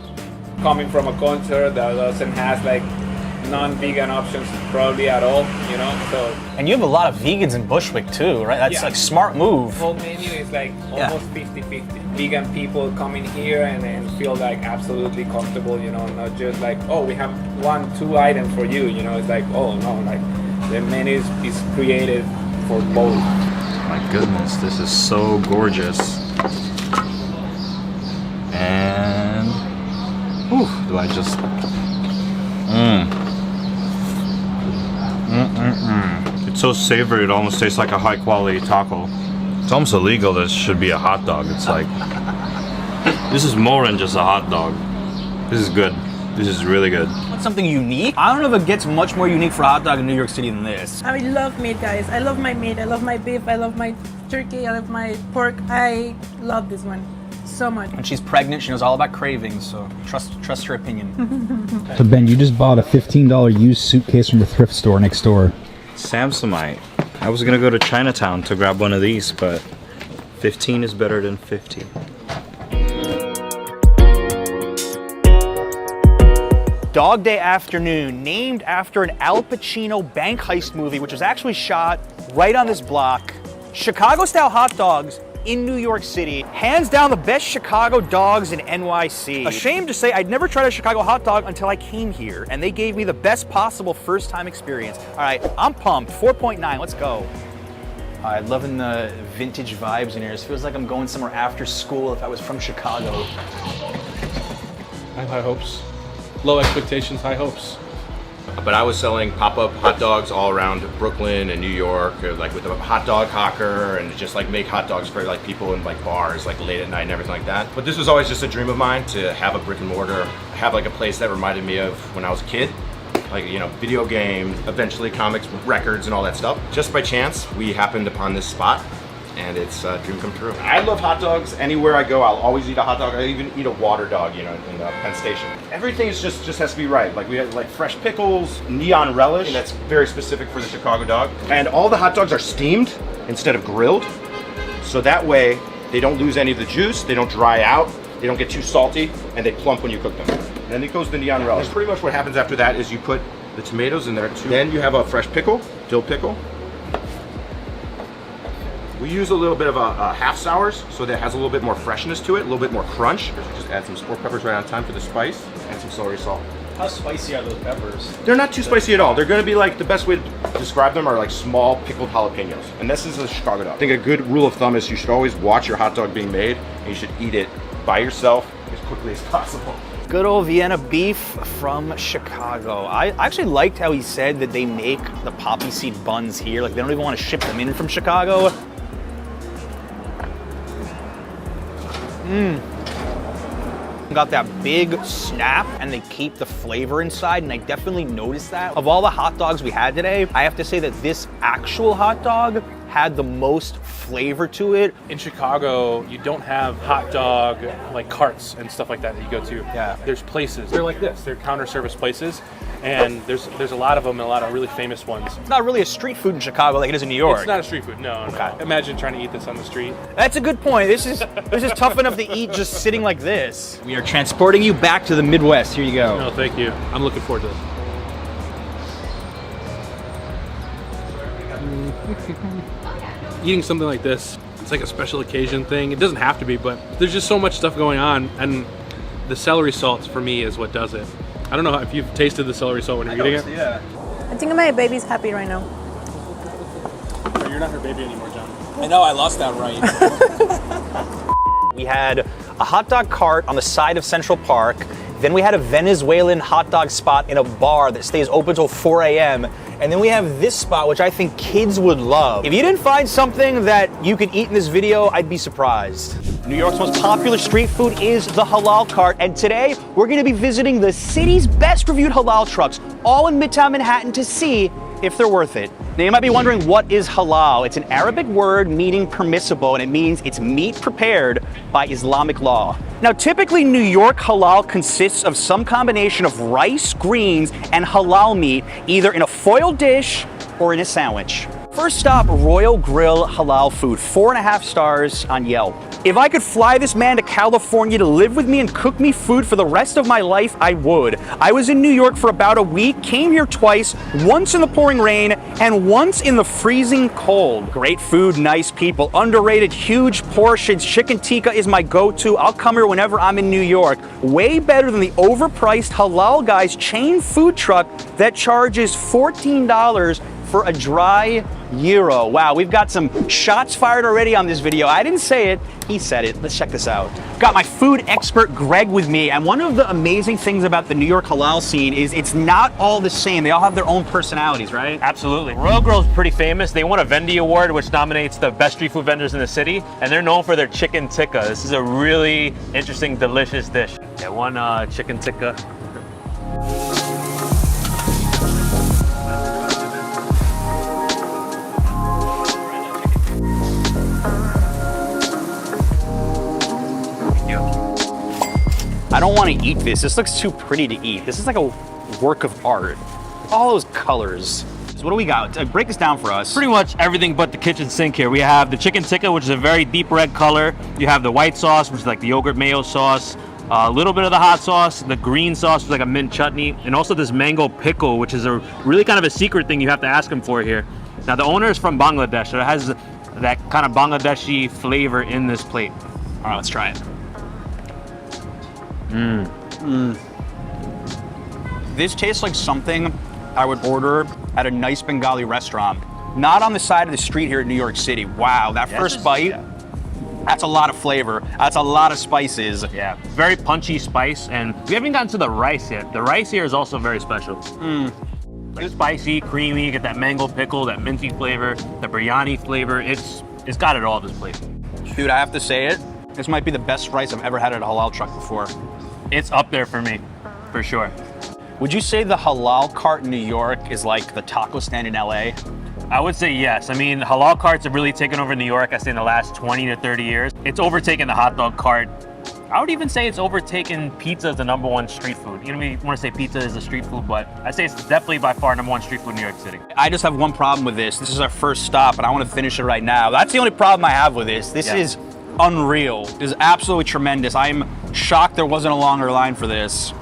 Coming from a culture that doesn't have like non-vegan options probably at all, you know, so. And you have a lot of vegans in Bushwick too, right? That's like smart move. The whole menu is like almost 50-50. Vegan people come in here and feel like absolutely comfortable, you know, not just like, oh, we have 1-2 items for you, you know, it's like, oh no, like the menu is created for both. My goodness, this is so gorgeous. And, whew, do I just, It's so savory, it almost tastes like a high quality taco. It's almost illegal that it should be a hot dog. It's like, this is more than just a hot dog. This is good. This is really good. What's something unique? I don't know if it gets much more unique for a hot dog in New York City than this. I love meat, guys. I love my meat. I love my beef. I love my turkey. I love my pork. I love this one so much. When she's pregnant, she knows all about cravings, so trust her opinion. So Ben, you just bought a $15 used suitcase from the thrift store next door. Samsonite. I was gonna go to Chinatown to grab one of these, but 15 is better than 50. Dog Day Afternoon, named after an Al Pacino bank heist movie, which was actually shot right on this block. Chicago-style hot dogs in New York City. Hands down the best Chicago dogs in NYC. Ashamed to say I'd never tried a Chicago hot dog until I came here, and they gave me the best possible first-time experience. All right, I'm pumped. 4.9, let's go. I'm loving the vintage vibes in here. This feels like I'm going somewhere after school if I was from Chicago. I have high hopes. Low expectations, high hopes. But I was selling pop-up hot dogs all around Brooklyn and New York, like with a hot dog hawker, and just like make hot dogs for like people in like bars, like late at night and everything like that. But this was always just a dream of mine to have a brick and mortar, have like a place that reminded me of when I was a kid. Like, you know, video games, eventually comics, records and all that stuff. Just by chance, we happened upon this spot, and it's a dream come true. I love hot dogs. Anywhere I go, I'll always eat a hot dog. I even eat a water dog, you know, in Penn Station. Everything is just has to be right. Like, we have like fresh pickles, neon relish, that's very specific for the Chicago dog. And all the hot dogs are steamed instead of grilled. So that way, they don't lose any of the juice, they don't dry out, they don't get too salty, and they plump when you cook them. And then it goes the neon relish. Pretty much what happens after that is you put the tomatoes in there too. Then you have a fresh pickle, dill pickle. We use a little bit of a half sours, so that it has a little bit more freshness to it, a little bit more crunch. Just add some sport peppers right on time for the spice, and some celery salt. How spicy are those peppers? They're not too spicy at all. They're gonna be like, the best way to describe them are like small pickled jalapenos. And this is a Chicago dog. I think a good rule of thumb is you should always watch your hot dog being made, and you should eat it by yourself as quickly as possible. Good old Vienna beef from Chicago. I actually liked how he said that they make the poppy seed buns here. Like, they don't even want to ship them in from Chicago. Got that big snap, and they keep the flavor inside, and I definitely noticed that. Of all the hot dogs we had today, I have to say that this actual hot dog had the most flavor to it. In Chicago, you don't have hot dog like carts and stuff like that you go to. Yeah. There's places. They're like this. They're counter service places, and there's a lot of them, and a lot of really famous ones. It's not really a street food in Chicago like it is in New York. It's not a street food. No. Okay. Imagine trying to eat this on the street. That's a good point. This is tough enough to eat just sitting like this. We are transporting you back to the Midwest. Here you go. No, thank you. I'm looking forward to this. Eating something like this, it's like a special occasion thing. It doesn't have to be, but there's just so much stuff going on, and the celery salt for me is what does it. I don't know if you've tasted the celery salt when you're eating it. Yeah. I think my baby's happy right now. But you're not her baby anymore, John. I know, I lost that right. We had a hot dog cart on the side of Central Park. Then we had a Venezuelan hot dog spot in a bar that stays open till 4 a.m. And then we have this spot, which I think kids would love. If you didn't find something that you could eat in this video, I'd be surprised. New York's most popular street food is the Halal Cart, and today we're gonna be visiting the city's best reviewed halal trucks, all in Midtown Manhattan, to see if they're worth it. Now you might be wondering, what is halal? It's an Arabic word meaning permissible, and it means it's meat prepared by Islamic law. Now typically New York halal consists of some combination of rice, greens, and halal meat, either in a foil dish or in a sandwich. First stop, Royal Grill Halal Food, 4.5 stars on Yelp. If I could fly this man to California to live with me and cook me food for the rest of my life, I would. I was in New York for about a week, came here twice, once in the pouring rain, and once in the freezing cold. Great food, nice people, underrated, huge portions. Chicken tikka is my go-to. I'll come here whenever I'm in New York. Way better than the overpriced Halal Guys chain food truck that charges $14 for a dry gyro. Wow, we've got some shots fired already on this video. I didn't say it, he said it. Let's check this out. Got my food expert Greg with me, and one of the amazing things about the New York halal scene is it's not all the same. They all have their own personalities, right? Absolutely. Royal Grill is pretty famous. They won a Vendy Award, which nominates the best street food vendors in the city, and they're known for their chicken tikka. This is a really interesting, delicious dish. Yeah, one chicken tikka. I don't want to eat this. This looks too pretty to eat. This is like a work of art. All those colors. So what do we got? Break this down for us. Pretty much everything but the kitchen sink here. We have the chicken tikka, which is a very deep red color. You have the white sauce, which is like the yogurt mayo sauce. A little bit of the hot sauce, the green sauce, which is like a mint chutney, and also this mango pickle, which is a really kind of a secret thing you have to ask them for here. Now the owner is from Bangladesh, so it has that kind of Bangladeshi flavor in this plate. All right, let's try it. This tastes like something I would order at a nice Bengali restaurant, not on the side of the street here in New York City. Wow, that first bite, that's a lot of flavor. That's a lot of spices. Yeah, very punchy spice, and we haven't gotten to the rice yet. The rice here is also very special. It's spicy, creamy, you get that mango pickle, that minty flavor, the biryani flavor. It's got it all, this plate. Dude, I have to say it, this might be the best rice I've ever had at a halal truck before. It's up there for me, for sure. Would you say the halal cart in New York is like the taco stand in LA? I would say yes. I mean, halal carts have really taken over New York, I say in the last 20 to 30 years. It's overtaken the hot dog cart. I would even say it's overtaken pizza as the #1 street food. You know, we want to say pizza is a street food, but I'd say it's definitely by far #1 street food in New York City. I just have one problem with this. This is our first stop, and I want to finish it right now. That's the only problem I have with this. This is unreal. This is absolutely tremendous. I'm shocked there wasn't a longer line for this.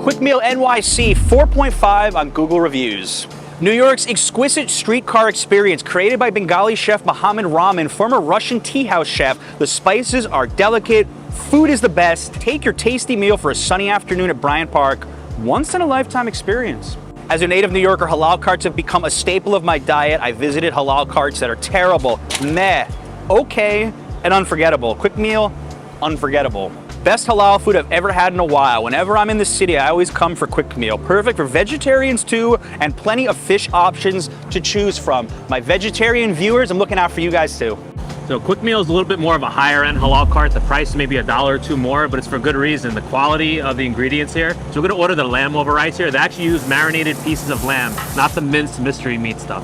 Quick Meal NYC, 4.5 on Google reviews. New York's exquisite streetcar experience, created by Bengali chef Mohammed Rahman, former Russian tea house chef. The spices are delicate, food is the best. Take your tasty meal for a sunny afternoon at Bryant Park. Once in a lifetime experience. As a native New Yorker, halal carts have become a staple of my diet. I visited halal carts that are terrible, meh, okay, and unforgettable. Quick meal, unforgettable. Best halal food I've ever had in a while. Whenever I'm in the city, I always come for quick meal. Perfect for vegetarians too, and plenty of fish options to choose from. My vegetarian viewers, I'm looking out for you guys too. So quick meal is a little bit more of a higher end halal cart. The price may be $1 or $2 more, but it's for good reason. The quality of the ingredients here. So we're gonna order the lamb over rice here. They actually use marinated pieces of lamb, not the minced mystery meat stuff.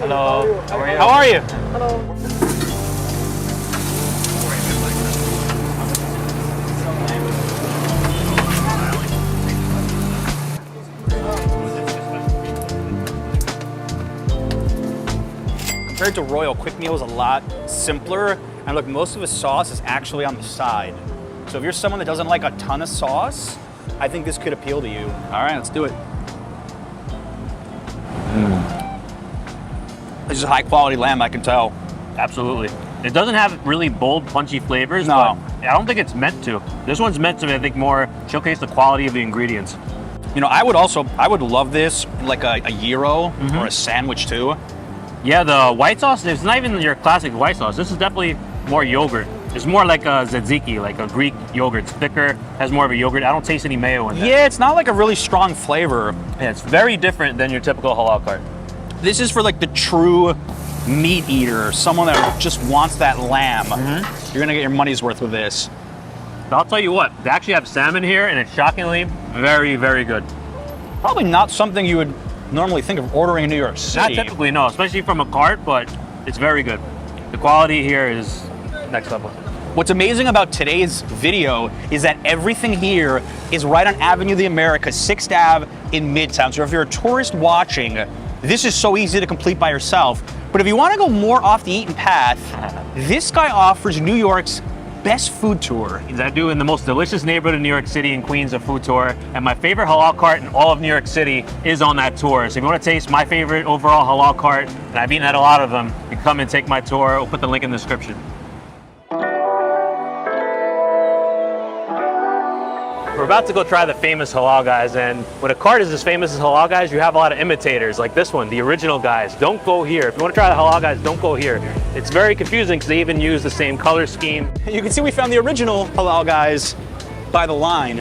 Hello, how are you? How are you? Hello. Compared to Royal, quick meal is a lot simpler, and look, most of the sauce is actually on the side. So if you're someone that doesn't like a ton of sauce, I think this could appeal to you. All right, let's do it. This is high quality lamb, I can tell. Absolutely. It doesn't have really bold, punchy flavors, no. But I don't think it's meant to. This one's meant to, I think, more showcase the quality of the ingredients. You know, I would love this in like a gyro or a sandwich too. Yeah, the white sauce, it's not even your classic white sauce. This is definitely more yogurt. It's more like a tzatziki, like a Greek yogurt. It's thicker, has more of a yogurt. I don't taste any mayo in that. Yeah, it's not like a really strong flavor. Yeah, it's very different than your typical halal cart. This is for like the true meat eater, someone that just wants that lamb. You're gonna get your money's worth with this. But I'll tell you what, they actually have salmon here, and it's shockingly very, very good. Probably not something you would normally think of ordering in New York City. Not typically, no, especially from a cart, but it's very good. The quality here is next level. What's amazing about today's video is that everything here is right on Avenue of the Americas, 6th Ave in Midtown. So if you're a tourist watching, this is so easy to complete by yourself. But if you want to go more off the eaten path, this guy offers New York's best food tour. I do in the most delicious neighborhood in New York City, in Queens, a food tour. And my favorite halal cart in all of New York City is on that tour. So if you want to taste my favorite overall halal cart, and I've eaten at a lot of them, you can come and take my tour. We'll put the link in the description. We're about to go try the famous halal guys, and when a cart is as famous as halal guys, you have a lot of imitators, like this one, the original guys. Don't go here. If you want to try the halal guys, don't go here. It's very confusing because they even use the same color scheme. You can see we found the original halal guys by the line.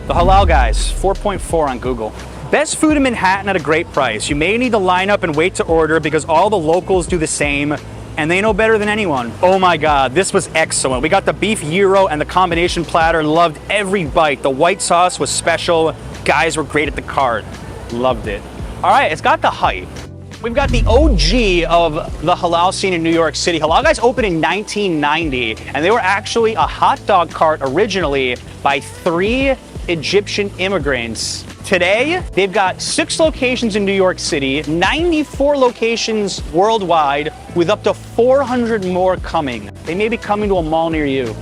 The halal guys, 4.4 on Google. Best food in Manhattan at a great price. You may need to line up and wait to order because all the locals do the same, and they know better than anyone. Oh my God, this was excellent. We got the beef gyro and the combination platter. Loved every bite. The white sauce was special. Guys were great at the cart. Loved it. All right, it's got the hype. We've got the OG of the halal scene in New York City. Halal Guys opened in 1990, and they were actually a hot dog cart originally by 3 Egyptian immigrants. Today, they've got 6 locations in New York City, 94 locations worldwide, with up to 400 more coming. They may be coming to a mall near you.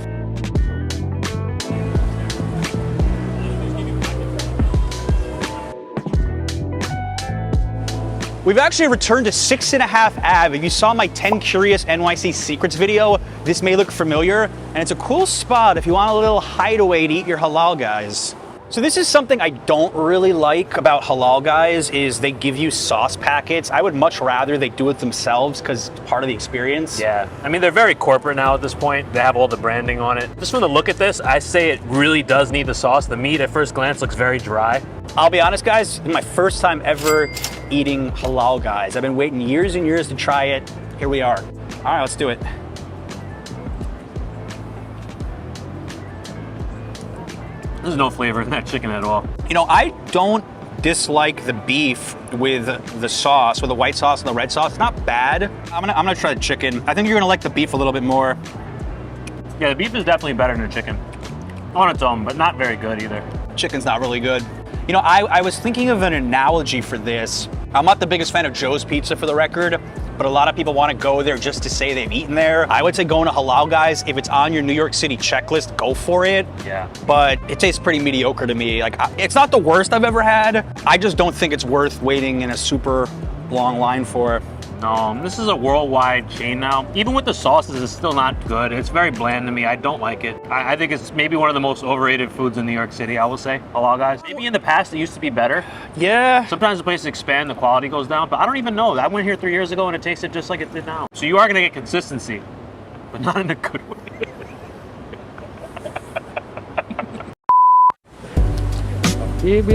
We've actually returned to 6.5 Ave. If you saw my 10 Curious NYC Secrets video, this may look familiar, and it's a cool spot if you want a little hideaway to eat your halal guys. So this is something I don't really like about halal guys is they give you sauce packets. I would much rather they do it themselves because it's part of the experience. Yeah, I mean, they're very corporate now at this point. They have all the branding on it. Just from the look at this, I say it really does need the sauce. The meat at first glance looks very dry. I'll be honest, guys, this is my first time ever eating halal guys. I've been waiting years and years to try it. Here we are. All right, let's do it. There's no flavor in that chicken at all. You know, I don't dislike the beef with the sauce, with the white sauce and the red sauce. It's not bad. I'm gonna try the chicken. I think you're gonna like the beef a little bit more. Yeah, the beef is definitely better than the chicken. On its own, but not very good either. Chicken's not really good. You know, I was thinking of an analogy for this. I'm not the biggest fan of Joe's Pizza, for the record, but a lot of people want to go there just to say they've eaten there. I would say going to Halal, guys, if it's on your New York City checklist, go for it. Yeah. But it tastes pretty mediocre to me. Like, it's not the worst I've ever had. I just don't think it's worth waiting in a super long line for. No, this is a worldwide chain now. Even with the sauces, it's still not good. It's very bland to me. I don't like it. I think it's maybe one of the most overrated foods in New York City, I will say. Halal, guys. Maybe in the past it used to be better. Yeah. Sometimes the places expand, the quality goes down, but I don't even know. I went here 3 years ago and it tasted just like it did now. So you are gonna get consistency, but not in a good way.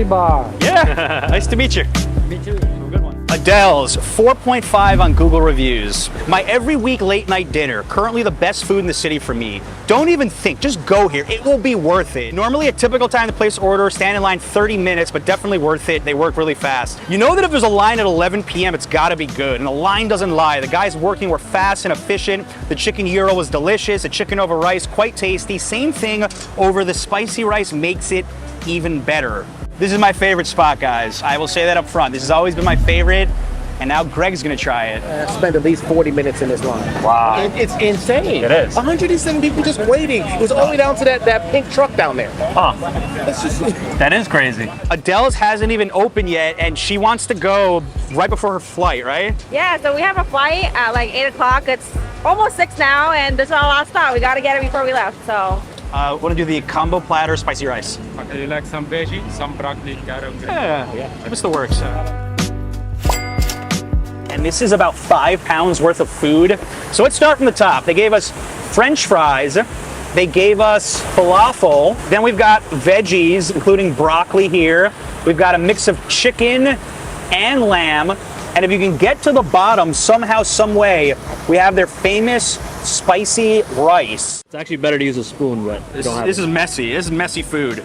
Barr. Yeah, nice to meet you. Me too. Good one. Adele's 4.5 on Google reviews. My every week late night dinner, currently the best food in the city for me. Don't even think, just go here. It will be worth it. Normally a typical time to place order, stand in line 30 minutes, but definitely worth it. They work really fast. You know that if there's a line at 11 p.m., it's gotta be good, and the line doesn't lie. The guys working were fast and efficient. The chicken gyro was delicious. The chicken over rice, quite tasty. Same thing over the spicy rice makes it even better. This is my favorite spot, guys. I will say that up front. This has always been my favorite, and now Greg's gonna try it. I spent at least 40 minutes in this line. Wow. It's insane. It is. 107 people just waiting. It was only down to that pink truck down there. Huh. It's just... That is crazy. Adele's hasn't even opened yet, and she wants to go right before her flight, right? Yeah, so we have a flight at like 8 o'clock. It's almost 6 now, and there's not a lot of stock. We got to get it before we left, so. Want to do the combo platter spicy rice. Okay, you like some veggie, some broccoli, carrot? Yeah, it's the works. And this is about 5 pounds worth of food. So let's start from the top. They gave us French fries. They gave us falafel. Then we've got veggies, including broccoli here. We've got a mix of chicken and lamb. And if you can get to the bottom somehow, some way, we have their famous spicy rice. It's actually better to use a spoon, but you don't have this it. is messy. This is messy food.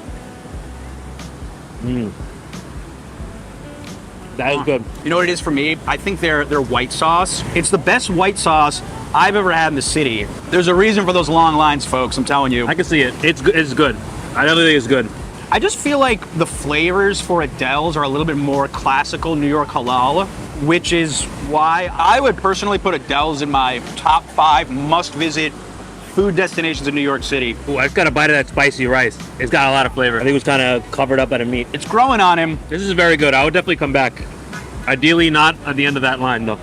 That is good. You know what it is for me? I think their white sauce. It's the best white sauce I've ever had in the city. There's a reason for those long lines, folks. I'm telling you. I can see it. It's good. I definitely think it's good. I just feel like the flavors for Adele's are a little bit more classical New York halal, which is why I would personally put Adele's in my top 5 must-visit food destinations in New York City. Ooh, I've got a bite of that spicy rice. It's got a lot of flavor. I think it was kind of covered up at a meat. It's growing on him. This is very good. I would definitely come back. Ideally not at the end of that line, though.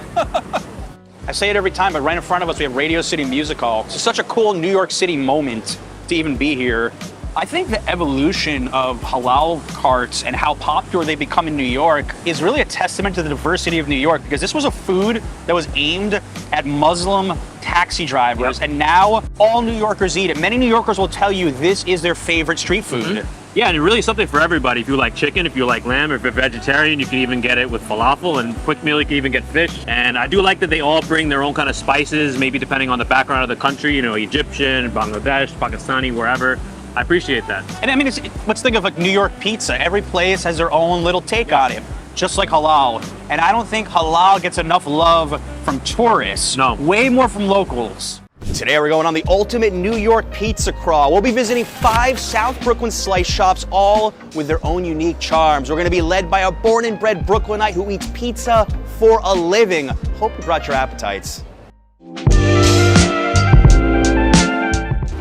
I say it every time, but right in front of us we have Radio City Music Hall. It's such a cool New York City moment to even be here. I think the evolution of halal carts and how popular they become in New York is really a testament to the diversity of New York, because this was a food that was aimed at Muslim taxi drivers, and now all New Yorkers eat it. Many New Yorkers will tell you this is their favorite street food. Yeah, and really something for everybody. If you like chicken, if you like lamb, if you're vegetarian, you can even get it with falafel, and quick meal, you can even get fish. And I do like that they all bring their own kind of spices, maybe depending on the background of the country, you know, Egyptian, Bangladesh, Pakistani, wherever. I appreciate that. And I mean, let's think of like New York pizza. Every place has their own little take on it, just like halal. And I don't think halal gets enough love from tourists. No. Way more from locals. Today we're going on the ultimate New York pizza crawl. We'll be visiting 5 South Brooklyn slice shops, all with their own unique charms. We're gonna be led by a born and bred Brooklynite who eats pizza for a living. Hope you brought your appetites.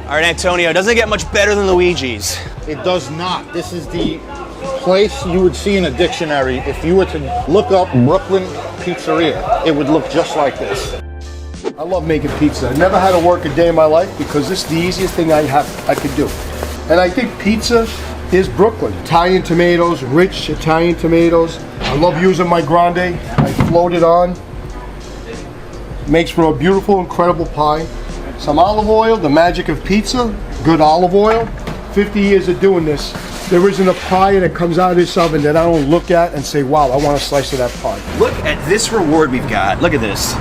All right, Antonio, doesn't it get much better than Luigi's? It does not. This is the place you would see in a dictionary. If you were to look up Brooklyn Pizzeria, it would look just like this. I love making pizza. I never had to work a day in my life because this is the easiest thing I could do. And I think pizza is Brooklyn. Italian tomatoes, rich Italian tomatoes. I love using my grande. I float it on. Makes for a beautiful, incredible pie. Some olive oil, the magic of pizza, good olive oil. 50 years of doing this, there isn't a pie that comes out of this oven that I don't look at and say, wow, I want a slice of that pie. Look at this reward we've got. Look at this.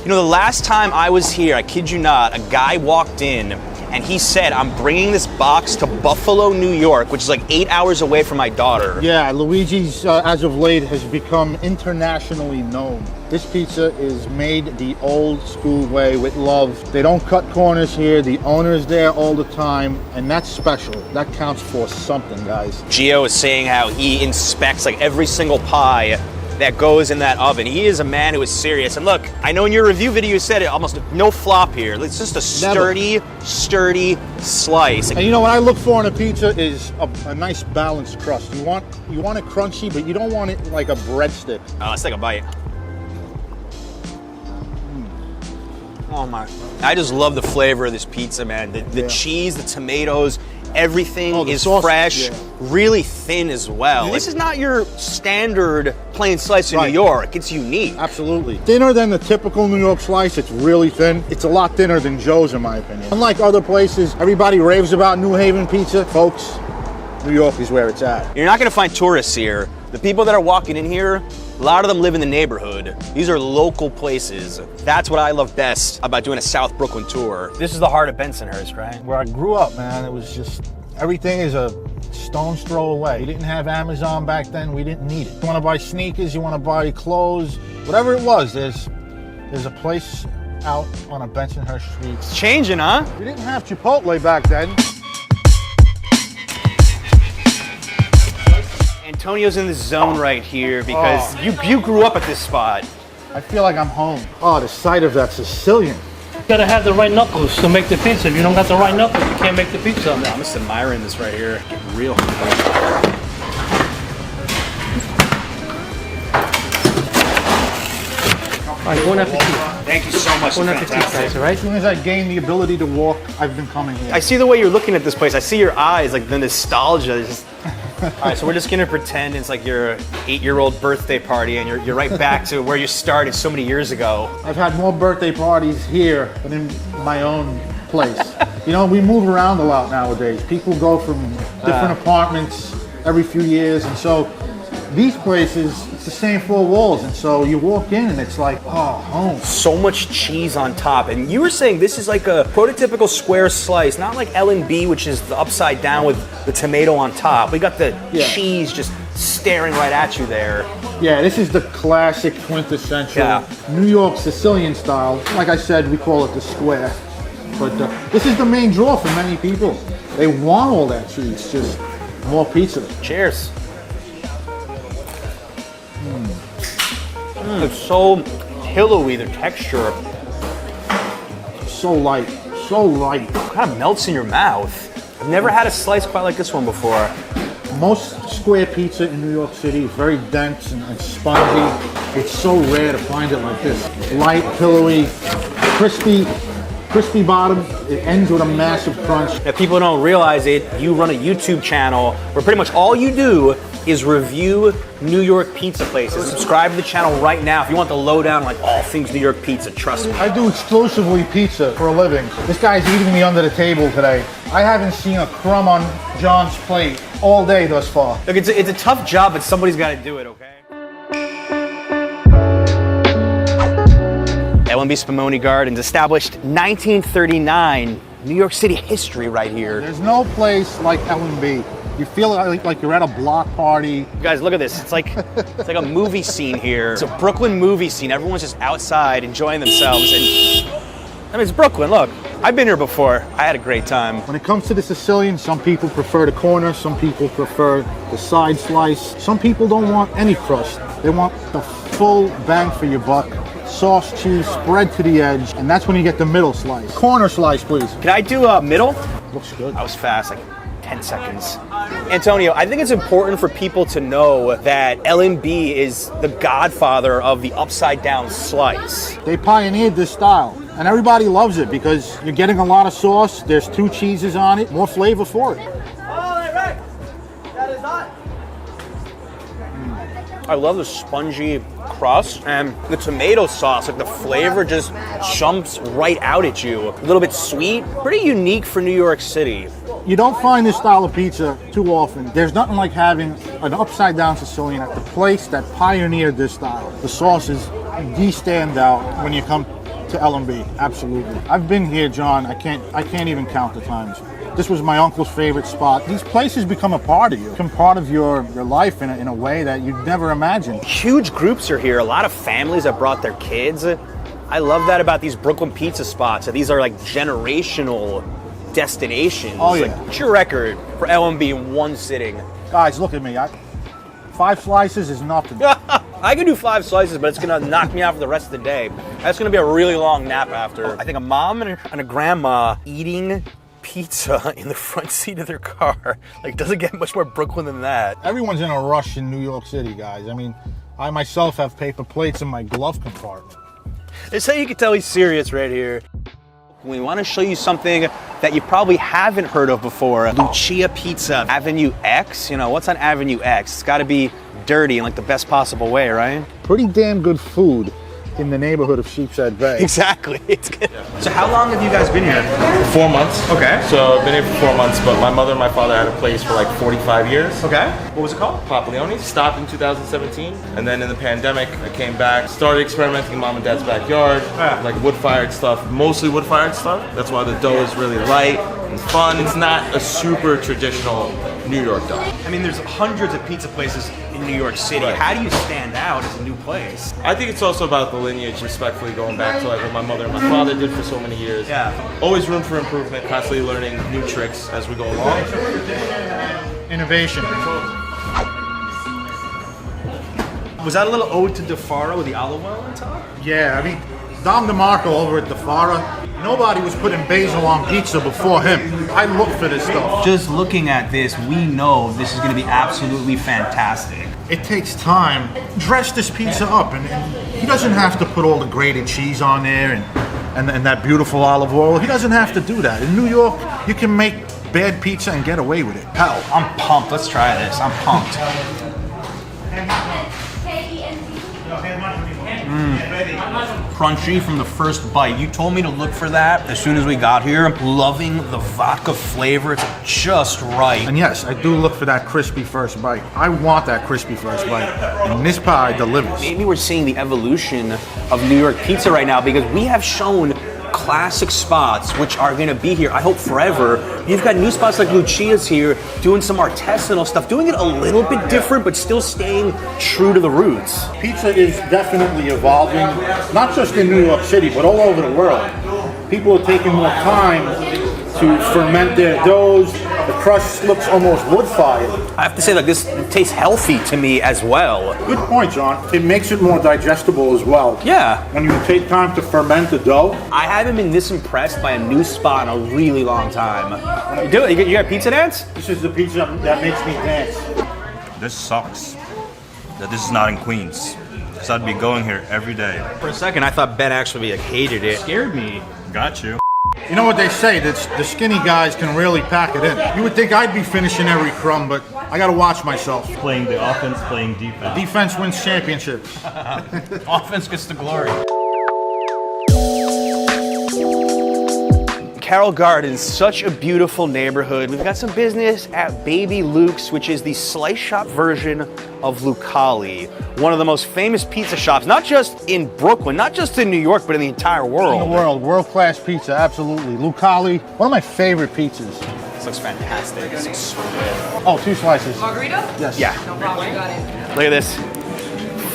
You know, the last time I was here, I kid you not, a guy walked in and he said, I'm bringing this box to Buffalo, New York, which is like 8 hours away from my daughter. Yeah, Luigi's, as of late, has become internationally known. This pizza is made the old school way with love. They don't cut corners here. The owner's there all the time, and that's special. That counts for something, guys. Gio is saying how he inspects like every single pie that goes in that oven. He is a man who is serious. And look, I know in your review video you said it, almost no flop here. It's just a sturdy slice. And you know what I look for in a pizza is a nice balanced crust. You want it crunchy, but you don't want it like a breadstick. Let's take a bite. Oh my. I just love the flavor of this pizza, man. The cheese, the tomatoes, everything is sauce, fresh, really thin as well. This is not your standard plain slice in New York. It's unique. Absolutely. Thinner than the typical New York slice. It's really thin. It's a lot thinner than Joe's, in my opinion. Unlike other places, everybody raves about New Haven pizza. Folks, New York is where it's at. You're not going to find tourists here. The people that are walking in here, a lot of them live in the neighborhood. These are local places. That's what I love best about doing a South Brooklyn tour. This is the heart of Bensonhurst, right? Where I grew up, man, it was just, everything is a stone's throw away. We didn't have Amazon back then. We didn't need it. You want to buy sneakers, you want to buy clothes, whatever it was, there's a place out on a Bensonhurst street. It's changing, huh? We didn't have Chipotle back then. Antonio's in the zone right here because you grew up at this spot. I feel like I'm home. Oh, the sight of that Sicilian. You gotta have the right knuckles to make the pizza. If you don't got the right knuckles, you can't make the pizza. I'm just admiring this right here. Getting real. All right, bon appetit. Thank you so much. Bon appetit, guys, all right? As soon as I gained the ability to walk, I've been coming here. I see the way you're looking at this place. I see your eyes, like the nostalgia. All right, so we're just gonna pretend it's like your 8-year-old birthday party and you're right back to where you started so many years ago. I've had more birthday parties here than in my own place. You know, we move around a lot nowadays. People go from different apartments every few years, and so these places, it's the same four walls, and so you walk in and it's like, oh, home. So much cheese on top, and you were saying this is like a prototypical square slice, not like L&B, which is the upside down with the tomato on top. We got the cheese just staring right at you there. Yeah, this is the classic quintessential New York Sicilian style. Like I said, we call it the square, but this is the main draw for many people. They want all that cheese, just more pizza. Cheers. It's so pillowy, the texture. So light, so light. It kind of melts in your mouth. I've never had a slice quite like this one before. Most square pizza in New York City is very dense and spongy. It's so rare to find it like this. Light, pillowy, crispy bottom. It ends with a massive crunch. If people don't realize it, you run a YouTube channel where pretty much all you do is review New York pizza places. Subscribe to the channel right now if you want the lowdown like all things New York pizza, trust me. I do exclusively pizza for a living. This guy's eating me under the table today. I haven't seen a crumb on John's plate all day thus far. Look, it's a tough job, but somebody's got to do it, okay? L&B Spumoni Gardens, established 1939. New York City history right here. There's no place like L&B. You feel like you're at a block party. You guys, look at this. It's like a movie scene here. It's a Brooklyn movie scene. Everyone's just outside enjoying themselves. And I mean, it's Brooklyn. Look, I've been here before. I had a great time. When it comes to the Sicilian, some people prefer the corner. Some people prefer the side slice. Some people don't want any crust. They want the full bang for your buck. Sauce, cheese, spread to the edge. And that's when you get the middle slice. Corner slice, please. Can I do middle? Looks good. I was fast, like 10 seconds. Antonio, I think it's important for people to know that L&B is the godfather of the upside down slice. They pioneered this style, and everybody loves it because you're getting a lot of sauce. There's 2 cheeses on it, more flavor for it. I love the spongy crust and the tomato sauce, like the flavor just jumps right out at you. A little bit sweet, pretty unique for New York City. You don't find this style of pizza too often. There's nothing like having an upside down Sicilian at the place that pioneered this style. The sauce is the standout when you come to to L&B, absolutely. I've been here, John. I can't even count the times. This was my uncle's favorite spot. These places become a part of you, become part of your life in a way that you'd never imagine. Huge groups are here. A lot of families have brought their kids. I love that about these Brooklyn pizza spots. These are like generational destinations. Oh, yeah. Like, what's your record for L&B in one sitting? Guys, look at me. 5 slices is nothing. I can do 5 slices, but it's gonna knock me out for the rest of the day. That's gonna be a really long nap after. I think a mom and a grandma eating pizza in the front seat of their car. Like, doesn't get much more Brooklyn than that. Everyone's in a rush in New York City, guys. I mean, I myself have paper plates in my glove compartment. It's how you can tell he's serious right here. We want to show you something that you probably haven't heard of before. Lucia Pizza, Avenue X. You know, what's on Avenue X? It's got to be dirty in like the best possible way, right? Pretty damn good food in the neighborhood of Sheepshead Bay. Exactly. It's good. Yeah. So how long have you guys been here? 4 months. Okay. So I've been here for 4 months, but my mother and my father had a place for like 45 years. Okay. What was it called? Paglioni's. Stopped in 2017. And then in the pandemic, I came back, started experimenting in mom and dad's backyard, like wood-fired stuff, mostly wood-fired stuff. That's why the dough is really light and fun. It's not a super traditional New York dough. I mean, there's hundreds of pizza places in New York City. Right. How do you stand out as a new place? I think it's also about the lineage, respectfully going back to like what my mother and my father did for so many years. Yeah. Always room for improvement, constantly learning new tricks as we go along. Innovation. Was that a little ode to DeFaro with the olive oil on top? Yeah, I mean, Dom DeMarco over at DeFaro, nobody was putting basil on pizza before him. I look for this stuff. Just looking at this, we know this is going to be absolutely fantastic. It takes time. Dress this pizza up, and he doesn't have to put all the grated cheese on there and that beautiful olive oil. He doesn't have to do that. In New York, you can make bad pizza and get away with it. Hell, I'm pumped. Let's try this. I'm pumped. Crunchy from the first bite. You told me to look for that as soon as we got here. Loving the vodka flavor. It's just right. And yes, I do look for that crispy first bite. I want that crispy first bite. And this pie delivers. Maybe we're seeing the evolution of New York pizza right now because we have shown classic spots which are going to be here, I hope, forever. You've got new spots like Lucia's here doing some artisanal stuff, doing it a little bit different but still staying true to the roots. Pizza is definitely evolving, not just in New York City, but all over the world. People are taking more time to ferment their doughs. The crust looks almost wood-fired. I have to say, like, this tastes healthy to me as well. Good point, John. It makes it more digestible as well. Yeah. When you take time to ferment the dough. I haven't been this impressed by a new spot in a really long time. You got pizza dance? This is the pizza that makes me dance. This sucks that this is not in Queens, because I'd be going here every day. For a second, I thought Ben actually hated it. Scared me. Got you. You know what they say, that the skinny guys can really pack it in. You would think I'd be finishing every crumb, but I gotta watch myself. Playing the offense, playing defense. Defense wins championships. Offense gets the glory. Carroll Gardens, such a beautiful neighborhood. We've got some business at Baby Luke's, which is the slice shop version of Lucali. One of the most famous pizza shops, not just in Brooklyn, not just in New York, but in the entire world. In the world, world-class pizza, absolutely. Lucali, one of my favorite pizzas. This looks fantastic. This looks so good. Oh, 2 slices. Margarita? Yes. Yeah. No problem, got it. Look at this.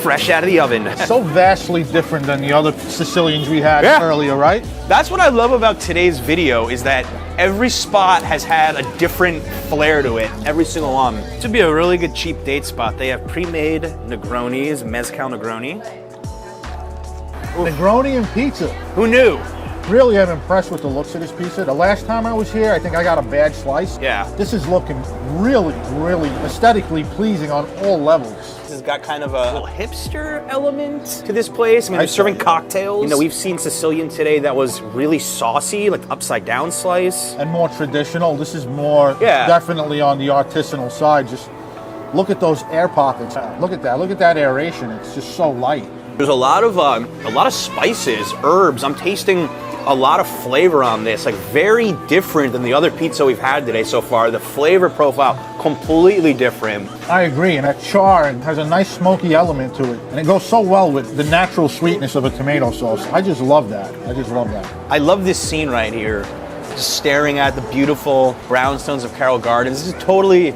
Fresh out of the oven. So vastly different than the other Sicilians we had earlier, right? That's what I love about today's video, is that every spot has had a different flair to it, every single one. To be a really good cheap date spot, they have pre-made Negronis, Mezcal Negroni. Negroni and pizza. Who knew? Really, I'm impressed with the looks of this pizza. The last time I was here, I think I got a bad slice. Yeah. This is looking really, really aesthetically pleasing on all levels. This has got kind of a little hipster element to this place. I mean, they're serving cocktails. You know, we've seen Sicilian today that was really saucy, like upside down slice. And more traditional. This is more definitely on the artisanal side. Just look at those air pockets. Look at that. Look at that aeration. It's just so light. There's a lot of spices, herbs. I'm tasting a lot of flavor on this, like very different than the other pizza we've had today so far. The flavor profile, completely different. I agree, and that char has a nice smoky element to it, and it goes so well with the natural sweetness of a tomato sauce. I just love that. I love this scene right here, just staring at the beautiful brownstones of Carroll Gardens. This is totally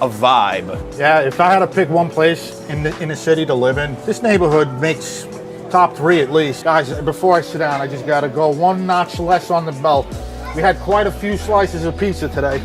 a vibe. Yeah, if I had to pick one place in the city to live in, this neighborhood makes top 3 at least. Guys, before I sit down, I just gotta go one notch less on the belt. We had quite a few slices of pizza today.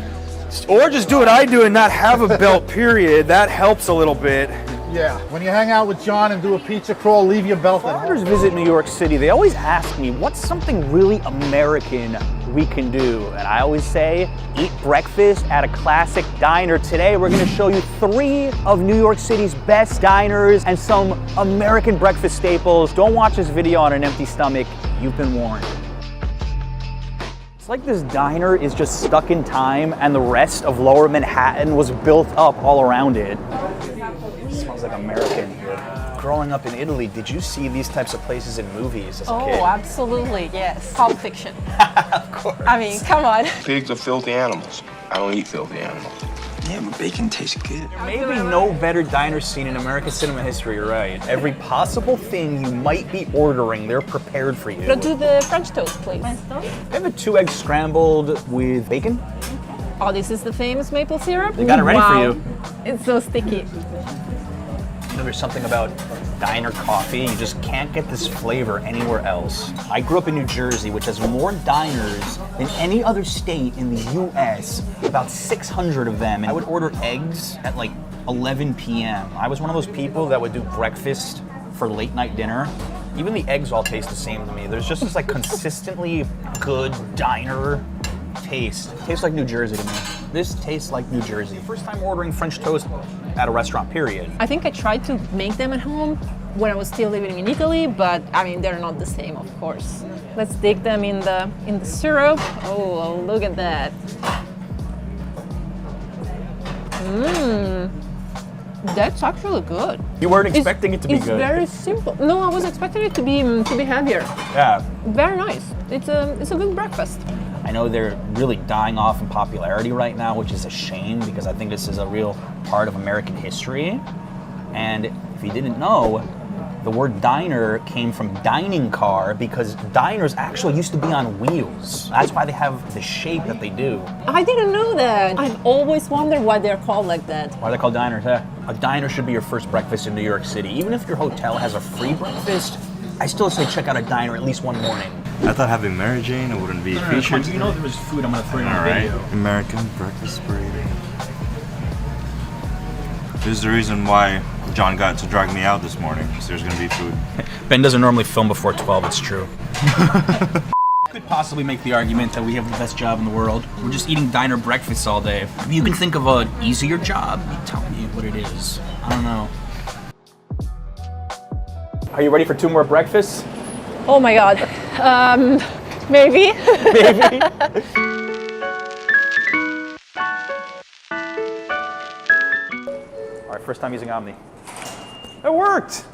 Or just do what I do and not have a belt, period. That helps a little bit. Yeah, when you hang out with John and do a pizza crawl, leave your belt at home. Foreigners visit New York City, they always ask me, what's something really American we can do? And I always say, eat breakfast at a classic diner. Today, we're gonna show you 3 of New York City's best diners and some American breakfast staples. Don't watch this video on an empty stomach. You've been warned. It's like this diner is just stuck in time and the rest of Lower Manhattan was built up all around it. It smells like American here. Growing up in Italy, did you see these types of places in movies as a kid? Oh, absolutely, yes. Pulp Fiction. Of course. I mean, come on. Pigs are filthy animals. I don't eat filthy animals. Yeah, but bacon tastes good. There may be no better diner scene in American cinema history, you're right. Every possible thing you might be ordering, they're prepared for you. But do the French toast, please. I have a 2-egg scrambled with bacon. Oh, this is the famous maple syrup? They got it ready for you. It's so sticky. You know, there's something about diner coffee. You just can't get this flavor anywhere else. I grew up in New Jersey, which has more diners than any other state in the US, about 600 of them. And I would order eggs at like 11 p.m. I was one of those people that would do breakfast for late night dinner. Even the eggs all taste the same to me. There's just this like consistently good diner taste. It tastes like New Jersey to me. This tastes like New Jersey. First time ordering French toast at a restaurant, period. I think I tried to make them at home when I was still living in Italy, but I mean, they're not the same, of course. Let's dig them in the syrup. Oh, look at that. Mmm. That's actually good. You weren't expecting it to be good. It's very simple. No, I was expecting it to be heavier. Yeah. Very nice. It's a good breakfast. I know they're really dying off in popularity right now, which is a shame because I think this is a real part of American history. And if you didn't know, the word diner came from dining car because diners actually used to be on wheels. That's why they have the shape that they do. I didn't know that. I've always wondered why they're called like that. Why are they called diners? Yeah. A diner should be your first breakfast in New York City. Even if your hotel has a free breakfast, I still say check out a diner at least one morning. I thought having Mary Jane it wouldn't be featured. You know there was food, I'm gonna throw it on video. American breakfast burrito. This is the reason why John got to drag me out this morning, because there's gonna be food. Ben doesn't normally film before 12, it's true. Could possibly make the argument that we have the best job in the world. We're just eating diner breakfasts all day. You can think of an easier job. I'm telling you what it is. I don't know. Are you ready for 2 more breakfasts? Oh my God. Maybe. Maybe. All right, first time using Omni. It worked.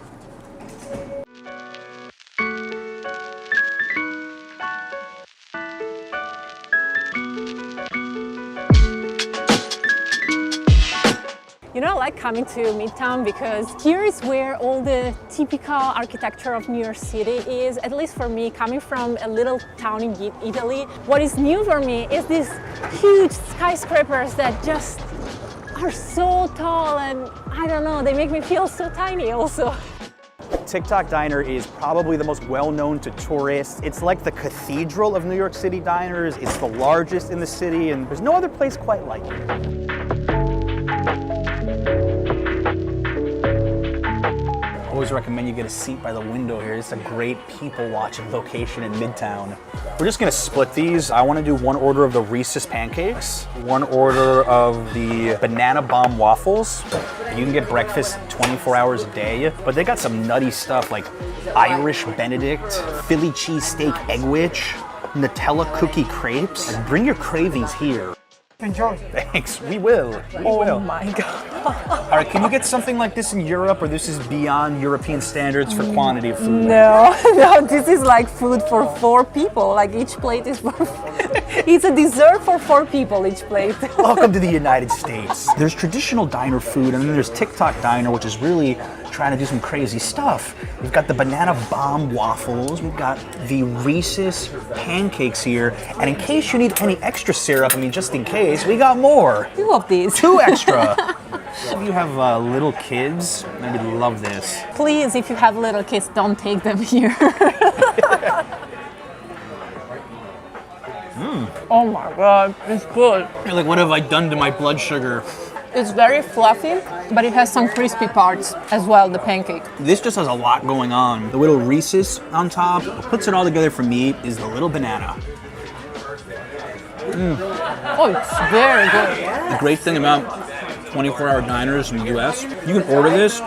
You know, I like coming to Midtown because here is where all the typical architecture of New York City is, at least for me, coming from a little town in Italy. What is new for me is these huge skyscrapers that just are so tall, and I don't know, they make me feel so tiny also. TikTok Diner is probably the most well-known to tourists. It's like the cathedral of New York City diners. It's the largest in the city, and there's no other place quite like it. Always recommend you get a seat by the window here. It's a great people watching location in Midtown. We're just gonna split these. I wanna do 1 order of the Reese's pancakes, 1 order of the banana bomb waffles. You can get breakfast 24 hours a day, but they got some nutty stuff like Irish Benedict, Philly cheesesteak egg witch, Nutella cookie crepes. Bring your cravings here. Enjoy. Thanks. We will. We will. Oh my god. All right, can you get something like this in Europe, or this is beyond European standards for quantity of food? No, no, this is like food for 4 people. Like each plate is for. It's a dessert for 4 people each plate. Welcome to the United States. There's traditional diner food, and then there's TikTok diner, which is really trying to do some crazy stuff. We've got the banana bomb waffles. We've got the Reese's pancakes here. And in case you need any extra syrup, I mean, just in case, we got more. 2 of these. 2 extra. If you have little kids, they would love this. Please, if you have little kids, don't take them here. Oh my god, it's good. You're like, what have I done to my blood sugar? It's very fluffy, but it has some crispy parts as well, the pancake. This just has a lot going on. The little Reese's on top, what puts it all together for me is the little banana. Oh, it's very good. The great thing about 24-hour diners in the US, you can order this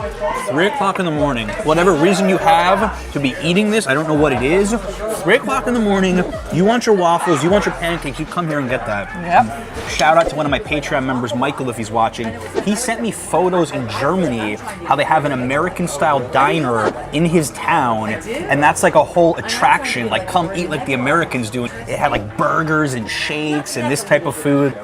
3 o'clock in the morning. Whatever reason you have to be eating this, I don't know what it is, 3 o'clock in the morning, you want your waffles, you want your pancakes, you come here and get that. Yep. Shout out to one of my Patreon members, Michael, if he's watching. He sent me photos in Germany, how they have an American-style diner in his town, and that's like a whole attraction, like come eat like the Americans do. It had like burgers and shakes and this type of food.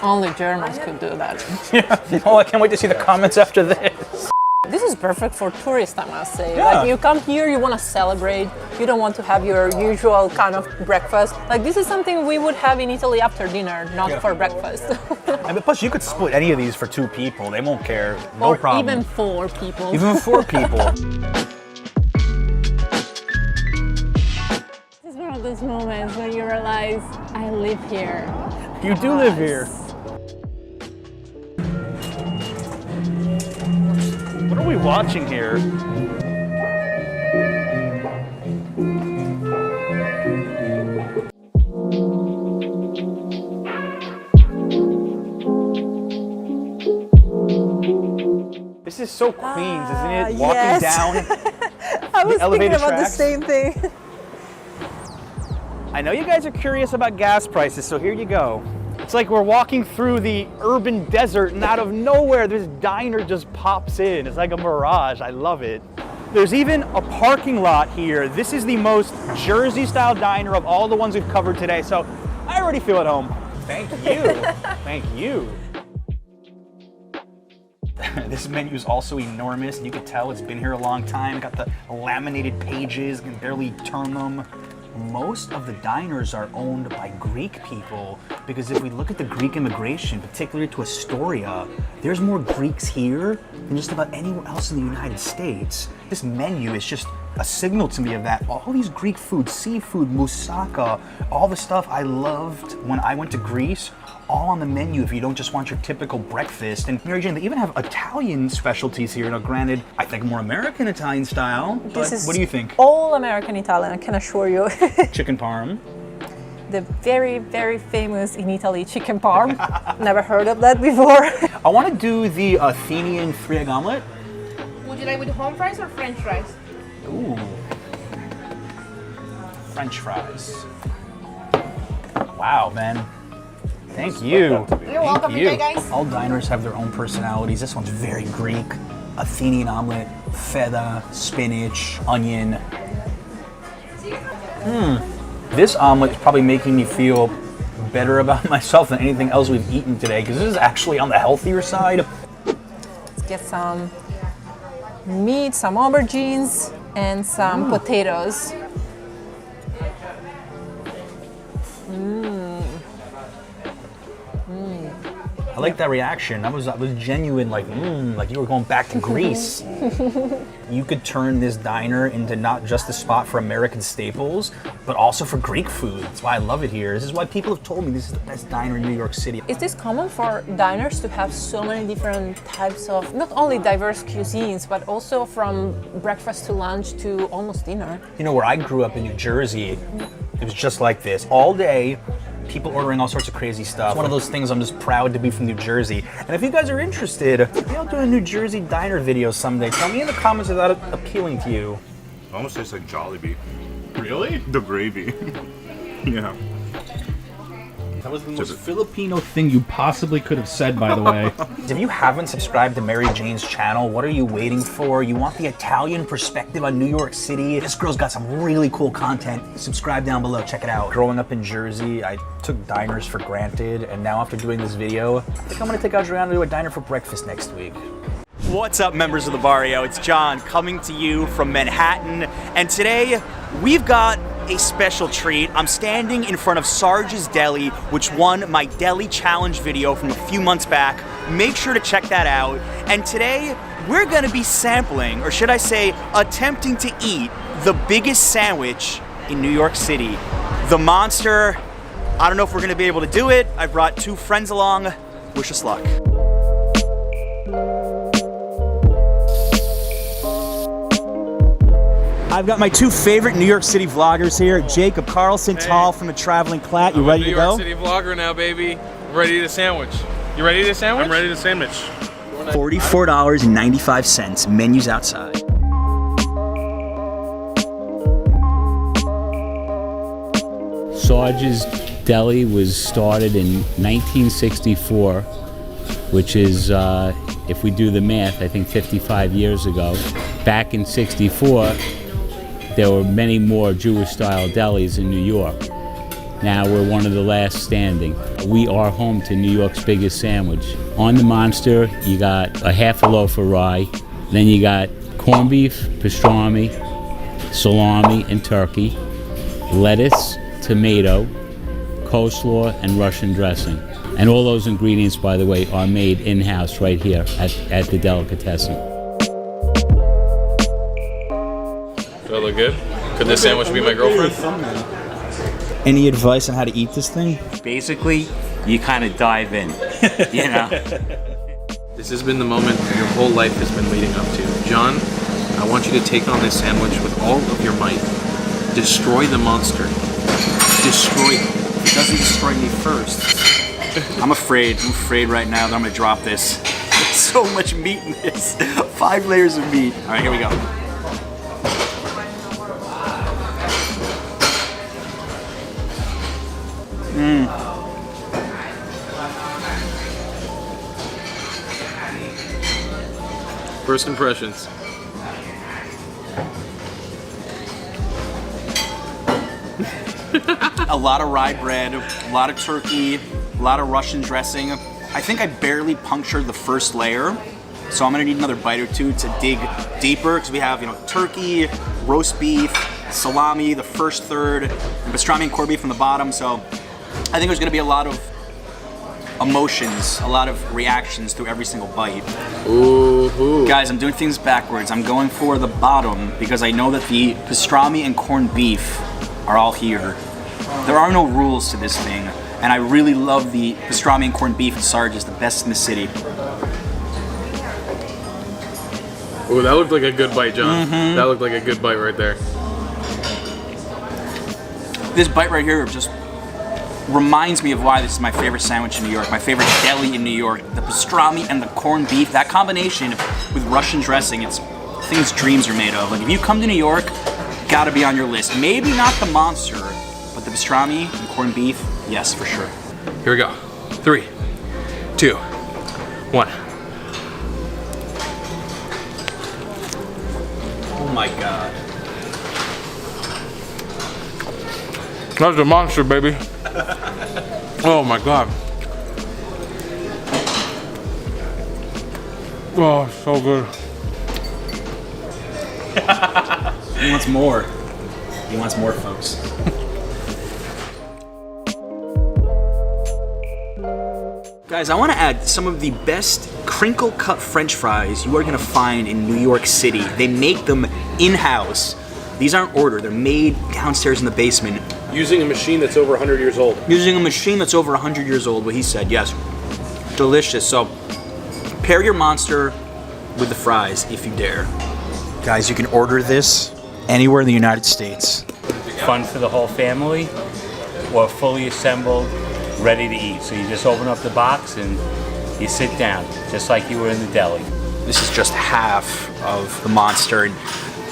Only Germans could do that. Yeah. Oh, I can't wait to see the comments after this. This is perfect for tourists, I must say. Yeah. Like you come here, you want to celebrate. You don't want to have your usual kind of breakfast. Like this is something we would have in Italy after dinner, not for breakfast. And plus, you could split any of these for 2 people. They won't care. No or problem. even 4 people. Even 4 people. This is one of those moments when you realize, I live here. You do live here. What are we watching here? This is so Queens, isn't it? Walking yes. down I was the elevated thinking about tracks. the same thing. I know you guys are curious about gas prices, so here you go. It's like we're walking through the urban desert and out of nowhere this diner just pops in. It's like a mirage. I love it. There's even a parking lot here. This is the most Jersey-style diner of all the ones we've covered today, so I already feel at home. Thank you. Thank you. This menu is also enormous. You can tell it's been here a long time. Got the laminated pages, you can barely turn them. Most of the diners are owned by Greek people because if we look at the Greek immigration, particularly to Astoria, there's more Greeks here than just about anywhere else in the United States. This menu is just a signal to me of that. All these Greek foods, seafood, moussaka, all the stuff I loved when I went to Greece, all on the menu if you don't just want your typical breakfast. And Mary Jane, they even have Italian specialties here. Now granted, I think more American Italian style, but what do you think? All American Italian, I can assure you. Chicken parm. The very, very famous in Italy chicken parm. Never heard of that before. I want to do the Athenian 3-egg omelet. Would you like with home fries or French fries? Ooh. French fries. Wow, man. Thank you. You're welcome. Enjoy, guys. All diners have their own personalities. This one's very Greek. Athenian omelet, feta, spinach, onion. This omelet is probably making me feel better about myself than anything else we've eaten today because this is actually on the healthier side. Let's get some meat, some aubergines, and some potatoes. I like that reaction. That was genuine, like you were going back to Greece. You could turn this diner into not just a spot for American staples, but also for Greek food. That's why I love it here. This is why people have told me this is the best diner in New York City. Is this common for diners to have so many different types of, not only diverse cuisines, but also from breakfast to lunch to almost dinner? You know, where I grew up in New Jersey, it was just like this. All day, people ordering all sorts of crazy stuff. It's one of those things I'm just proud to be from New Jersey. And if you guys are interested, maybe I'll do a New Jersey diner video someday. Tell me in the comments if that's appealing to you. It almost tastes like Jollibee. Really? The gravy. Yeah. That was the most Filipino thing you possibly could have said, by the way. If you haven't subscribed to Mary Jane's channel, what are you waiting for? You want the Italian perspective on New York City? This girl's got some really cool content. Subscribe down below, check it out. Growing up in Jersey, I took diners for granted, and now after doing this video, I think I'm gonna take out Juliana to a diner for breakfast next week. What's up, members of the barrio? It's John coming to you from Manhattan, and today we've got a special treat. I'm standing in front of Sarge's Deli, which won my Deli Challenge video from a few months back. Make sure to check that out. And today we're gonna be sampling, or should I say, attempting to eat the biggest sandwich in New York City, the Monster. I don't know if we're gonna be able to do it. I brought 2 friends along. Wish us luck. I've got my 2 favorite New York City vloggers here, Jacob Carlson, Tall from the Traveling Clat. You ready to go? I'm a New York City vlogger now, baby. Ready to sandwich. You ready to sandwich? I'm ready to sandwich. $44.95, menus outside. Sarge's Deli was started in 1964, which is, if we do the math, I think 55 years ago. Back in '64, there were many more Jewish-style delis in New York. Now we're one of the last standing. We are home to New York's biggest sandwich. On the Monster, you got a half a loaf of rye, then you got corned beef, pastrami, salami, and turkey, lettuce, tomato, coleslaw, and Russian dressing. And all those ingredients, by the way, are made in-house right here at the delicatessen. Do I look good? Could this sandwich be my girlfriend? Any advice on how to eat this thing? Basically, you kind of dive in, you know? This has been the moment your whole life has been leading up to. John, I want you to take on this sandwich with all of your might. Destroy the monster. Destroy him. If it doesn't destroy me first. I'm afraid right now that I'm gonna drop this. There's so much meat in this. 5 layers of meat. All right, here we go. First impressions. A lot of rye bread, a lot of turkey, a lot of Russian dressing. I think I barely punctured the first layer, so I'm gonna need another bite or 2 to dig deeper, because we have, turkey, roast beef, salami, the first third, and pastrami and corned beef from the bottom. So I think there's gonna be a lot of emotions, a lot of reactions through every single bite. Ooh. Guys, I'm doing things backwards. I'm going for the bottom because I know that the pastrami and corned beef are all here. There are no rules to this thing, and I really love the pastrami and corned beef at Sarge's, the best in the city. Ooh, that looked like a good bite, John. That looked like a good bite right there. This bite right here just reminds me of why this is my favorite sandwich in New York, my favorite deli in New York. The pastrami and the corned beef, that combination with Russian dressing, it's things dreams are made of. Like, if you come to New York, gotta be on your list. Maybe not the Monster, but the pastrami and corned beef, yes, for sure. Here we go. 3, 2, 1. Oh my God. That's a monster, baby. Oh my God. Oh, so good. He wants more. He wants more, folks. Guys, I want to add some of the best crinkle cut French fries you are going to find in New York City. They make them in-house. These aren't ordered, they're made downstairs in the basement. Using a machine that's over 100 years old. Using a machine that's over 100 years old, what he said, yes. Delicious. So, pair your Monster with the fries if you dare. Guys, you can order this anywhere in the United States. Fun for the whole family, or fully assembled, ready to eat. So you just open up the box and you sit down, just like you were in the deli. This is just half of the Monster. And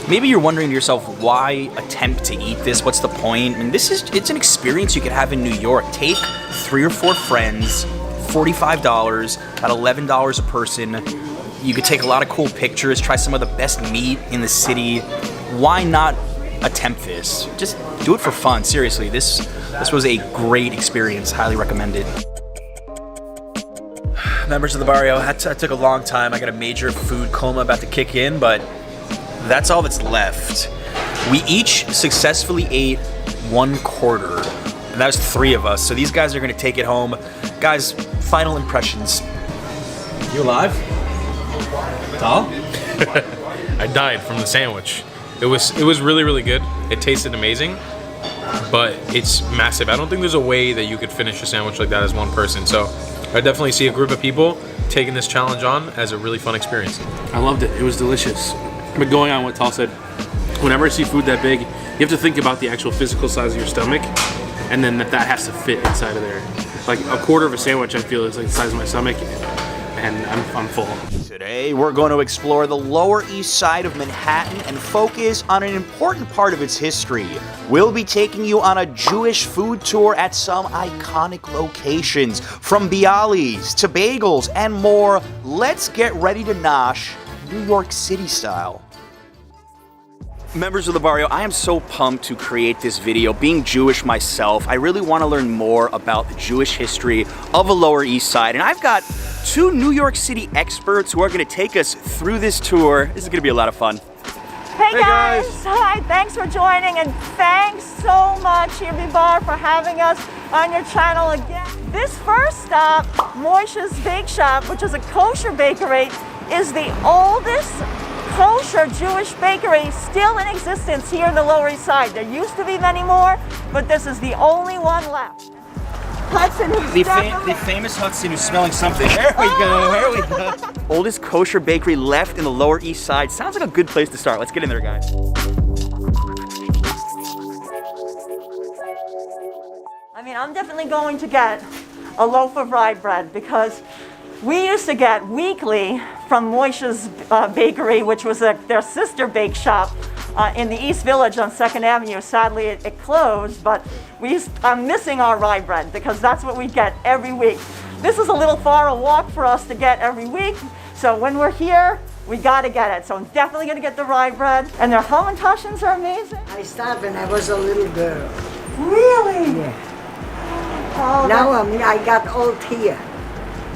Maybe you're wondering to yourself, why attempt to eat this? What's the point? And it's an experience you could have in New York. Take 3 or 4 friends, $45, about $11 a person. You could take a lot of cool pictures, try some of the best meat in the city. Why not attempt this? Just do it for fun, seriously. This was a great experience, highly recommended. Members of the barrio, that took a long time. I got a major food coma about to kick in, but that's all that's left. We each successfully ate 1/4, and that was 3 of us. So these guys are gonna take it home. Guys, final impressions. You alive? Tom? I died from the sandwich. It was really, really good. It tasted amazing, but it's massive. I don't think there's a way that you could finish a sandwich like that as one person. So I definitely see a group of people taking this challenge on as a really fun experience. I loved it. It was delicious. But going on what Tal said, whenever I see food that big, you have to think about the actual physical size of your stomach, and then that has to fit inside of there. Like 1/4 of a sandwich, I feel is like the size of my stomach, and I'm full. Today, we're going to explore the Lower East Side of Manhattan and focus on an important part of its history. We'll be taking you on a Jewish food tour at some iconic locations, from bialys to bagels and more. Let's get ready to nosh New York City style. Members of the barrio, I am so pumped to create this video. Being Jewish myself, I really want to learn more about the Jewish history of the Lower East Side, and I've got 2 New York City experts who are going to take us through this tour. This is going to be a lot of fun. Hey guys! Hi, thanks for joining, and thanks so much, Barr, for having us on your channel again. This first stop, Moishe's Bake Shop, which is a kosher bakery, is the oldest kosher Jewish bakery still in existence here in the Lower East Side. There used to be many more, but this is the only one left. Hudson, who's the famous Hudson who's smelling something. There we go, there we go. Oldest kosher bakery left in the Lower East Side. Sounds like a good place to start. Let's get in there, guys. I mean, I'm definitely going to get a loaf of rye bread, because we used to get weekly from Moishe's Bakery, which was their sister bake shop in the East Village on 2nd Avenue. Sadly, it closed, but I'm missing our rye bread, because that's what we get every week. This is a little far a walk for us to get every week, so when we're here, we gotta get it. So I'm definitely gonna get the rye bread, and their hamantashins are amazing. I started when I was a little girl. Really? Yeah. Oh, now I got old here.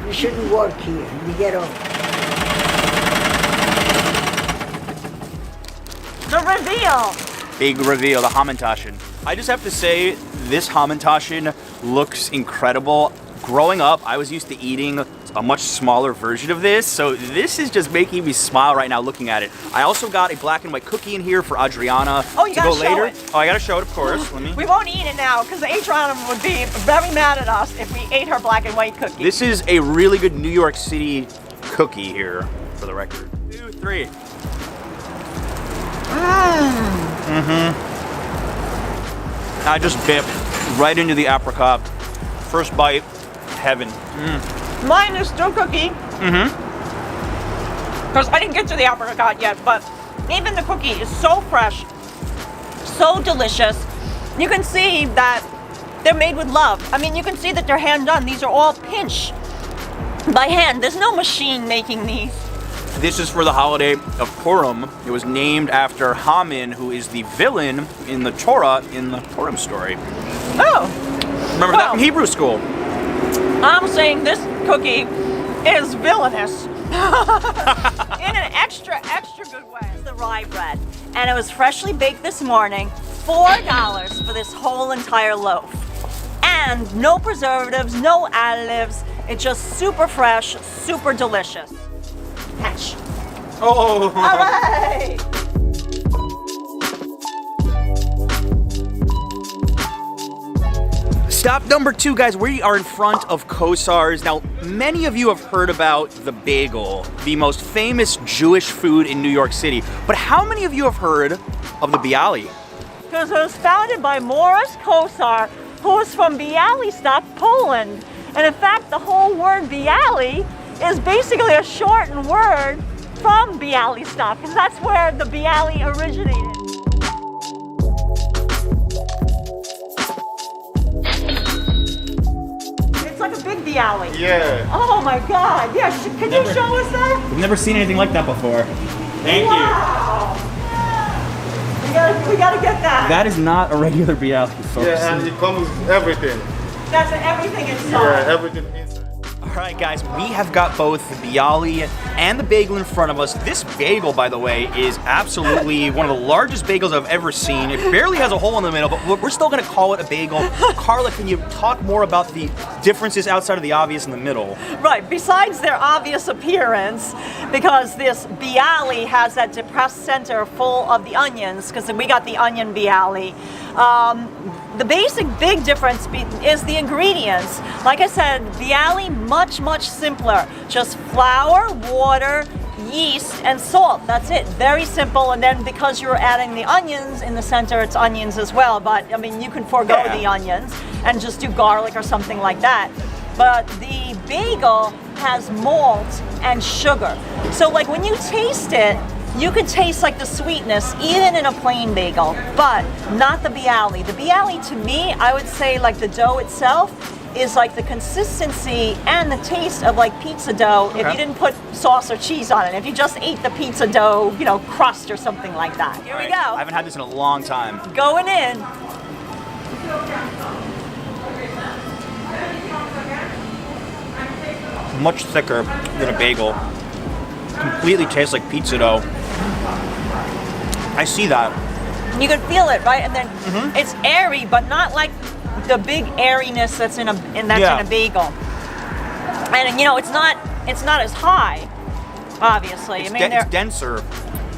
You shouldn't work here. You get old. The reveal. Big reveal, the hamantashen. I just have to say, this hamantashen looks incredible. Growing up, I was used to eating a much smaller version of this, so this is just making me smile right now looking at it. I also got a black and white cookie in here for Adriana you to gotta go show later. it. Oh, I gotta show it, of course. Let me. We won't eat it now, because Adriana would be very mad at us if we ate her black and white cookie. This is a really good New York City cookie here, for the record. 2, 3. I just bit right into the apricot. First bite, heaven. Mine is still cookie. Because I didn't get to the apricot yet, but even the cookie is so fresh, so delicious. You can see that they're made with love. I mean, you can see that they're hand done. These are all pinched by hand. There's no machine making these. This is for the holiday of Purim. It was named after Haman, who is the villain in the Torah in the Purim story. Oh. Remember that from Hebrew school. I'm saying this cookie is villainous. In an extra good way. It's the rye bread. And it was freshly baked this morning. $4 for this whole entire loaf. And no preservatives, no additives. It's just super fresh, super delicious. Catch. Oh! All right! Stop number 2, guys. We are in front of Kosar's. Now, many of you have heard about the bagel, the most famous Jewish food in New York City. But how many of you have heard of the bialy? Because it was founded by Morris Kosar, who is from Białystok, Poland. And in fact, the whole word bialy is basically a shortened word from Bialystok, because that's where the Bialy originated. It's like a big Bialy. Yeah. Oh my God. Yeah, can you show us that? We've never seen anything like that before. Thank you. We gotta get that. That is not a regular Bialy, folks. Yeah, and it comes with everything. That's everything inside. Yeah, everything inside. All right, guys, we have got both the Bialy and the bagel in front of us. This bagel, by the way, is absolutely one of the largest bagels I've ever seen. It barely has a hole in the middle, but we're still gonna call it a bagel. Carla, can you talk more about the differences outside of the obvious in the middle? Right, besides their obvious appearance, because this Bialy has that depressed center full of the onions, because we got the onion Bialy. The basic big difference is the ingredients. Like I said, Bialy, much simpler. Just flour, water, yeast, and salt. That's it. Very simple. And then because you're adding the onions in the center, it's onions as well. But I mean, you can forego the onions and just do garlic or something like that. But the bagel has malt and sugar. So like when you taste it, you can taste like the sweetness even in a plain bagel, but not the Bialy. The Bialy, to me, I would say like the dough itself is like the consistency and the taste of like pizza dough if you didn't put sauce or cheese on it. If you just ate the pizza dough, you know, crust or something like that. Here we go. I haven't had this in a long time. Going in. Much thicker than a bagel. Completely tastes like pizza dough. I see that. You can feel it, right? And then it's airy, but not like the big airiness that's in a in a bagel. And you know, it's not as high, obviously. It's, I mean, it's denser.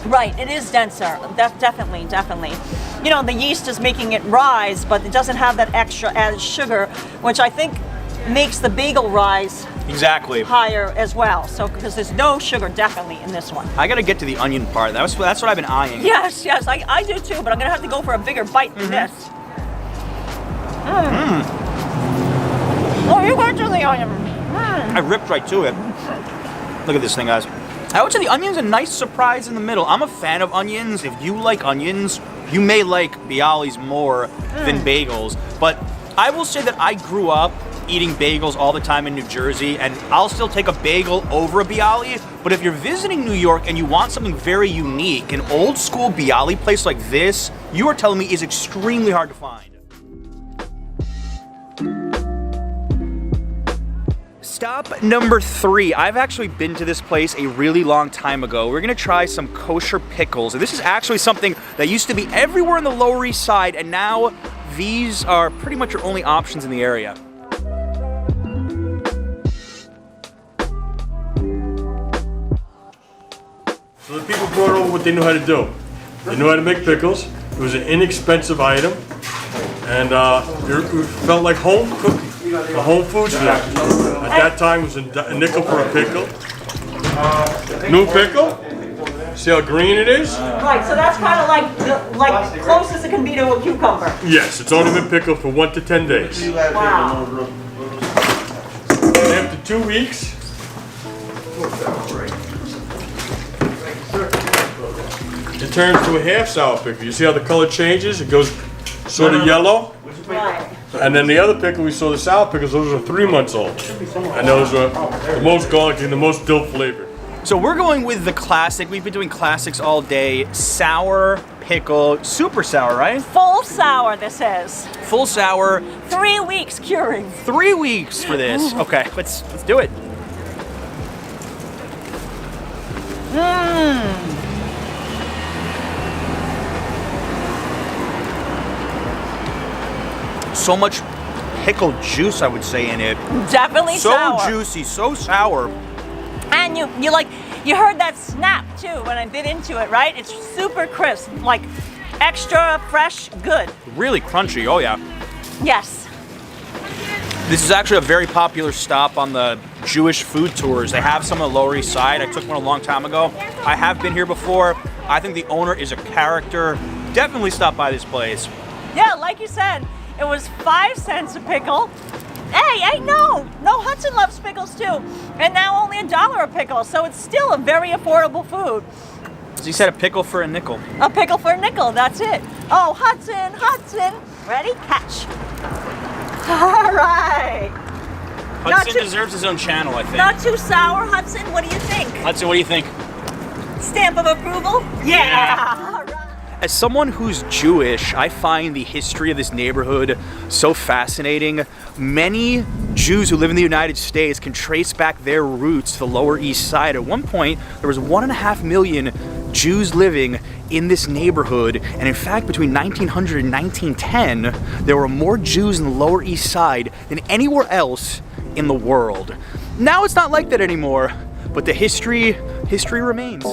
Right, it is denser. Definitely. You know, the yeast is making it rise, but it doesn't have that extra added sugar, which I think makes the bagel rise higher as well. So because there's no sugar definitely in this one. I gotta get to the onion part. That's what I've been eyeing. Yes, I do too, but I'm gonna have to go for a bigger bite than this. Oh, you got to the onion. I ripped right to it. Look at this thing, guys. I would say the onion's a nice surprise in the middle. I'm a fan of onions. If you like onions, you may like Bialys more than bagels. But I will say that I grew up eating bagels all the time in New Jersey, and I'll still take a bagel over a Bialy. But if you're visiting New York and you want something very unique, an old school Bialy place like this, you are telling me is extremely hard to find. Stop number 3. I've actually been to this place a really long time ago. We're gonna try some kosher pickles. And this is actually something that used to be everywhere on the Lower East Side, and now these are pretty much your only options in the area. So the people brought over what they knew how to do. They knew how to make pickles. It was an inexpensive item, and it felt like home cooking. The home food store. At that time, it was a nickel for a pickle. New pickle. See how green it is? Right, so that's kind of like closest it can be to a cucumber. Yes, it's only been pickled for 1 to 10 days. Wow. And after 2 weeks, it turns to a half sour pickle. You see how the color changes? It goes sort of yellow. Right. And then the other pickle, we saw the sour pickles, those are 3 months old. And those are the most garlicky and the most dill flavored. So we're going with the classic. We've been doing classics all day. Sour pickle, super sour, right? Full sour this is. Full sour. 3 weeks curing. 3 weeks for this. Okay, let's do it. So much pickle juice, I would say, in it. Definitely sour. So juicy, so sour. And you heard that snap too when I bit into it, right? It's super crisp, like extra fresh, good. Really crunchy, oh yeah. Yes. This is actually a very popular stop on the Jewish food tours. They have some on the Lower East Side. I took one a long time ago. I have been here before. I think the owner is a character. Definitely stop by this place. Yeah, like you said, it was 5 cents a pickle Hey, no Hudson loves pickles too. And now only $1 a pickle, so it's still a very affordable food. So you said a pickle for a nickel. A pickle for a nickel, that's it. Oh, Hudson. Ready? Catch. All right. Hudson deserves his own channel, I think. Not too sour, Hudson. What do you think? Hudson, what do you think? Stamp of approval? Yeah. As someone who's Jewish, I find the history of this neighborhood so fascinating. Many Jews who live in the United States can trace back their roots to the Lower East Side. At one point, there was 1.5 million Jews living in this neighborhood, and in fact, between 1900 and 1910, there were more Jews in the Lower East Side than anywhere else in the world. Now it's not like that anymore, but the history remains.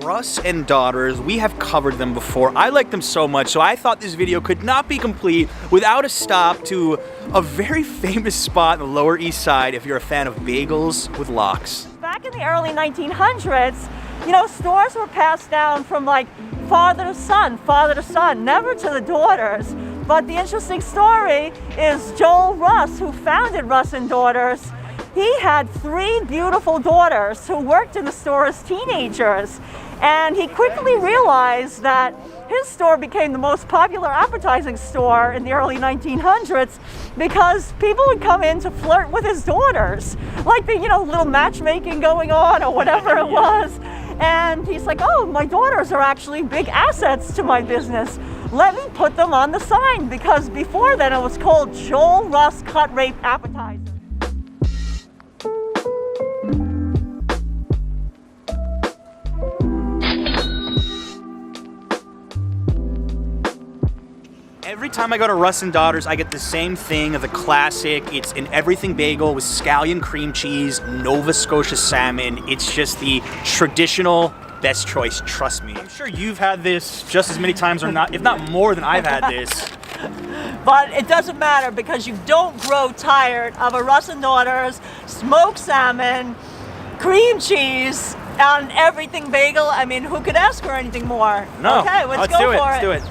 Russ and Daughters, we have covered them before. I like them so much, so I thought this video could not be complete without a stop to a very famous spot in the Lower East Side if you're a fan of bagels with lox. Back in the early 1900s, stores were passed down from like father to son, never to the daughters. But the interesting story is Joel Russ, who founded Russ and Daughters. He had 3 beautiful daughters who worked in the store as teenagers. And he quickly realized that his store became the most popular appetizing store in the early 1900s because people would come in to flirt with his daughters. Like the, little matchmaking going on or whatever it was. And he's like, oh, my daughters are actually big assets to my business. Let me put them on the sign, because before then it was called Joel Russ Cut Rate Appetizer. Every time I go to Russ and Daughters, I get the same thing, the classic. It's an everything bagel with scallion cream cheese, Nova Scotia salmon. It's just the traditional best choice, trust me. I'm sure you've had this just as many times or not, if not more than I've had this. But it doesn't matter because you don't grow tired of a Russ and Daughters, smoked salmon, cream cheese, on everything bagel. I mean, who could ask for anything more? No, okay, let's go for it. Let's do it.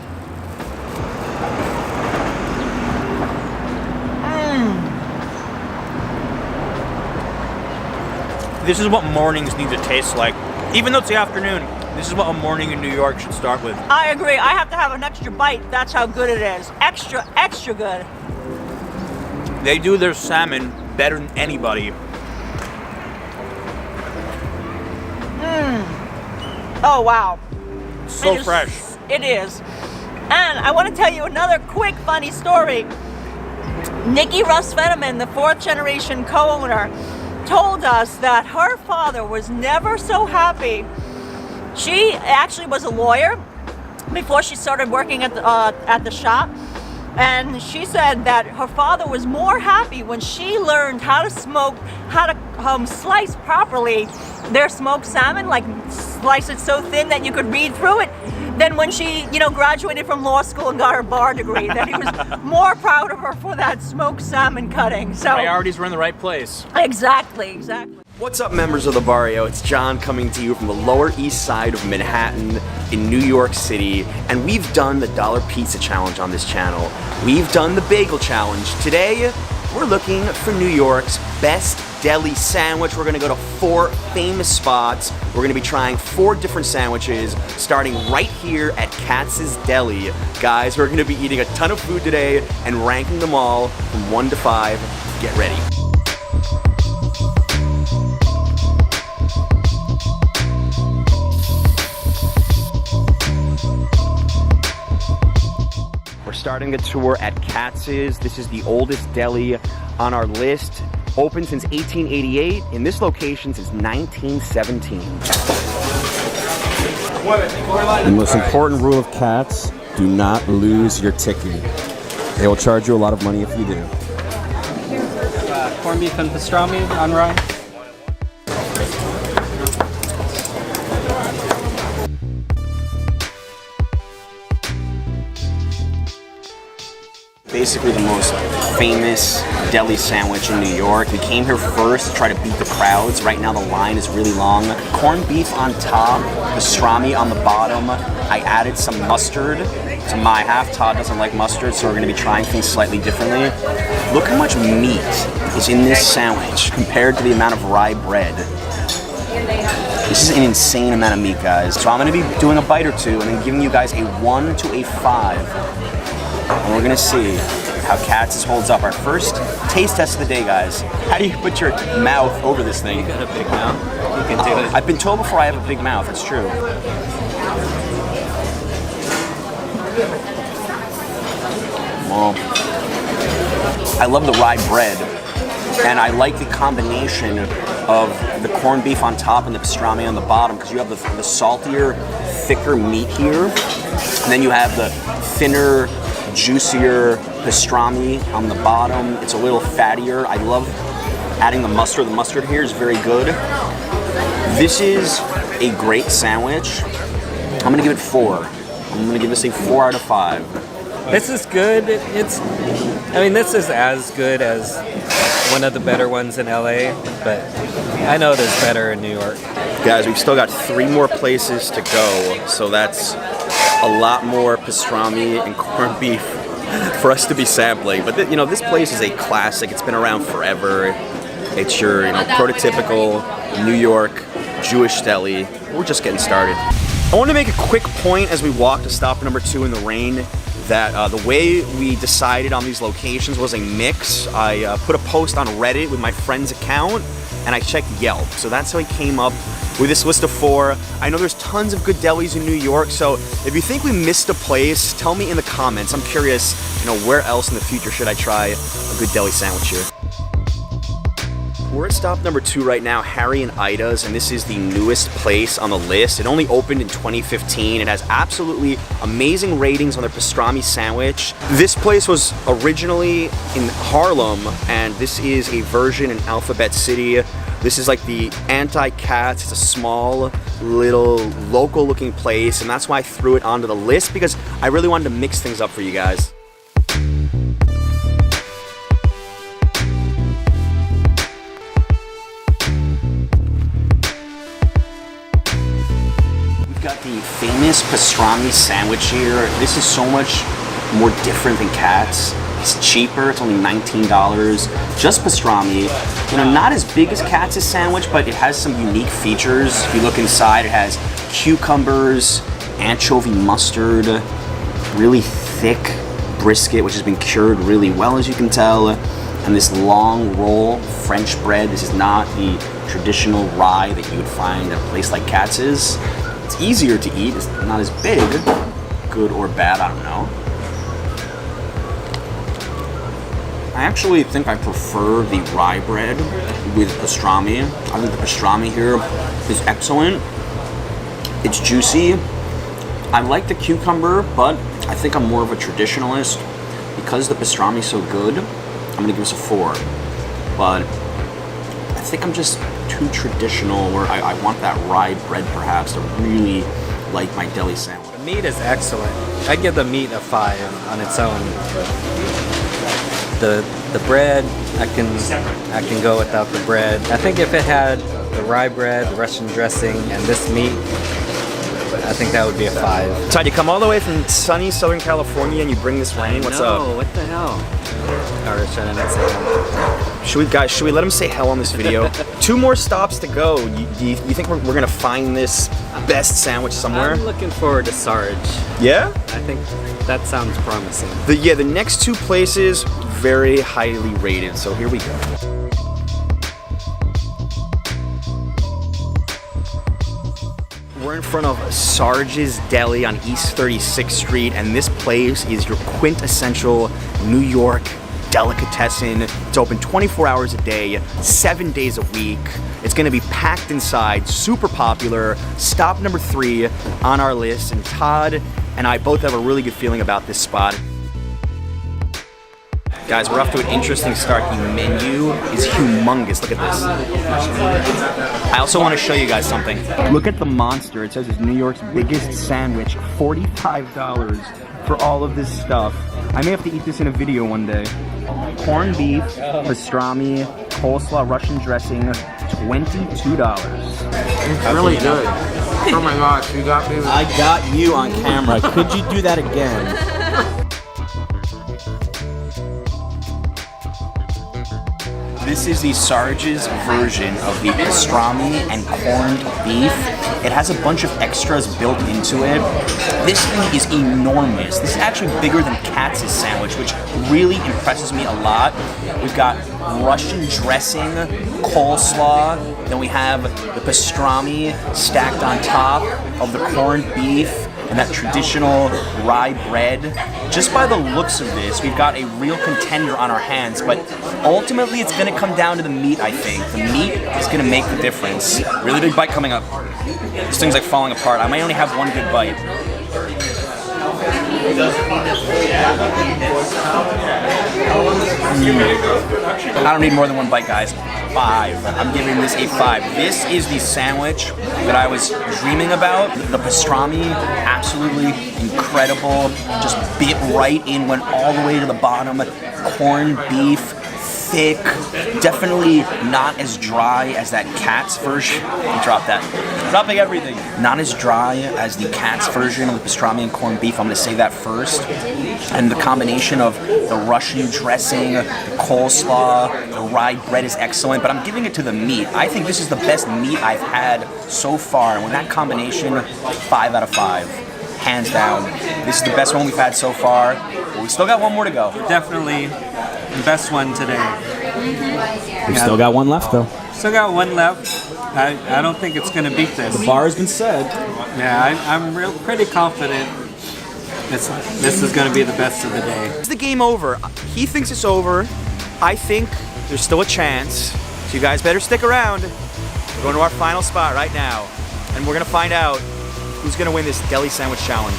This is what mornings need to taste like. Even though it's the afternoon, this is what a morning in New York should start with. I agree. I have to have an extra bite. That's how good it is. Extra, extra good. They do their salmon better than anybody. Oh, wow. So fresh. It is. And I want to tell you another quick funny story. Nikki Russ Fenneman, the 4th generation co-owner, told us that her father was never so happy. She actually was a lawyer before she started working at the shop, and she said that her father was more happy when she learned how to slice properly their smoked salmon, like slice it so thin that you could read through it, than when she, graduated from law school and got her Barr degree. That he was more proud of her for that smoked salmon cutting. So priorities were in the right place. Exactly. What's up, members of the barrio? It's John coming to you from the Lower East Side of Manhattan in New York City, and we've done the Dollar Pizza Challenge on this channel. We've done the Bagel Challenge. Today, we're looking for New York's best deli sandwich. We're gonna go to 4 famous spots. We're gonna be trying 4 different sandwiches, starting right here at Katz's Deli. Guys, we're gonna be eating a ton of food today and ranking them all from 1 to 5. Get ready. We're starting the tour at Katz's. This is the oldest deli on our list. Open since 1888, in this location since 1917. The most important rule of Katz, do not lose your ticket. They will charge you a lot of money if you do. Corned beef and pastrami on rye. Basically the most famous deli sandwich in New York. We came here first to try to beat the crowds. Right now the line is really long. Corned beef on top, pastrami on the bottom. I added some mustard to my half. Todd doesn't like mustard, so we're gonna be trying things slightly differently. Look how much meat is in this sandwich compared to the amount of rye bread. This is an insane amount of meat, guys. So I'm gonna be doing a bite or two and then giving you guys a 1 to a 5. And we're gonna see how Katz's holds up. Our first taste test of the day, guys. How do you put your mouth over this thing? You got a big mouth. You can do it. I've been told before I have a big mouth, it's true. Well, I love the rye bread, and I like the combination of the corned beef on top and the pastrami on the bottom, because you have the saltier, thicker meat here, and then you have the thinner, juicier pastrami on the bottom. It's a little fattier. I love adding the mustard. The mustard here is very good. This is a great sandwich. I'm gonna give it 4. I'm gonna give this a 4 out of 5. This is good. I mean, this is as good as one of the better ones in LA, but I know there's better in New York. Guys, we've still got 3 more places to go, so that's a lot more pastrami and corned beef for us to be sampling. But you know, this place is a classic. It's been around forever. It's your prototypical New York Jewish deli. We're just getting started. I want to make a quick point as we walk to stop number 2 in the rain that the way we decided on these locations was a mix. I put a post on Reddit with my friend's account and I checked Yelp. So that's how I came up with this list of 4. I know there's tons of good delis in New York, so if you think we missed a place, tell me in the comments. I'm curious, where else in the future should I try a good deli sandwich here? We're at stop number 2 right now, Harry and Ida's, and this is the newest place on the list. It only opened in 2015. It has absolutely amazing ratings on their pastrami sandwich. This place was originally in Harlem, and this is a version in Alphabet City. This is like the anti-Katz. It's a small, little, local-looking place, and that's why I threw it onto the list, because I really wanted to mix things up for you guys. The famous pastrami sandwich here. This is so much more different than Katz. It's cheaper, it's only $19. Just pastrami. Not as big as Katz's sandwich, but it has some unique features. If you look inside, it has cucumbers, anchovy mustard, really thick brisket, which has been cured really well, as you can tell, and this long roll French bread. This is not the traditional rye that you would find at a place like Katz's. It's easier to eat, it's not as big. Good or bad, I don't know. I actually think I prefer the rye bread with pastrami. I think the pastrami here is excellent. It's juicy. I like the cucumber, but I think I'm more of a traditionalist. Because the pastrami is so good, I'm gonna give this a 4. But I think I'm just too traditional, where I want that rye bread perhaps to really like my deli sandwich. The meat is excellent. I'd give the meat a 5 on its own. The bread, I can go without the bread. I think if it had the rye bread, the Russian dressing, and this meat, I think that would be a 5. Todd, you come all the way from sunny Southern California and you bring this rain? What's up? What the hell? Or should I not say hell? Should we let him say hell on this video? 2 more stops to go. You think we're gonna find this best sandwich somewhere? I'm looking forward to Sarge. Yeah? I think that sounds promising. The next 2 places, very highly rated, so here we go. We're in front of Sarge's Deli on East 36th Street, and this place is your quintessential New York delicatessen. It's open 24 hours a day, 7 days a week. It's gonna be packed inside, super popular. Stop number 3 on our list, and Todd and I both have a really good feeling about this spot. Guys, we're off to an interesting start. The menu is humongous. Look at this. I also want to show you guys something. Look at the monster. It says it's New York's biggest sandwich. $45 for all of this stuff. I may have to eat this in a video one day. Corned beef, pastrami, coleslaw, Russian dressing, $22. It's really good. Oh my gosh, you got me. I got you on camera. Could you do that again? This is the Sarge's version of the pastrami and corned beef. It has a bunch of extras built into it. This thing is enormous. This is actually bigger than Katz's sandwich, which really impresses me a lot. We've got Russian dressing, coleslaw, then we have the pastrami stacked on top of the corned beef and that traditional rye bread. Just by the looks of this, we've got a real contender on our hands, but ultimately it's gonna come down to the meat, I think. The meat is gonna make the difference. Really big bite coming up. This thing's like falling apart. I might only have one good bite. I don't need more than one bite, guys. 5. I'm giving this a 5. This is the sandwich that I was dreaming about. The pastrami, absolutely incredible. Just bit right in, went all the way to the bottom. Corned beef, thick, definitely not as dry as that Katz version. Drop that. Dropping everything. Not as dry as the Katz version of the pastrami and corned beef. I'm gonna say that first. And the combination of the Russian dressing, the coleslaw, the rye bread is excellent, but I'm giving it to the meat. I think this is the best meat I've had so far. And with that combination, 5 out of 5. Hands down. This is the best one we've had so far. But we still got one more to go. Definitely the best one today. We've still got one left, though. Still got one left. I don't think it's going to beat this. The bar has been set. Yeah, I'm pretty confident this is going to be the best of the day. Is the game over? He thinks it's over. I think there's still a chance. So you guys better stick around. We're going to our final spot right now. And we're going to find out who's going to win this deli sandwich challenge.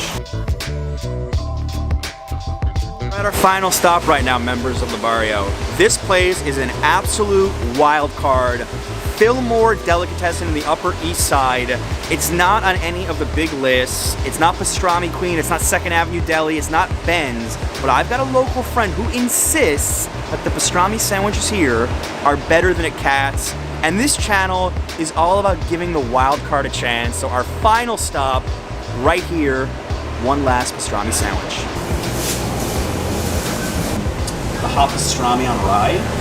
We're at our final stop right now, members of the barrio. This place is an absolute wild card. Fillmore Delicatessen in the Upper East Side. It's not on any of the big lists. It's not Pastrami Queen, it's not 2nd Avenue Deli, it's not Ben's, but I've got a local friend who insists that the pastrami sandwiches here are better than at Katz's, and this channel is all about giving the wild card a chance, so our final stop, right here, one last pastrami sandwich. The hot pastrami on rye.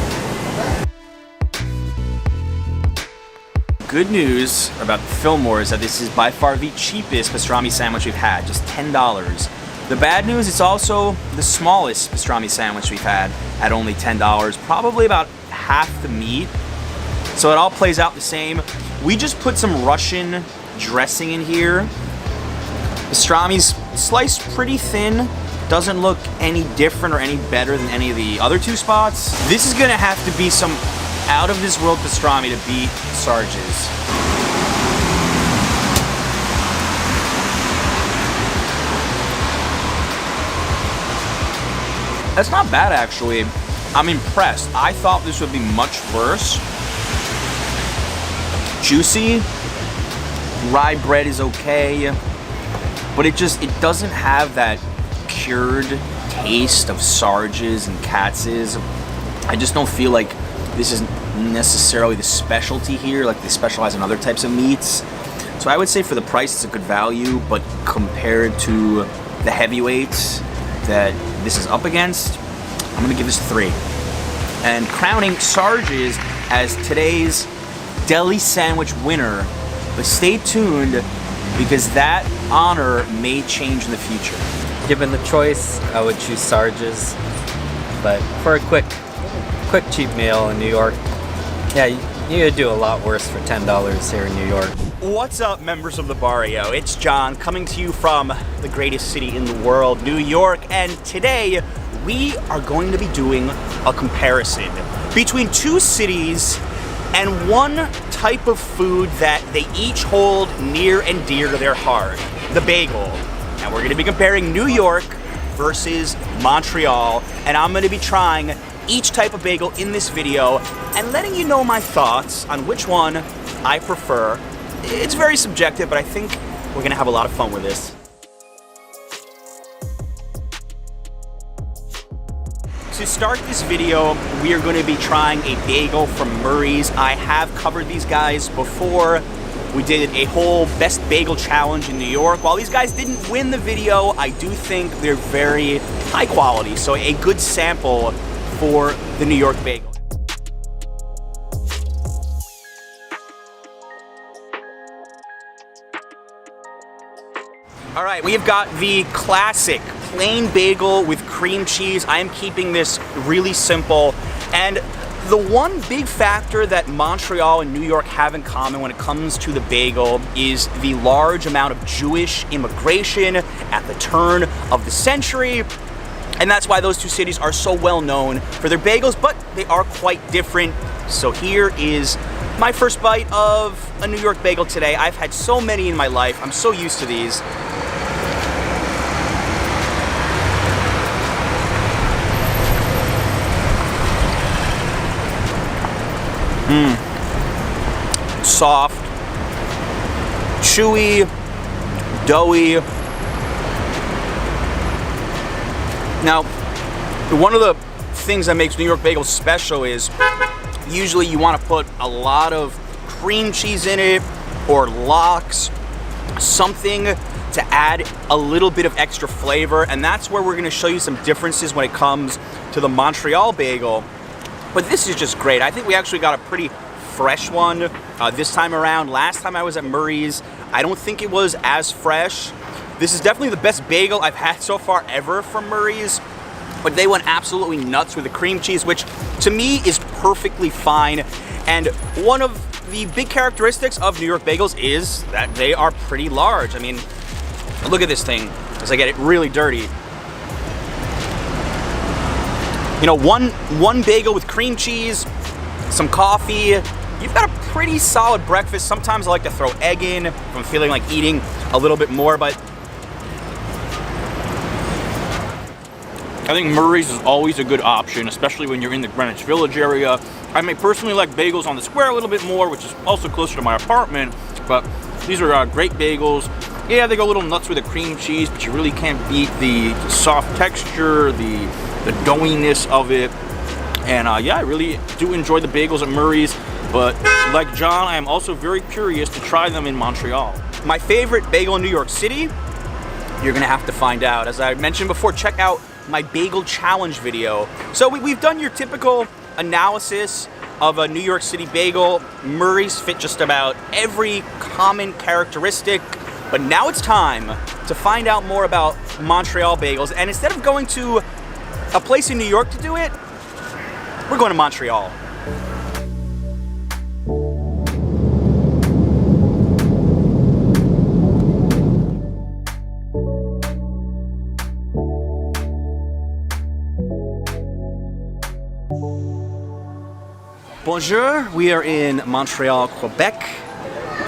Good news about Fillmore is that this is by far the cheapest pastrami sandwich we've had, just $10. The bad news, it's also the smallest pastrami sandwich we've had at only $10, probably about half the meat. So it all plays out the same. We just put some Russian dressing in here. Pastrami's sliced pretty thin, doesn't look any different or any better than any of the other two spots. This is gonna have to be some out of this world pastrami to beat Sarge's. That's not bad, actually. I'm impressed. I thought this would be much worse. Juicy. Rye bread is okay, but it doesn't have that cured taste of Sarge's and Katz's. I just don't feel like this isn't necessarily the specialty here, like they specialize in other types of meats. So I would say for the price, it's a good value, but compared to the heavyweights that this is up against, I'm gonna give this a 3. And crowning Sarge's as today's deli sandwich winner, but stay tuned because that honor may change in the future. Given the choice, I would choose Sarge's, but for a quick cheap meal in New York, yeah, you could do a lot worse for $10 here in New York. What's up, members of the barrio? It's John coming to you from the greatest city in the world, New York, and today we are going to be doing a comparison between two cities and one type of food that they each hold near and dear to their heart, the bagel. And we're going to be comparing New York versus Montreal, and I'm going to be trying each type of bagel in this video and letting you know my thoughts on which one I prefer. It's very subjective, but I think we're gonna have a lot of fun with this. To start this video, we are going to be trying a bagel from Murray's. I have covered these guys before. We did a whole best bagel challenge in New York. While these guys didn't win the video, I do think they're very high quality. So a good sample for the New York bagel. All right, we have got the classic plain bagel with cream cheese. I am keeping this really simple. And the one big factor that Montreal and New York have in common when it comes to the bagel is the large amount of Jewish immigration at the turn of the century. And that's why those two cities are so well known for their bagels, but they are quite different. So here is my first bite of a New York bagel today. I've had so many in my life. I'm so used to these. Soft, chewy, doughy. Now, one of the things that makes New York bagels special is usually you want to put a lot of cream cheese in it or lox, something to add a little bit of extra flavor, and that's where we're going to show you some differences when it comes to the Montreal bagel. But this is just great. I think we actually got a pretty fresh one this time around. Last time I was at Murray's, I don't think it was as fresh. This is definitely the best bagel I've had so far ever from Murray's, but they went absolutely nuts with the cream cheese, which to me is perfectly fine. And one of the big characteristics of New York bagels is that they are pretty large. I mean, look at this thing as I get it really dirty. You know, one bagel with cream cheese, some coffee, you've got a pretty solid breakfast. Sometimes I like to throw egg in if I'm feeling like eating a little bit more, but I think Murray's is always a good option, especially when you're in the Greenwich Village area. I may personally like bagels on the square a little bit more, which is also closer to my apartment, but these are great bagels. Yeah, they go a little nuts with the cream cheese, but you really can't beat the soft texture, the doughiness of it. And yeah, I really do enjoy the bagels at Murray's, but like John, I am also very curious to try them in Montreal. My favorite bagel in New York City, you're gonna have to find out. As I mentioned before, check out my bagel challenge video. So we've done your typical analysis of a New York City bagel. Murray's fit just about every common characteristic, but now it's time to find out more about Montreal bagels. And instead of going to a place in New York to do it, we're going to Montreal. Bonjour, we are in Montreal, Quebec.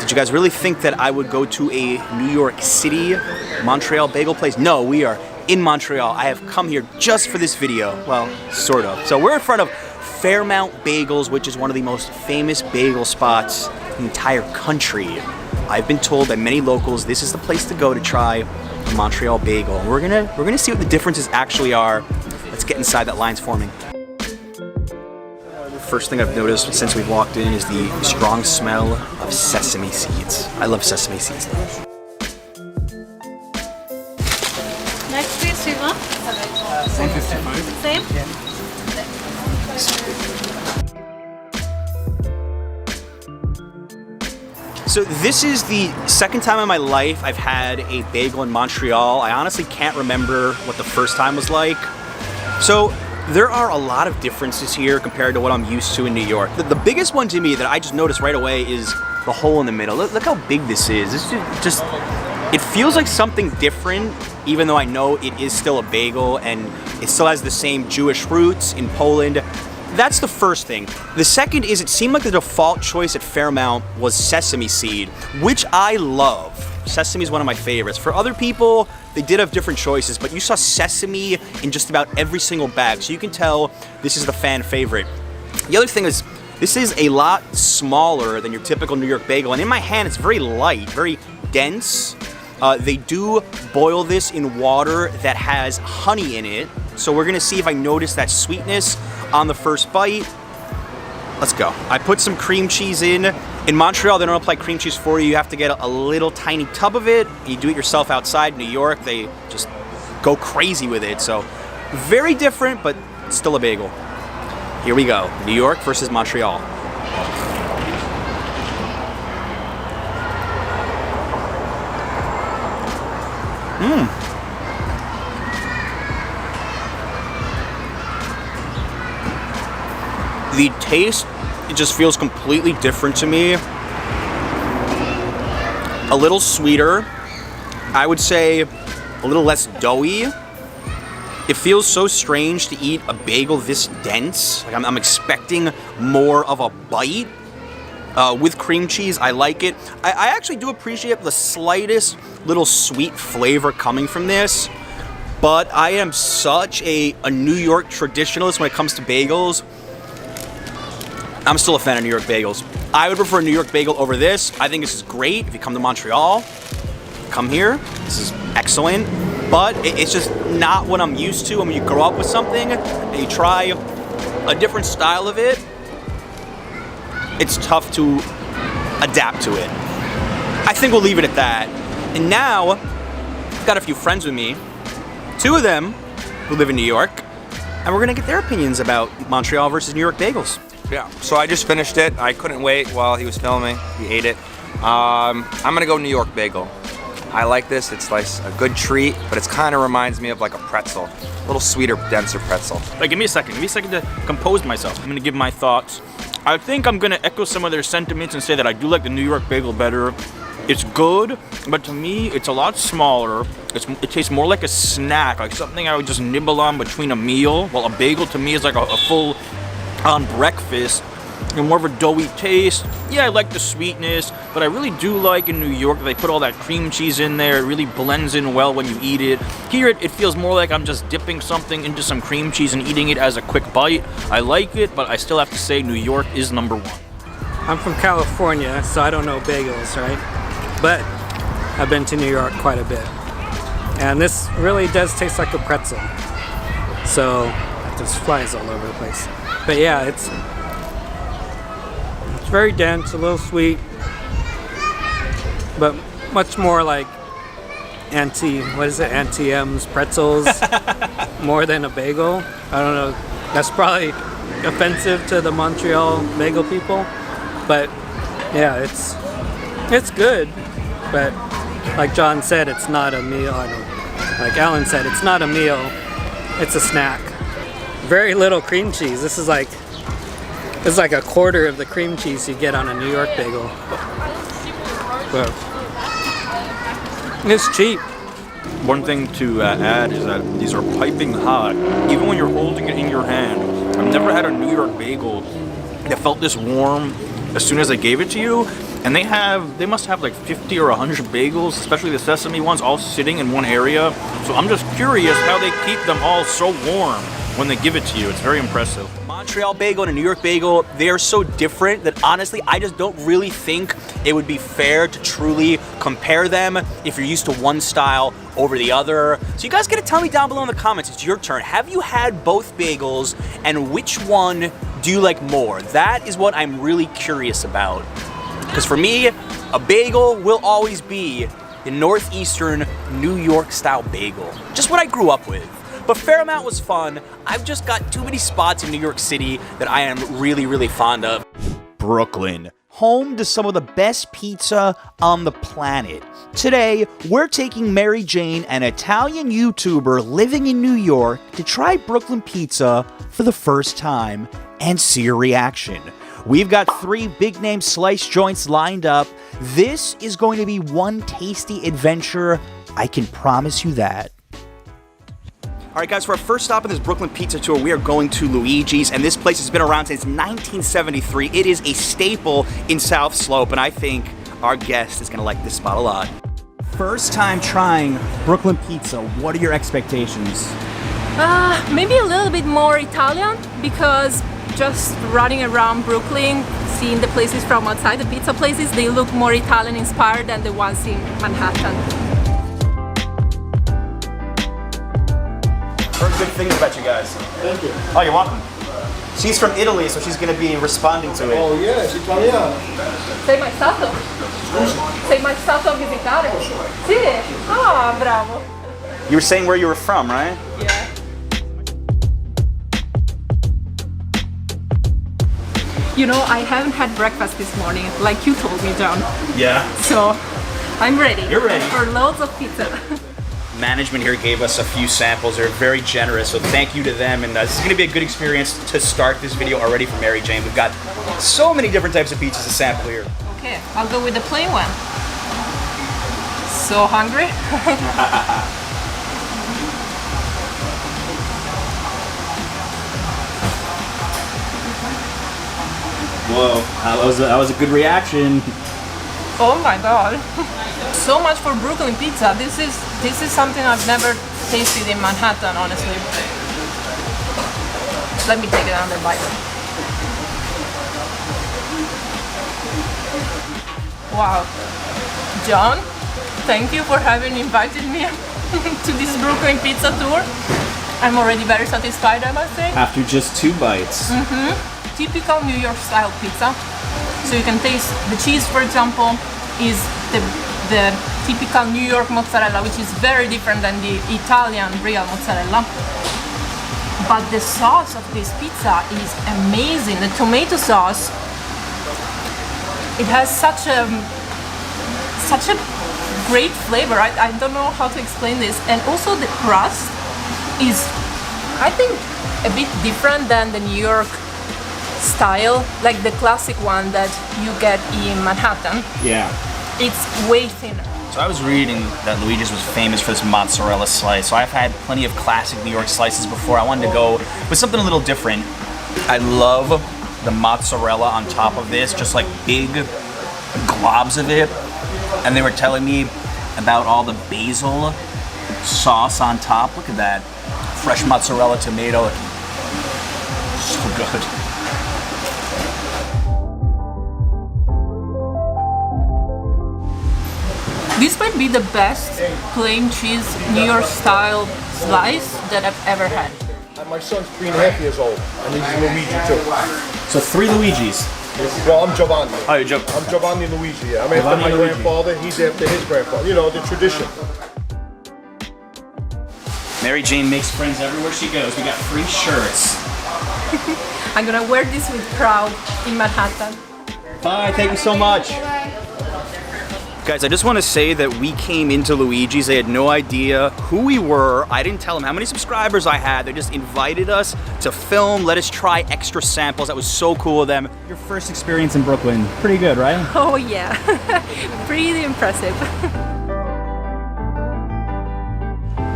Did you guys really think that I would go to a New York City Montreal bagel place? No, we are in Montreal. I have come here just for this video. Well, sort of. So we're in front of Fairmount Bagels, which is one of the most famous bagel spots in the entire country. I've been told by many locals this is the place to go to try a Montreal bagel. We're gonna see what the differences actually are. Let's get inside that line's forming. First thing I've noticed since we've walked in is the strong smell of sesame seeds. I love sesame seeds though. Next please, suivant. 155. Same? Yeah. So this is the second time in my life I've had a bagel in Montreal. I honestly can't remember what the first time was like. So there are a lot of differences here compared to what I'm used to in New York. The biggest one to me that I just noticed right away is the hole in the middle. Look how big this is. This is just, it feels like something different, even though I know it is still a bagel and it still has the same Jewish roots in Poland. That's the first thing. The second is it seemed like the default choice at Fairmount was sesame seed, which I love. Sesame is one of my favorites. For other people, they did have different choices, but you saw sesame in just about every single bag, so you can tell this is the fan favorite. The other thing is, this is a lot smaller than your typical New York bagel, and in my hand, it's very light, very dense. They do boil this in water that has honey in it, so we're gonna see if I notice that sweetness on the first bite. Let's go. I put some cream cheese in. In Montreal, they don't apply cream cheese for you. You have to get a little tiny tub of it. You do it yourself outside. New York, they just go crazy with it. So very different, but still a bagel. Here we go. New York versus Montreal. The taste, it just feels completely different to me. A little sweeter. I would say a little less doughy. It feels so strange to eat a bagel this dense. Like I'm expecting more of a bite. With cream cheese, I like it. I actually do appreciate the slightest little sweet flavor coming from this. But I am such a New York traditionalist when it comes to bagels. I'm still a fan of New York bagels. I would prefer a New York bagel over this. I think this is great. If you come to Montreal, come here. This is excellent. But it's just not what I'm used to. When you grow up with something and you try a different style of it, it's tough to adapt to it. I think we'll leave it at that. And now, I've got a few friends with me. 2 of them who live in New York. And we're gonna get their opinions about Montreal versus New York bagels. Yeah, so I just finished it. I couldn't wait while he was filming. He ate it. I'm gonna go New York bagel. I like this. It's like a good treat, but it kind of reminds me of like a pretzel. A little sweeter, denser pretzel. Like, give me a second to compose myself. I'm gonna give my thoughts. I think I'm gonna echo some of their sentiments and say that I do like the New York bagel better. It's good, but to me, it's a lot smaller. It tastes more like a snack, like something I would just nibble on between a meal. While a bagel to me is like a full on breakfast, and more of a doughy taste. Yeah, I like the sweetness, but I really do like in New York that they put all that cream cheese in there. It really blends in well when you eat it. Here it feels more like I'm just dipping something into some cream cheese and eating it as a quick bite. I like it, but I still have to say New York is number 1. I'm from California, so I don't know bagels, right? But I've been to New York quite a bit. And this really does taste like a pretzel. So, there's flies all over the place. But yeah, it's very dense, a little sweet, but much more like Auntie M's pretzels, more than a bagel. I don't know, that's probably offensive to the Montreal bagel people, but yeah, it's good, but like John said, it's not a meal. Like Alan said, it's not a meal, it's a snack. Very little cream cheese. This is like a quarter of the cream cheese you get on a New York bagel. But it's cheap. One thing to add is that these are piping hot. Even when you're holding it in your hand, I've never had a New York bagel that felt this warm as soon as they gave it to you. And they must have like 50 or 100 bagels, especially the sesame ones, all sitting in one area. So I'm just curious how they keep them all so warm when they give it to you. It's very impressive. Montreal bagel and a New York bagel, they're so different that honestly, I just don't really think it would be fair to truly compare them if you're used to one style over the other. So you guys gotta tell me down below in the comments, it's your turn. Have you had both bagels and which one do you like more? That is what I'm really curious about. Because for me, a bagel will always be the Northeastern New York style bagel. Just what I grew up with. But Fairmount was fun. I've just got too many spots in New York City that I am really, really fond of. Brooklyn, home to some of the best pizza on the planet. Today, we're taking Mary Jane, an Italian YouTuber living in New York, to try Brooklyn pizza for the first time and see her reaction. We've got 3 big-name slice joints lined up. This is going to be one tasty adventure. I can promise you that. All right, guys, for our first stop on this Brooklyn pizza tour, we are going to Luigi's, and this place has been around since 1973. It is a staple in South Slope, and I think our guest is gonna like this spot a lot. First time trying Brooklyn pizza, what are your expectations? Maybe a little bit more Italian, because just running around Brooklyn, seeing the places from outside, the pizza places, they look more Italian inspired than the ones in Manhattan. good things about you guys. Thank you. Oh, you're welcome. She's from Italy, so she's going to be responding to it. Oh, yes, Italiano. Sei mai stato? Sei mai stato a visitare? Sì. Ah, bravo. You were saying where you were from, right? Yeah. You know, I haven't had breakfast this morning, like you told me, John. Yeah. So, I'm ready. You're ready. For loads of pizza. Management here gave us a few samples. They're very generous, so thank you to them. And this is going to be a good experience to start this video already for Mary Jane. We've got so many different types of pizzas to sample here. Okay, I'll go with the plain one. So hungry? Whoa, that was a good reaction. Oh my god. So much for Brooklyn pizza. This is something I've never tasted in Manhattan, honestly. Let me take another bite. Wow. John, thank you for having invited me to this Brooklyn pizza tour. I'm already very satisfied, I must say. After just 2 bites. Typical New York style pizza. So you can taste the cheese, for example, is the typical New York mozzarella, which is very different than the Italian real mozzarella. But the sauce of this pizza is amazing. The tomato sauce, it has such a great flavor. I don't know how to explain this. And also the crust is, I think, a bit different than the New York style, like the classic one that you get in Manhattan. Yeah. It's way thinner. So I was reading that Luigi's was famous for this mozzarella slice. So I've had plenty of classic New York slices before. I wanted to go with something a little different. I love the mozzarella on top of this, just like big globs of it. And they were telling me about all the basil sauce on top. Look at that. Fresh mozzarella, tomato. So good. This might be the best plain cheese New York style slice that I've ever had. And my son's 3.5 years old, and he's Luigi too. So 3 Luigis. Well, I'm Giovanni. Oh, you're Giovanni. I'm Giovanni Luigi. Yeah. I'm after my grandfather. He's after his grandfather. You know, the tradition. Mary Jane makes friends everywhere she goes. We got free shirts. I'm gonna wear this with pride in Manhattan. Bye, thank you so much. Guys, I just want to say that we came into Luigi's. They had no idea who we were. I didn't tell them how many subscribers I had. They just invited us to film, let us try extra samples. That was so cool of them. Your first experience in Brooklyn, pretty good, right? Oh yeah, pretty impressive.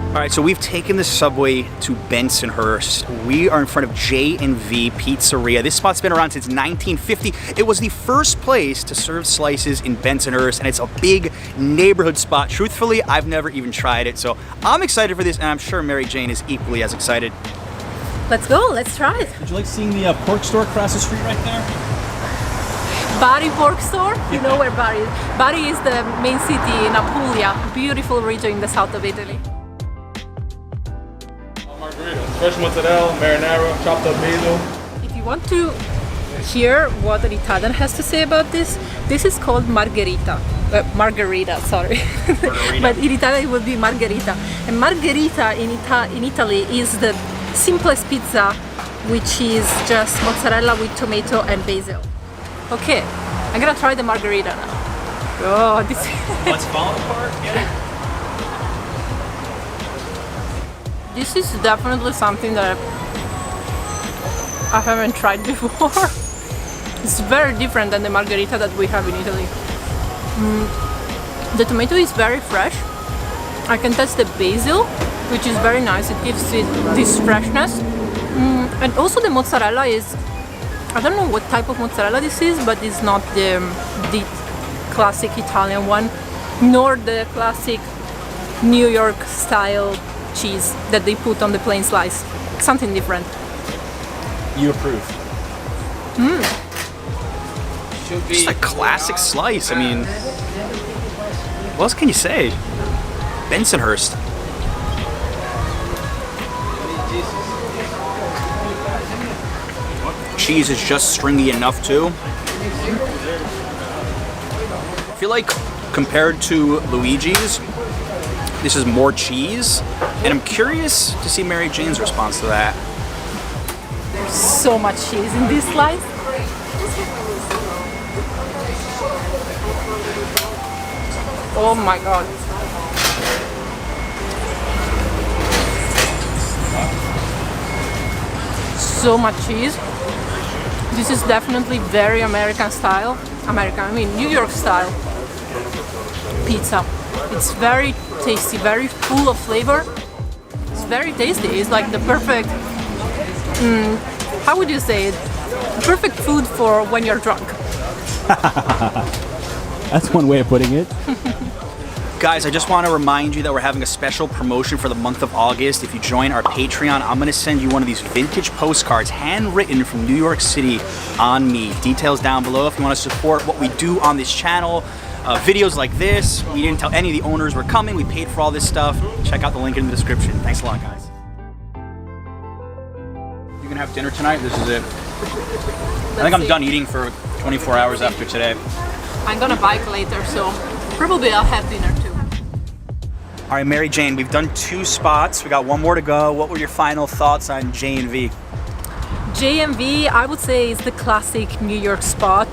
All right, so we've taken the subway to Bensonhurst. We are in front of J&V Pizzeria. This spot's been around since 1950. It was the first place to serve slices in Bensonhurst, and it's a big neighborhood spot. Truthfully, I've never even tried it, so I'm excited for this, and I'm sure Mary Jane is equally as excited. Let's go, let's try it. Would you like seeing the pork store across the street right there? Barr pork store? You know where Barr is. Barr is the main city in Apulia, beautiful region in the south of Italy. Fresh mozzarella, marinara, chopped up basil. If you want to hear what an Italian has to say about this, this is called margherita. Margherita, sorry. Margherita. But in Italian it would be margherita. And margherita in Italy is the simplest pizza, which is just mozzarella with tomato and basil. Okay, I'm gonna try the margherita now. Oh, this What's falling apart? Yeah. This is definitely something that I haven't tried before. It's very different than the margherita that we have in Italy. The tomato is very fresh. I can taste the basil, which is very nice. It gives it this freshness. And also the mozzarella is, I don't know what type of mozzarella this is, but it's not the classic Italian one, nor the classic New York style cheese that they put on the plain slice. Something different. You approve? Just a classic slice. I mean, what else can you say? Bensonhurst. cheese is just stringy enough too. I feel like compared to Luigi's, this is more cheese, and I'm curious to see Mary Jane's response to that. There's so much cheese in this slice. Oh my god. So much cheese. This is definitely very American style. I mean New York style pizza. It's very tasty, very full of flavor. It's very tasty. It's like the perfect, how would you say it? Perfect food for when you're drunk. That's one way of putting it. Guys, I just want to remind you that we're having a special promotion for the month of August. If you join our Patreon, I'm going to send you one of these vintage postcards handwritten from New York City on me. Details down below if you want to support what we do on this channel. Videos like this. We didn't tell any of the owners we're coming. We paid for all this stuff. Check out the link in the description. Thanks a lot, guys. You gonna have dinner tonight? This is it. I think I'm done eating for 24 hours after today. I'm gonna bike later, so probably I'll have dinner too. All right, Mary Jane, we've done 2 spots. We got 1 more to go. What were your final thoughts on J&V? J&V, I would say, is the classic New York spot.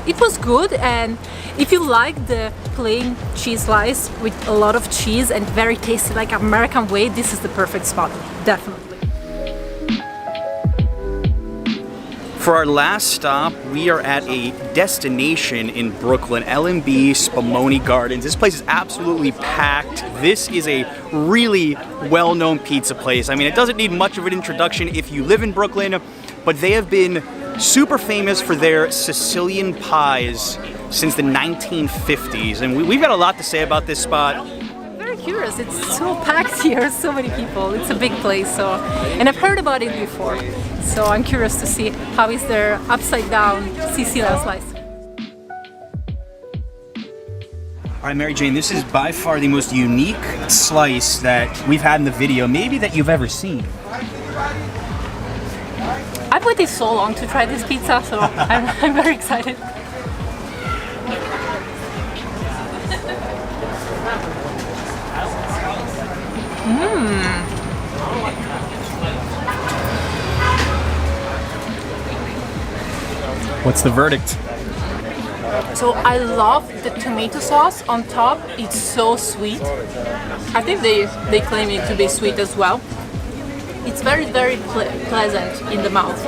It was good, and if you like the plain cheese slice with a lot of cheese and very tasty, like American way, this is the perfect spot, definitely. For our last stop, we are at a destination in Brooklyn, L&B Spumoni Gardens. This place is absolutely packed. This is a really well-known pizza place. I mean, it doesn't need much of an introduction if you live in Brooklyn, but they have been super famous for their Sicilian pies since the 1950s. And we've got a lot to say about this spot. Very curious, it's so packed here, so many people. It's a big place, and I've heard about it before. So I'm curious to see how is their upside down Sicilian slice. All right, Mary Jane, this is by far the most unique slice that we've had in the video, maybe that you've ever seen. I've waited so long to try this pizza, so I'm very excited. What's the verdict? So I love the tomato sauce on top. It's so sweet. I think they claim it to be sweet as well. It's very, very pleasant in the mouth.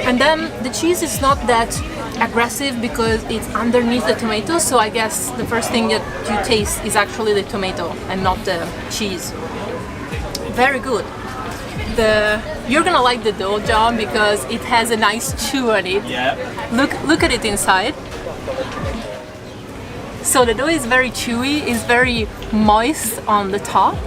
And then the cheese is not that aggressive because it's underneath the tomato, so I guess the first thing that you taste is actually the tomato and not the cheese. Very good. You're gonna like the dough, John, because it has a nice chew on it. Yeah. Look at it inside. So the dough is very chewy, is very moist on the top,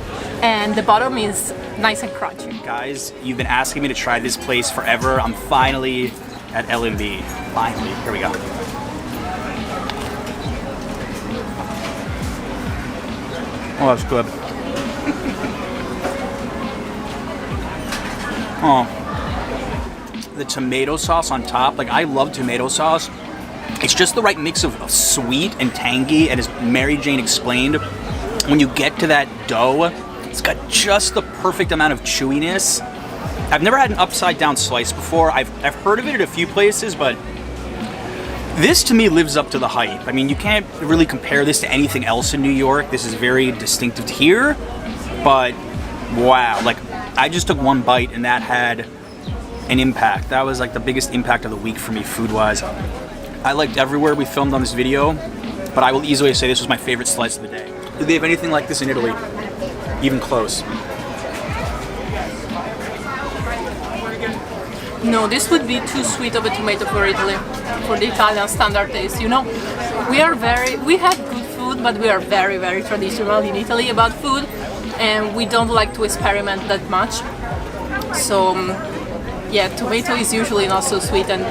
and the bottom is nice and crunchy. Guys, you've been asking me to try this place forever. I'm finally at L&B. Finally, here we go. Oh, that's good. Oh, the tomato sauce on top. Like, I love tomato sauce. It's just the right mix of sweet and tangy, and as Mary Jane explained, when you get to that dough, it's got just the perfect amount of chewiness. I've never had an upside down slice before. I've heard of it at a few places, but this to me lives up to the hype. I mean, you can't really compare this to anything else in New York. This is very distinctive here, but wow, like, I just took 1 bite and that had an impact. That was like the biggest impact of the week for me food-wise. I liked everywhere we filmed on this video, but I will easily say this was my favorite slice of the day. Did they have anything like this in Italy? Even close? No, this would be too sweet of a tomato for Italy, for the Italian standard taste. You know, we have good food, but we are very, very traditional in Italy about food, and we don't like to experiment that much. So, yeah, tomato is usually not so sweet, and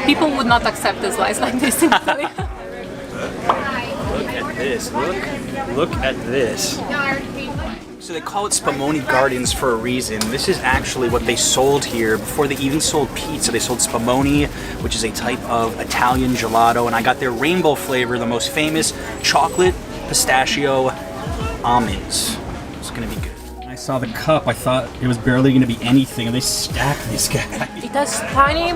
people would not accept a slice like this in Italy. Look at this. Look at this. So they call it Spumoni Gardens for a reason. This is actually what they sold here. Before they even sold pizza, they sold Spumoni, which is a type of Italian gelato, and I got their rainbow flavor, the most famous, chocolate, pistachio, almonds. It's gonna be good. I saw the cup, I thought it was barely gonna be anything, and they stacked this guy. It has tiny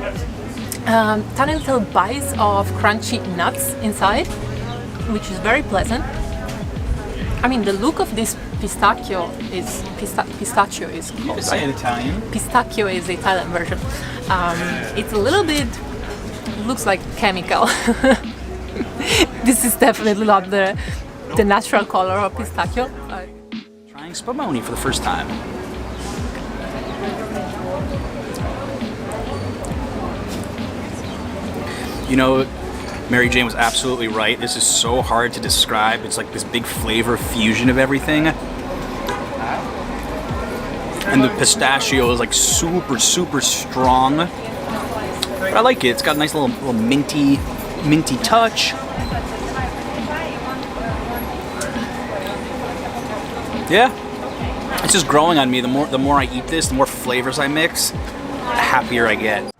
little bites of crunchy nuts inside, which is very pleasant. I mean, the look of this pistachio is called. Is it in Italian? Pistachio is the Italian version. It's a little bit looks like chemical. This is definitely not the natural color of pistachio. Trying Spumoni for the first time. You know, Mary Jane was absolutely right. This is so hard to describe. It's like this big flavor fusion of everything. And the pistachio is like super, super strong. But I like it. It's got a nice little minty touch. Yeah. It's just growing on me. The more I eat this, the more flavors I mix, the happier I get.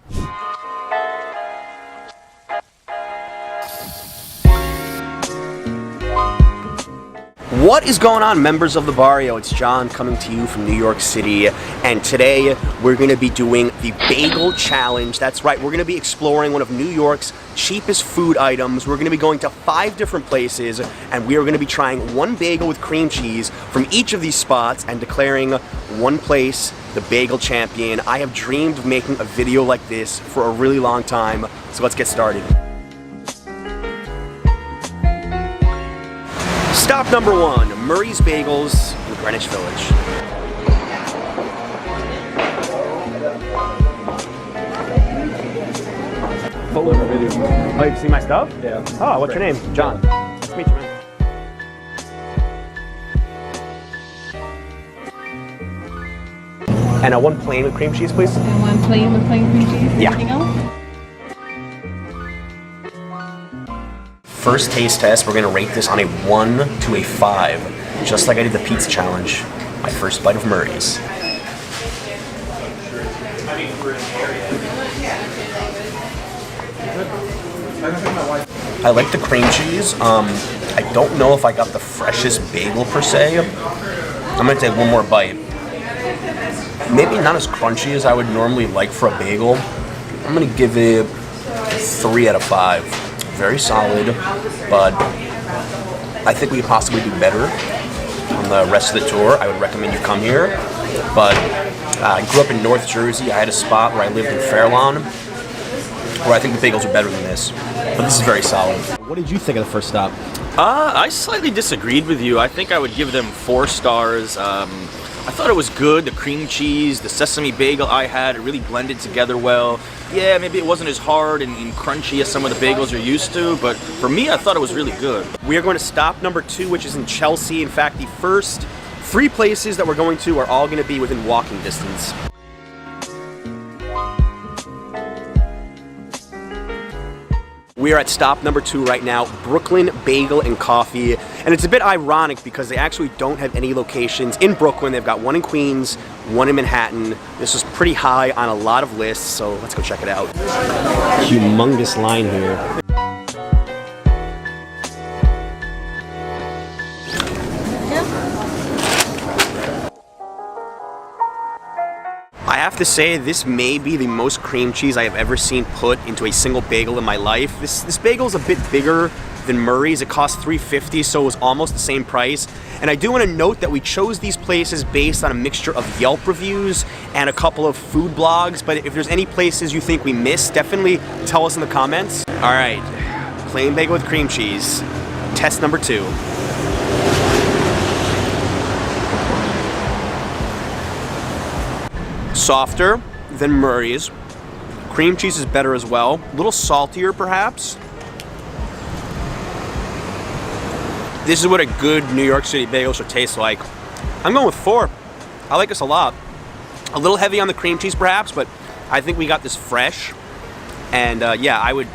What is going on, members of the barrio? It's John coming to you from New York City, and today we're going to be doing the Bagel Challenge. That's right, we're going to be exploring one of New York's cheapest food items. We're going to be going to 5 different places, and we are going to be trying one bagel with cream cheese from each of these spots and declaring one place the bagel champion. I have dreamed of making a video like this for a really long time, so let's get started. Stop number 1, Murray's Bagels in Greenwich Village. Oh, you see my stuff? Yeah. Oh, what's your name? John. Nice to meet you, man. And one plain with cream cheese, please. And one plain with plain cream cheese. Yeah. Anything else? First taste test, we're gonna rate this on a 1 to a 5, just like I did the pizza challenge. My first bite of Murray's. I like the cream cheese. I don't know if I got the freshest bagel per se. I'm gonna take one more bite. Maybe not as crunchy as I would normally like for a bagel. I'm gonna give it 3 out of 5. Very solid, but I think we could possibly do better on the rest of the tour. I would recommend you come here, but I grew up in North Jersey. I had a spot where I lived in Fairlawn, where I think the bagels are better than this, but this is very solid. What did you think of the first stop? I slightly disagreed with you. I think I would give them 4 stars. I thought it was good. The cream cheese, the sesame bagel I had, it really blended together well. Yeah, maybe it wasn't as hard and crunchy as some of the bagels you're used to, but for me, I thought it was really good. We are going to stop number 2, which is in Chelsea. In fact, the first 3 places that we're going to are all going to be within walking distance. We are at stop number 2 right now, Brooklyn Bagel and Coffee. And it's a bit ironic because they actually don't have any locations in Brooklyn. They've got one in Queens, one in Manhattan. This was pretty high on a lot of lists, so let's go check it out. Humongous line here. I have to say, this may be the most cream cheese I have ever seen put into a single bagel in my life. This bagel is a bit bigger than Murray's. It cost $3.50, so it was almost the same price. And I do want to note that we chose these places based on a mixture of Yelp reviews and a couple of food blogs, but if there's any places you think we missed, definitely tell us in the comments. All right, plain bagel with cream cheese, test number 2. Softer than Murray's. Cream cheese is better as well. A little saltier, perhaps. This is what a good New York City bagel should taste like. I'm going with 4. I like this a lot. A little heavy on the cream cheese, perhaps, but I think we got this fresh. And yeah, I would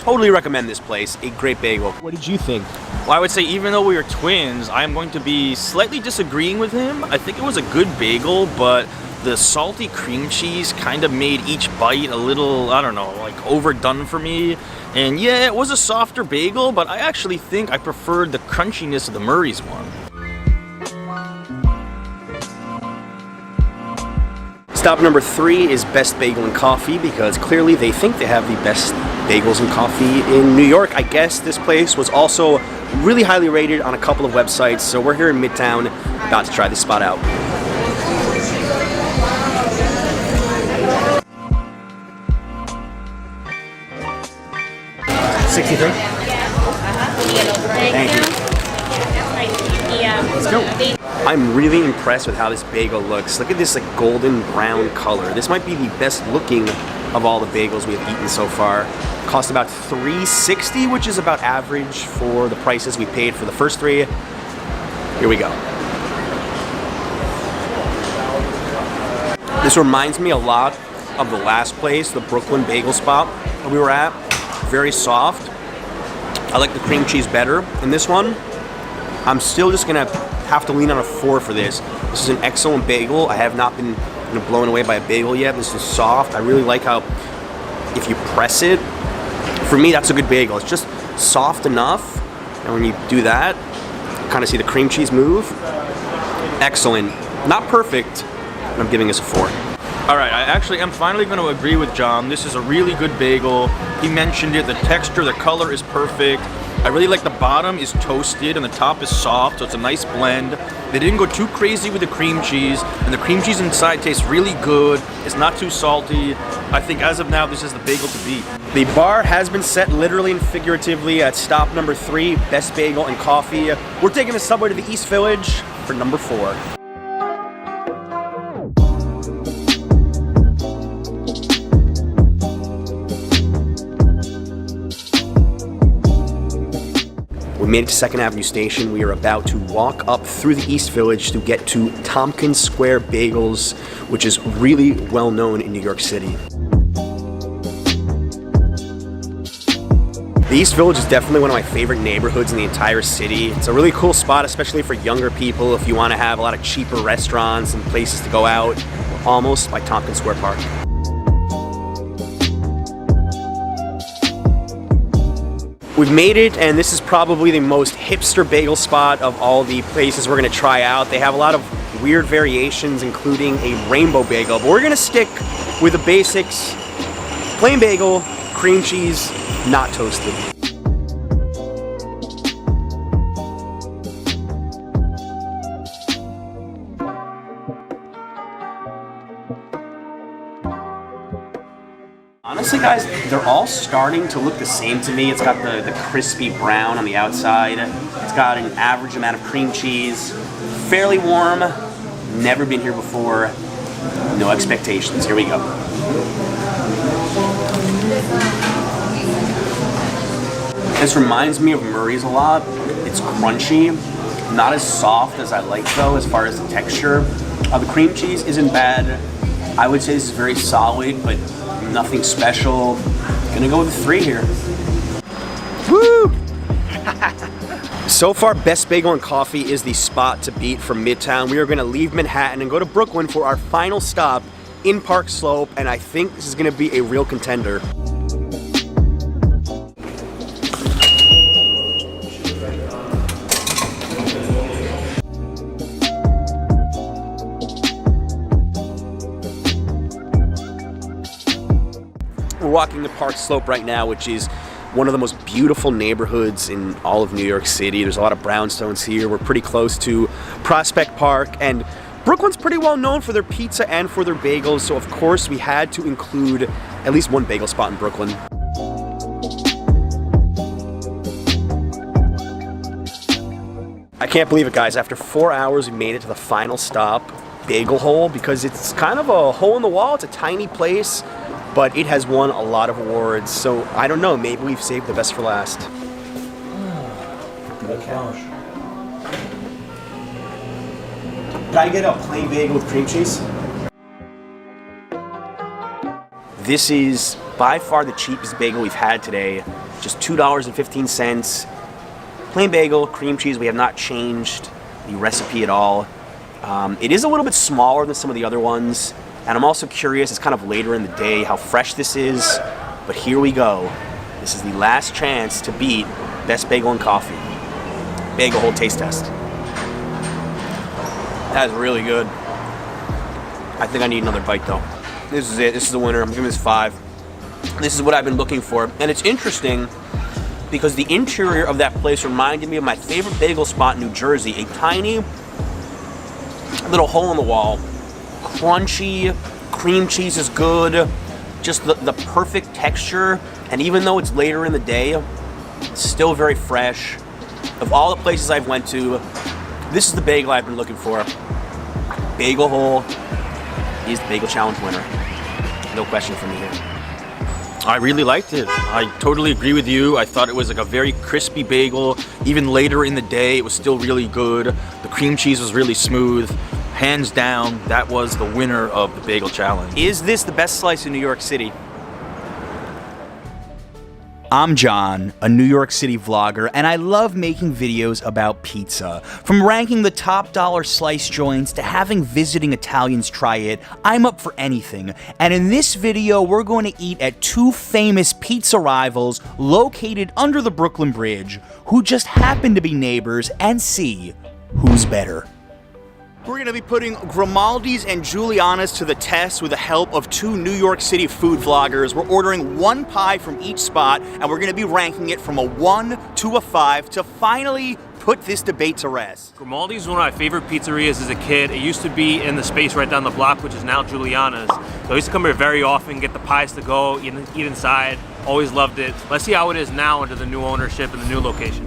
totally recommend this place. A great bagel. What did you think? Well, I would say even though we are twins, I am going to be slightly disagreeing with him. I think it was a good bagel, but the salty cream cheese kind of made each bite a little, I don't know, like overdone for me. And yeah, it was a softer bagel, but I actually think I preferred the crunchiness of the Murray's one. Stop number 3 is Best Bagel and Coffee, because clearly they think they have the best bagels and coffee in New York. I guess this place was also really highly rated on a couple of websites, so we're here in Midtown about to try this spot out. $63. Thank you. Let's go. I'm really impressed with how this bagel looks. Look at this like golden brown color. This might be the best looking of all the bagels we have eaten so far. Cost about $3.60, which is about average for the prices we paid for the first 3. Here we go. This reminds me a lot of the last place, the Brooklyn bagel spot that we were at. Very soft. I like the cream cheese better in this one. I'm still just gonna have to lean on a 4 for this. This is an excellent bagel. I have not been blown away by a bagel yet. This is soft. I really like how if you press it, for me that's a good bagel. It's just soft enough, and when you do that, you kind of see the cream cheese move. Excellent. Not perfect, but I'm giving this a 4. All right, I actually am finally going to agree with John. This is a really good bagel. He mentioned it, the texture, the color is perfect. I really like the bottom is toasted and the top is soft, so it's a nice blend. They didn't go too crazy with the cream cheese, and the cream cheese inside tastes really good. It's not too salty. I think as of now, this is the bagel to beat. The bar has been set literally and figuratively at stop number 3, Best Bagel and Coffee. We're taking the subway to the East Village for number 4. We made it to 2nd Avenue Station. We are about to walk up through the East Village to get to Tompkins Square Bagels, which is really well known in New York City. The East Village is definitely one of my favorite neighborhoods in the entire city. It's a really cool spot, especially for younger people if you want to have a lot of cheaper restaurants and places to go out, almost by Tompkins Square Park. We've made it, and this is probably the most hipster bagel spot of all the places we're gonna try out. They have a lot of weird variations, including a rainbow bagel, but we're gonna stick with the basics. Plain bagel, cream cheese, not toasted. Honestly, guys, they're all starting to look the same to me. It's got the crispy brown on the outside. It's got an average amount of cream cheese. Fairly warm. Never been here before. No expectations. Here we go. This reminds me of Murray's a lot. It's crunchy. Not as soft as I like, though, as far as the texture. The cream cheese isn't bad. I would say this is very solid, but nothing special. Gonna go with a 3 here. Woo! So far, Best Bagel and Coffee is the spot to beat from Midtown. We are gonna leave Manhattan and go to Brooklyn for our final stop in Park Slope, and I think this is gonna be a real contender. We're walking the Park Slope right now, which is one of the most beautiful neighborhoods in all of New York City. There's a lot of brownstones here. We're pretty close to Prospect Park, and Brooklyn's pretty well known for their pizza and for their bagels, so of course we had to include at least one bagel spot in Brooklyn. I can't believe it, guys. After 4 hours, we made it to the final stop, Bagel Hole, because it's kind of a hole in the wall. It's a tiny place, but it has won a lot of awards, so I don't know, maybe we've saved the best for last. Okay. Can I get a plain bagel with cream cheese? This is by far the cheapest bagel we've had today. Just $2.15. Plain bagel, cream cheese. We have not changed the recipe at all. It is a little bit smaller than some of the other ones. And I'm also curious, it's kind of later in the day, how fresh this is. But here we go. This is the last chance to beat Best Bagel and Coffee. Bagel whole taste test. That is really good. I think I need another bite though. This is it. This is the winner. I'm giving this 5. This is what I've been looking for. And it's interesting because the interior of that place reminded me of my favorite bagel spot in New Jersey. A tiny little hole in the wall. Crunchy, cream cheese is good. Just the perfect texture. And even though it's later in the day, it's still very fresh. Of all the places I've went to, this is the bagel I've been looking for. Bagel Hole is the Bagel Challenge winner. No question for me here. I really liked it. I totally agree with you. I thought it was like a very crispy bagel. Even later in the day, it was still really good. The cream cheese was really smooth. Hands down, that was the winner of the Bagel Challenge. Is this the best slice in New York City? I'm John, a New York City vlogger, and I love making videos about pizza. From ranking the top dollar slice joints to having visiting Italians try it, I'm up for anything. And in this video, we're going to eat at 2 famous pizza rivals located under the Brooklyn Bridge, who just happen to be neighbors, and see who's better. We're going to be putting Grimaldi's and Juliana's to the test with the help of 2 New York City food vloggers. We're ordering 1 pie from each spot, and we're going to be ranking it from a 1 to a 5 to finally put this debate to rest. Grimaldi's is one of my favorite pizzerias as a kid. It used to be in the space right down the block, which is now Juliana's. So I used to come here very often, get the pies to go, eat inside. Always loved it. Let's see how it is now under the new ownership and the new location.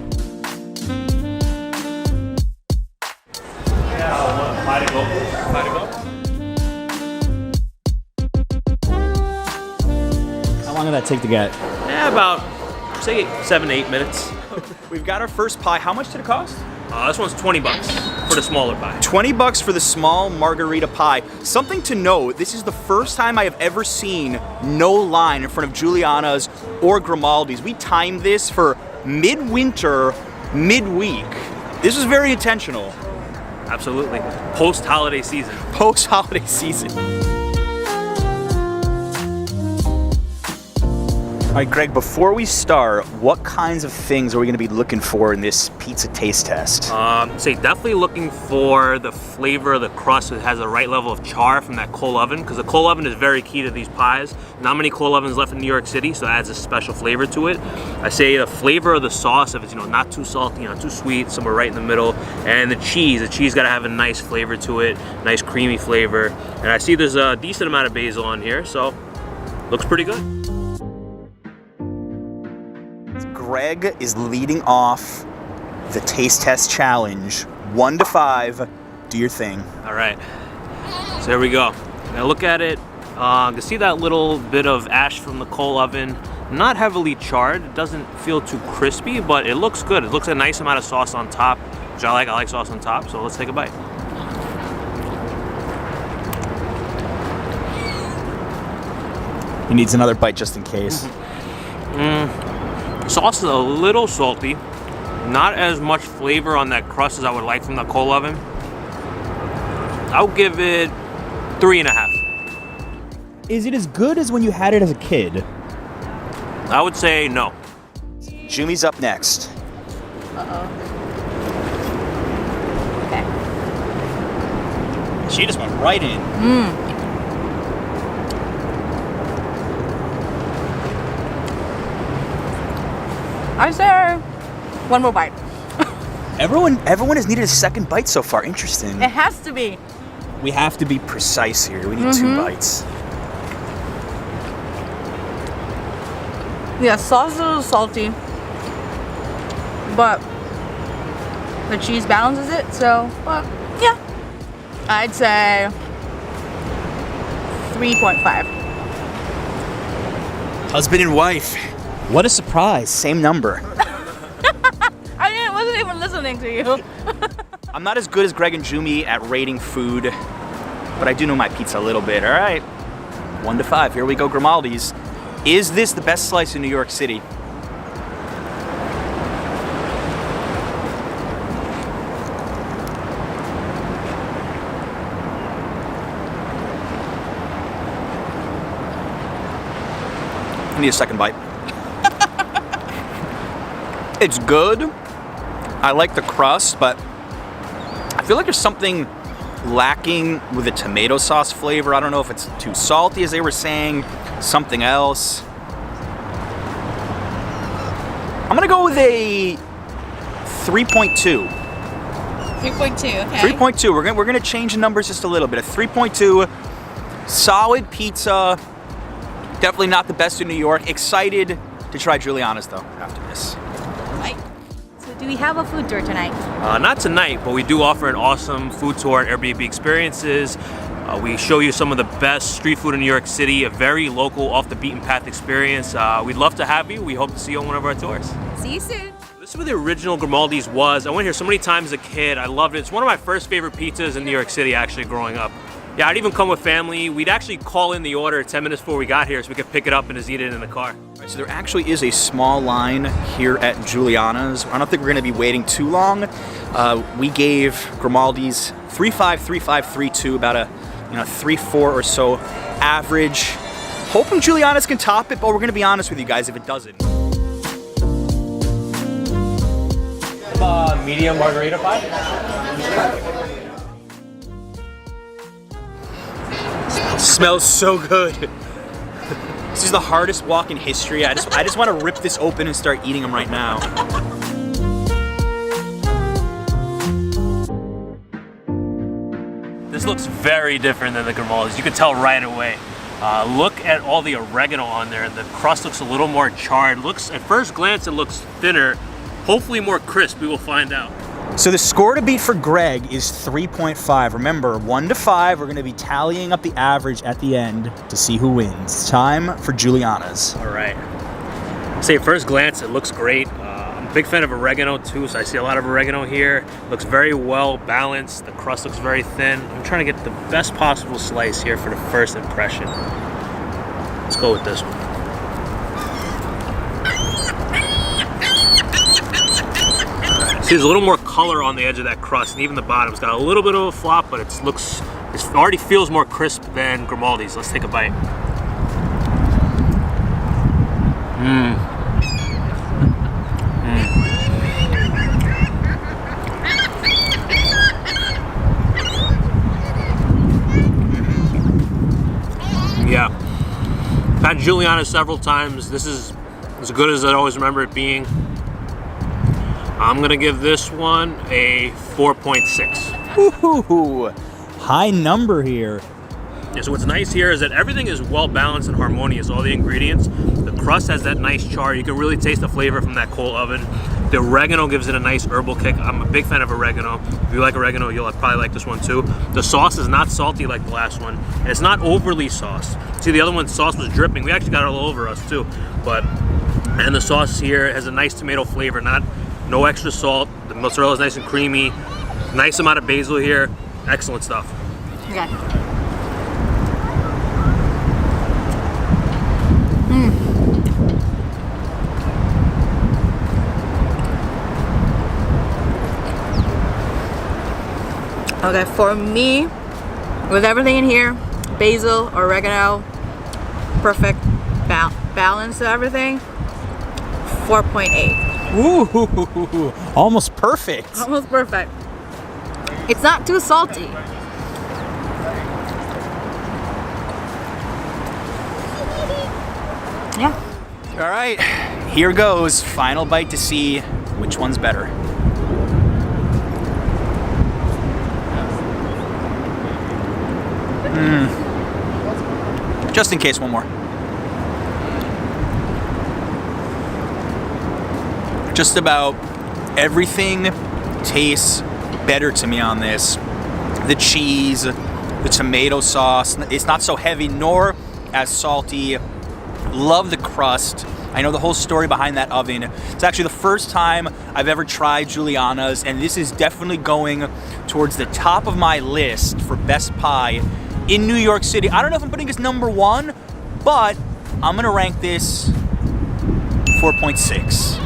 Pie to go. Pie to go. How long did that take to get? Yeah, about, say, 7 to 8 minutes. We've got our first pie. How much did it cost? This one's $20 for the smaller pie. $20 for the small margarita pie. Something to note, this is the first time I have ever seen no line in front of Juliana's or Grimaldi's. We timed this for midwinter, midweek. This was very intentional. Absolutely. Post-holiday season. Post-holiday season. All right, Greg, before we start, what kinds of things are we going to be looking for in this pizza taste test? Say definitely looking for the flavor of the crust. It has the right level of char from that coal oven, because the coal oven is very key to these pies. Not many coal ovens left in New York City, so it adds a special flavor to it. I say the flavor of the sauce, if it's not too salty, not too sweet, somewhere right in the middle. And the cheese got to have a nice flavor to it, nice creamy flavor. And I see there's a decent amount of basil on here, so looks pretty good. Greg is leading off the taste test challenge. 1 to 5, do your thing. All right, so there we go. Now look at it. You can see that little bit of ash from the coal oven. Not heavily charred. It doesn't feel too crispy, but it looks good. It looks like a nice amount of sauce on top, which I like. I like sauce on top, so let's take a bite. He needs another bite just in case. Sauce is a little salty. Not as much flavor on that crust as I would like from the coal oven. I'll give it 3.5. Is it as good as when you had it as a kid? I would say no. Jumi's up next. Uh-oh. Okay. She just went right in. I say 1 more bite. Everyone has needed a second bite so far. Interesting. It has to be. We have to be precise here. We need 2 bites. Yeah, sauce is a little salty, but the cheese balances it, so, well, yeah. I'd say 3.5. Husband and wife. What a surprise. Same number. I wasn't even listening to you. I'm not as good as Greg and Jumi at rating food, but I do know my pizza a little bit. All right. 1 to 5. Here we go, Grimaldi's. Is this the best slice in New York City? I need a second bite. It's good. I like the crust, but I feel like there's something lacking with the tomato sauce flavor. I don't know if it's too salty, as they were saying, something else. I'm gonna go with a 3.2. 3.2, okay. 3.2. We're gonna change the numbers just a little bit. A 3.2. Solid pizza. Definitely not the best in New York. Excited to try Juliana's though after this. So do we have a food tour tonight? Not tonight, but we do offer an awesome food tour and Airbnb experiences. We show you some of the best street food in New York City, a very local, off the beaten path experience. We'd love to have you. We hope to see you on one of our tours. See you soon. This is where the original Grimaldi's was. I went here so many times as a kid. I loved it. It's one of my first favorite pizzas in New York City, actually, growing up. Yeah, I'd even come with family. We'd actually call in the order 10 minutes before we got here so we could pick it up and just eat it in the car. All right, so there actually is a small line here at Juliana's. I don't think we're gonna be waiting too long. We gave Grimaldi's 3.5, 3.5, 3.2, about a 3.4 or so average. Hoping Juliana's can top it, but we're gonna be honest with you guys if it doesn't. Medium margarita pie? Smells so good. This is the hardest walk in history. I just want to rip this open and start eating them right now. This looks very different than the Grimaldi's. You can tell right away. Look at all the oregano on there. The crust looks a little more charred. Looks, at first glance, it looks thinner. Hopefully more crisp. We will find out. So the score to beat for Greg is 3.5. Remember, 1 to 5, we're going to be tallying up the average at the end to see who wins. Time for Juliana's. All right. Say at first glance, it looks great. I'm a big fan of oregano too, so I see a lot of oregano here. Looks very well balanced. The crust looks very thin. I'm trying to get the best possible slice here for the first impression. Let's go with this one. See, there's a little more color on the edge of that crust, and even the bottom's got a little bit of a flop, but it already feels more crisp than Grimaldi's. Let's take a bite. Yeah. Had Juliana several times. This is as good as I always remember it being. I'm gonna give this one a 4.6. Ooh, high number here. Yeah, so what's nice here is that everything is well balanced and harmonious, all the ingredients. The crust has that nice char. You can really taste the flavor from that coal oven. The oregano gives it a nice herbal kick. I'm a big fan of oregano. If you like oregano, you'll probably like this one too. The sauce is not salty like the last one, and it's not overly sauced. See, the other one, sauce was dripping. We actually got it all over us too. And the sauce here has a nice tomato flavor, no extra salt. The mozzarella is nice and creamy. Nice amount of basil here. Excellent stuff. Okay. Okay, for me, with everything in here, basil, oregano, perfect balance of everything, 4.8. Ooh, almost perfect. Almost perfect. It's not too salty. Yeah. All right, here goes. Final bite to see which one's better. Just in case, one more. Just about everything tastes better to me on this. The cheese, the tomato sauce, it's not so heavy nor as salty. Love the crust. I know the whole story behind that oven. It's actually the first time I've ever tried Juliana's, and this is definitely going towards the top of my list for best pie in New York City. I don't know if I'm putting this number one, but I'm gonna rank this 4.6.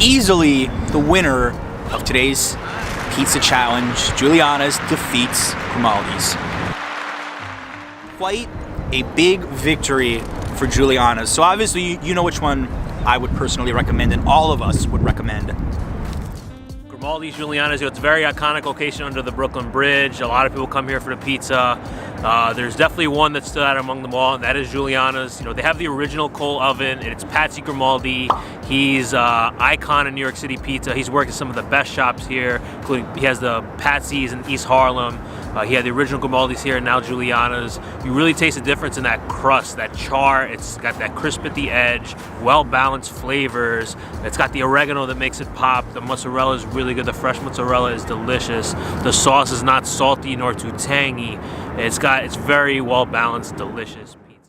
Easily the winner of today's pizza challenge. Juliana's defeats Grimaldi's. Quite a big victory for Juliana's. So obviously you know which one I would personally recommend and all of us would recommend. Grimaldi's, Juliana's, it's a very iconic location under the Brooklyn Bridge. A lot of people come here for the pizza. There's definitely one that stood out among them all, and that is Juliana's. You know, they have the original coal oven, and it's Patsy Grimaldi. He's icon in New York City pizza. He's worked at some of the best shops here, including he has the Patsy's in East Harlem. He had the original Grimaldi's here, and now Juliana's. You really taste the difference in that crust, that char. It's got that crisp at the edge, well-balanced flavors. It's got the oregano that makes it pop. The mozzarella is really good. The fresh mozzarella is delicious. The sauce is not salty nor too tangy. It's very well-balanced, delicious.